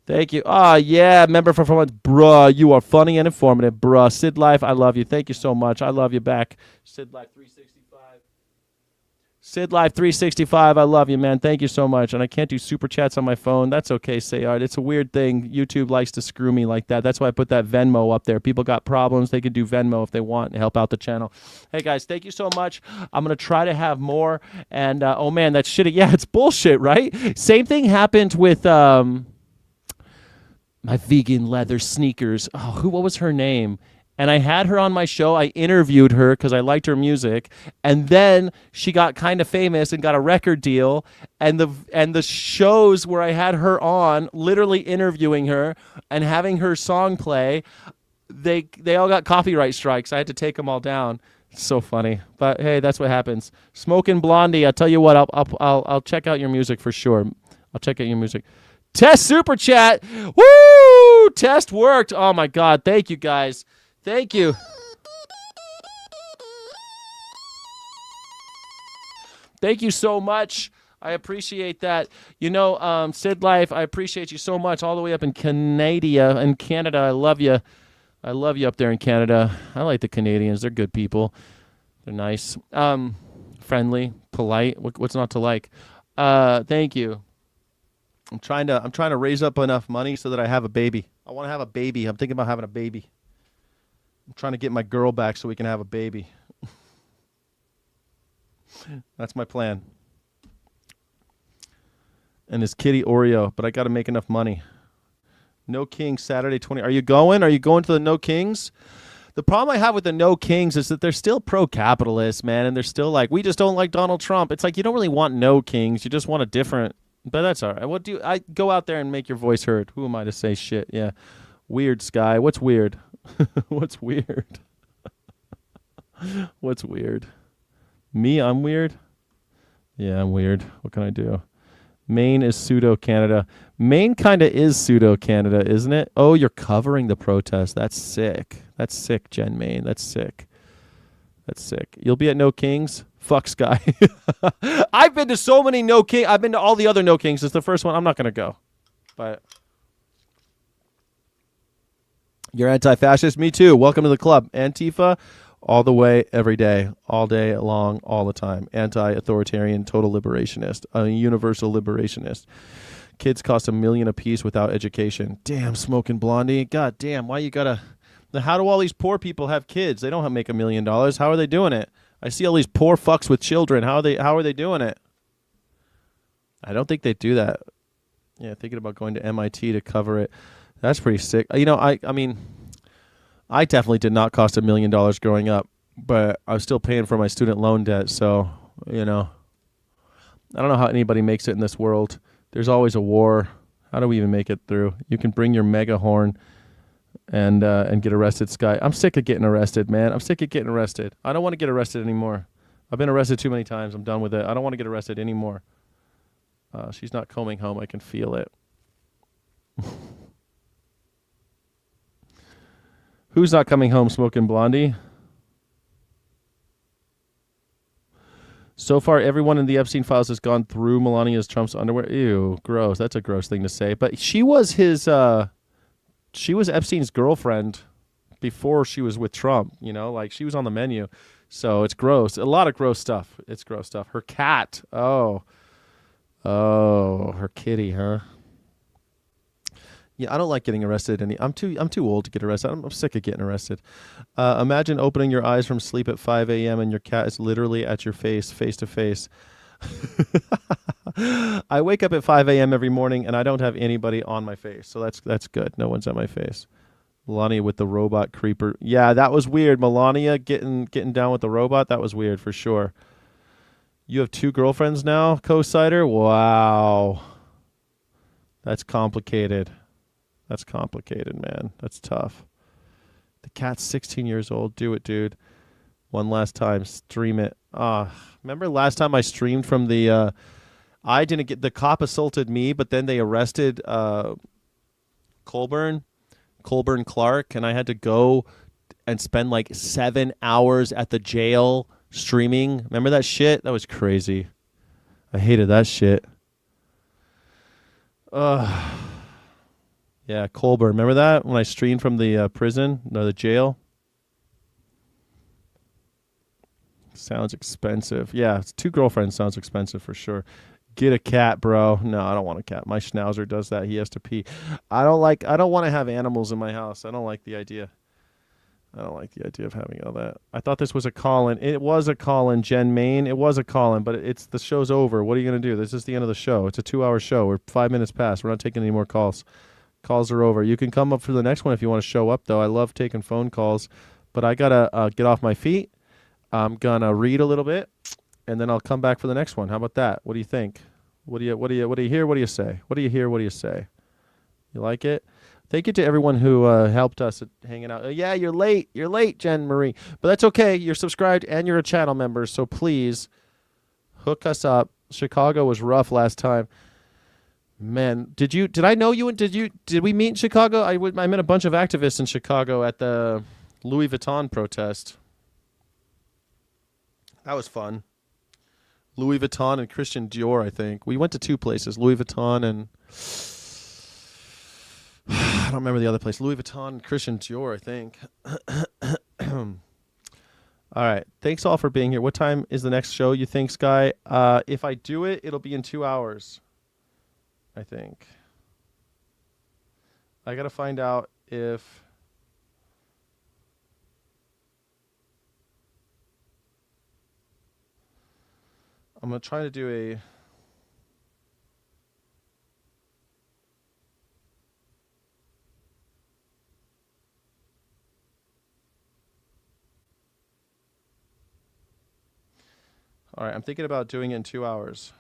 Thank you. Oh, yeah. Member for 4 months. Bruh, you are funny and informative. Bruh. Sid Life, I love you. Thank you so much. I love you back. Sid Life 365. Sid Life 365. I love you, man. Thank you so much. And I can't do super chats on my phone. That's okay, Sayard. It's a weird thing. YouTube likes to screw me like that. That's why I put that Venmo up there. People got problems. They can do Venmo if they want and help out the channel. Hey, guys, thank you so much. I'm going to try to have more. And, oh, man, that's shitty. Yeah, it's bullshit, right? Same thing happened with my vegan leather sneakers. Oh, what was her name? And I had her on my show. I interviewed her because I liked her music. And then she got kind of famous and got a record deal. And the shows where I had her on, literally interviewing her and having her song play, they all got copyright strikes. I had to take them all down. It's so funny. But hey, that's what happens. Smokin' Blondie, I'll tell you what, I'll check out your music for sure. I'll check out your music. Test super chat. Woo! Test worked. Oh my God. Thank you guys. Thank you. Thank you so much. I appreciate that. You know, Sid Life, I appreciate you so much all the way up in Canada. I love you. I love you up there in Canada. I like the Canadians. They're good people. They're nice. Friendly, polite. What's not to like? Thank you. I'm trying to raise up enough money so that I have a baby. I want to have a baby. I'm thinking about having a baby. I'm trying to get my girl back so we can have a baby. That's my plan. And his kitty Oreo, but I got to make enough money. No Kings Saturday 20. Are you going? Are you going to the No Kings? The problem I have with the No Kings is that they're still pro-capitalist, man, and they're still like, we just don't like Donald Trump. It's like you don't really want no kings. You just want a different. But that's all right. I go out there and make your voice heard? Who am I to say shit? Yeah. Weird, Sky. What's weird? What's weird? What's weird? Me? I'm weird? Yeah, I'm weird. What can I do? Maine is pseudo-Canada. Maine kind of is pseudo-Canada, isn't it? Oh, you're covering the protest. That's sick. That's sick, Jen Maine. That's sick. That's sick. You'll be at No Kings? Fuck Sky. I've been to so many No Kings. I've been to all the other No Kings. It's the first one. I'm not going to go. But you're anti-fascist? Me too. Welcome to the club. Antifa, all the way, every day, all day long, all the time. Anti-authoritarian, total liberationist, a universal liberationist. Kids cost $1 million apiece without education. Damn, Smoking Blondie. God damn, why you gotta... How do all these poor people have kids? They don't make $1 million. How are they doing it? I see all these poor fucks with children. How are they doing it? I don't think they do that. Yeah, thinking about going to MIT to cover it. That's pretty sick. You know, I mean, I definitely did not cost $1 million growing up, but I was still paying for my student loan debt. So, you know, I don't know how anybody makes it in this world. There's always a war. How do we even make it through? You can bring your mega horn and get arrested, Sky. I'm sick of getting arrested, man. I'm sick of getting arrested. I don't want to get arrested anymore. I've been arrested too many times. I'm done with it. I don't want to get arrested anymore. She's not coming home. I can feel it. Who's not coming home, Smoking Blondie? So far, everyone in the Epstein files has gone through Melania's Trump's underwear. Ew, gross. That's a gross thing to say. But she was his... she was Epstein's girlfriend before she was with Trump, you know, like she was on the menu. So it's gross. A lot of gross stuff. It's gross stuff. Her cat. Oh, her kitty, huh? Yeah, I don't like getting arrested. I'm too old to get arrested. I'm sick of getting arrested. Imagine opening your eyes from sleep at 5 a.m. and your cat is literally at your face to face. I wake up at 5 a.m. every morning and I don't have anybody on my face. So that's good. No one's at my face. Melania with the robot creeper. Yeah, that was weird. Melania getting down with the robot. That was weird for sure. You have 2 girlfriends now, Co-Sider? Wow. That's complicated. That's complicated, man. That's tough. The cat's 16 years old. Do it, dude. One last time, stream it. Remember last time I streamed from the I didn't get, the cop assaulted me, but then they arrested Colburn Clark, and I had to go and spend like 7 hours at the jail streaming. Remember that shit? That was crazy. I hated that shit. Yeah, Colburn. Remember that when I streamed from the prison, no, the jail? Sounds expensive. Yeah, it's 2 girlfriends sounds expensive for sure. Get a cat, bro. No, I don't want a cat. My schnauzer does that. He has to pee. I don't want to have animals in my house. I don't like the idea. I don't like the idea of having all that. I thought this was a call-in. It was a call-in, Jen Main. It was a call-in, but the show's over. What are you going to do? This is the end of the show. It's a 2-hour show. We're 5 minutes past. We're not taking any more calls. Calls are over. You can come up for the next one if you want to show up, though. I love taking phone calls, but I got to get off my feet. I'm going to read a little bit, and then I'll come back for the next one. How about that? What do you think? What do you hear? What do you say? What do you hear? What do you say? You like it? Thank you to everyone who helped us at hanging out. Yeah, you're late. You're late, Jen Marie. But that's okay. You're subscribed and you're a channel member, so please hook us up. Chicago was rough last time. Man, did I know you? Did we meet in Chicago? I met a bunch of activists in Chicago at the Louis Vuitton protest. That was fun. Louis Vuitton and Christian Dior, I think. We went to 2 places, Louis Vuitton and I don't remember the other place. Louis Vuitton and Christian Dior, I think. All right. Thanks all for being here. What time is the next show, you think, Sky? If I do it, it'll be in 2 hours, I think. I got to find out if... I'm going to try to do a... All right, I'm thinking about doing it in 2 hours.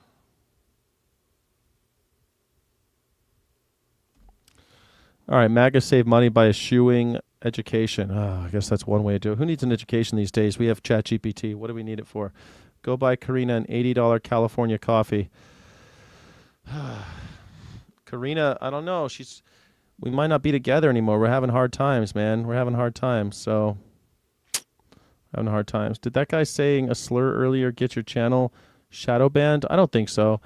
All right, MAGA save money by eschewing education. Oh, I guess that's one way to do it. Who needs an education these days? We have ChatGPT. What do we need it for? Go buy Karina an $80 California coffee. Karina, I don't know. We might not be together anymore. We're having hard times, man. We're having hard times, so... Having hard times. Did that guy saying a slur earlier get your channel shadow banned? I don't think so.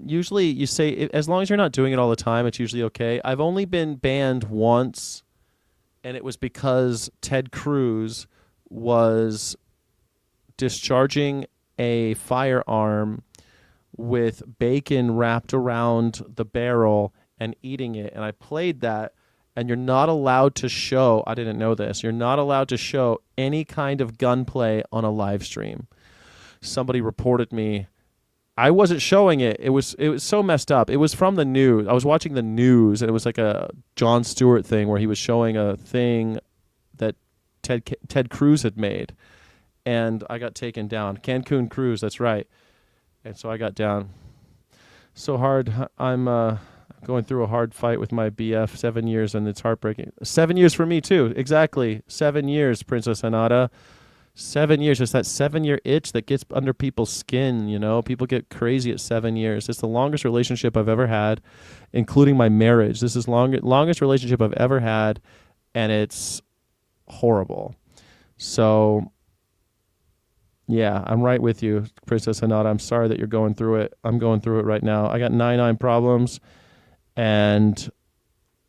Usually you say, as long as you're not doing it all the time, it's usually okay. I've only been banned once, and it was because Ted Cruz was discharging a firearm with bacon wrapped around the barrel and eating it. And I played that. And you're not allowed to show, I didn't know this, you're not allowed to show any kind of gunplay on a live stream. Somebody reported me. I wasn't showing it. It was so messed up. It was from the news. I was watching the news, and it was like a Jon Stewart thing where he was showing a thing that Ted Cruz had made. And I got taken down. Cancun Cruz, that's right. And so I got down. So hard. I'm going through a hard fight with my BF, 7 years, and it's heartbreaking. 7 years for me, too. Exactly. 7 years, Princess Hanada. 7 years. It's that 7-year itch that gets under people's skin, you know? People get crazy at 7 years. It's the longest relationship I've ever had, including my marriage. This is longest relationship I've ever had, and it's horrible. So, yeah, I'm right with you, Princess Hanada. I'm sorry that you're going through it. I'm going through it right now. I got 99 problems. And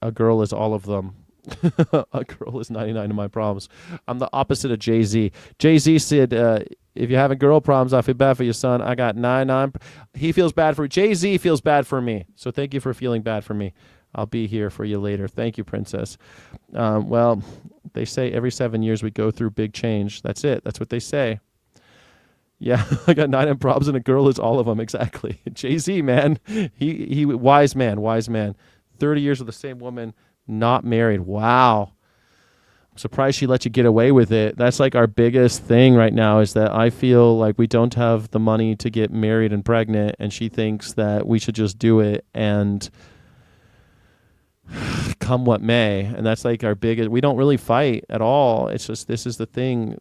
a girl is all of them. A girl is 99 of my problems. I'm the opposite of Jay-Z. Jay-Z said, if you're having girl problems, I feel bad for your son. I got 99. He feels bad for Jay-Z feels bad for me. So thank you for feeling bad for me. I'll be here for you later. Thank you, Princess. Well, they say every 7 years we go through big change. That's it. That's what they say. Yeah, I got 99 problems and a girl is all of them. Exactly. Jay-Z, man. He wise man. 30 years with the same woman, not married. Wow. I'm surprised she let you get away with it. That's like our biggest thing right now is that I feel like we don't have the money to get married and pregnant, and she thinks that we should just do it and come what may. And that's like our biggest, we don't really fight at all. It's just, this is the thing.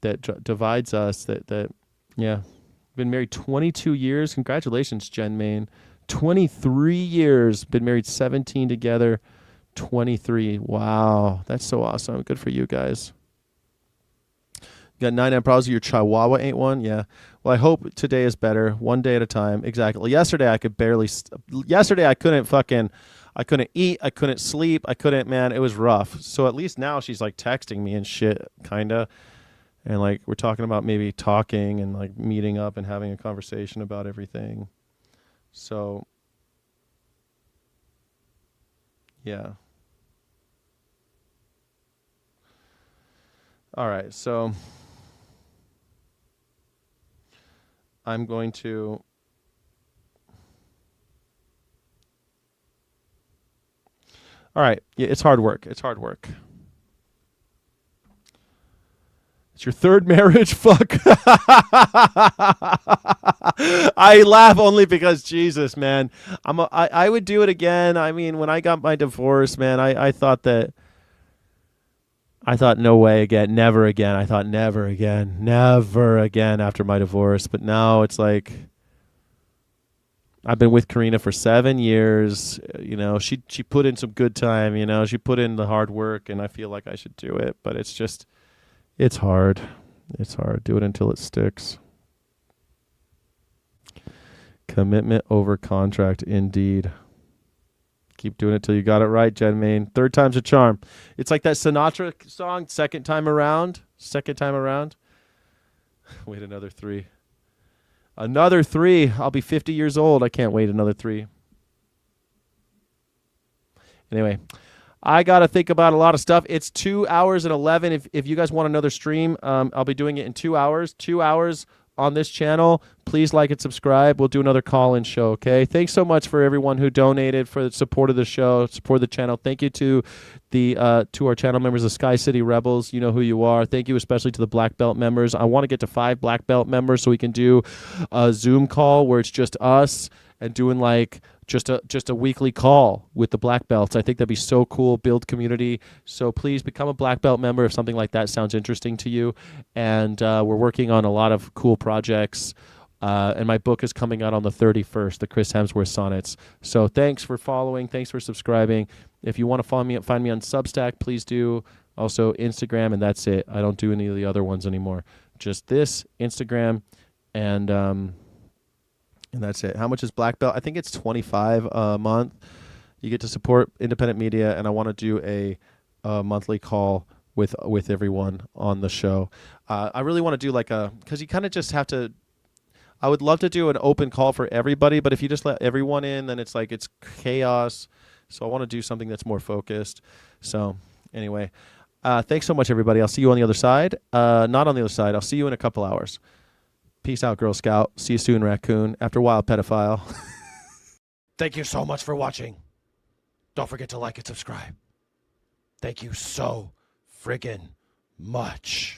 that divides us. That yeah, been married 22 years. Congratulations, Jen Main. 23 years. Been married 17 together. 23. Wow, that's so awesome. Good for you guys. You got 99 problems. Your Chihuahua ain't one. Yeah. Well, I hope today is better. One day at a time. Exactly. Yesterday I could barely. Yesterday I couldn't eat. I couldn't sleep. I couldn't. Man, it was rough. So at least now she's like texting me and shit, kinda, and like we're talking about maybe talking and like meeting up and having a conversation about everything. So yeah. All right. So I'm going to. All right. Yeah, it's hard work. It's hard work. It's your third marriage? Fuck. I laugh only because Jesus, man. I would do it again. I mean, when I got my divorce, man, I thought no way again, never again. I thought never again after my divorce. But now it's like I've been with Karina for 7 years. You know, she put in some good time. You know, she put in the hard work, and I feel like I should do it. But it's hard. It's hard. Do it until it sticks. Commitment over contract, indeed. Keep doing it till you got it right, Jen Main. Third time's a charm. It's like that Sinatra song, second time around. Wait another 3. Another 3. I'll be 50 years old. I can't wait another 3. Anyway, I got to think about a lot of stuff. It's 2 hours and 11. If you guys want another stream, I'll be doing it in 2 hours. 2 hours on this channel. Please like and subscribe. We'll do another call-in show, okay? Thanks so much for everyone who donated for the support of the show, support the channel. Thank you to our channel members, the Sky City Rebels. You know who you are. Thank you especially to the Black Belt members. I want to get to 5 Black Belt members so we can do a Zoom call where it's just us and doing like just a weekly call with the Black Belts. I think that'd be so cool, build community. So please become a Black Belt member if something like that sounds interesting to you. And we're working on a lot of cool projects. And my book is coming out on the 31st, the Chris Hemsworth Sonnets. So thanks for following. Thanks for subscribing. If you want to find me on Substack, please do. Also Instagram, and that's it. I don't do any of the other ones anymore. Just this, Instagram, and that's it. How much is Black Belt? I think it's $25 a month. You get to support independent media, and I want to do a monthly call with everyone on the show. I really want to do because you kind of just have to. I would love to do an open call for everybody, but if you just let everyone in, then it's chaos. So I want to do something that's more focused. So anyway, thanks so much, everybody. I'll see you on the other side. Not on the other side. I'll see you in a couple hours. Peace out, Girl Scout. See you soon, Raccoon. After a while, Pedophile. Thank you so much for watching. Don't forget to like and subscribe. Thank you so friggin' much.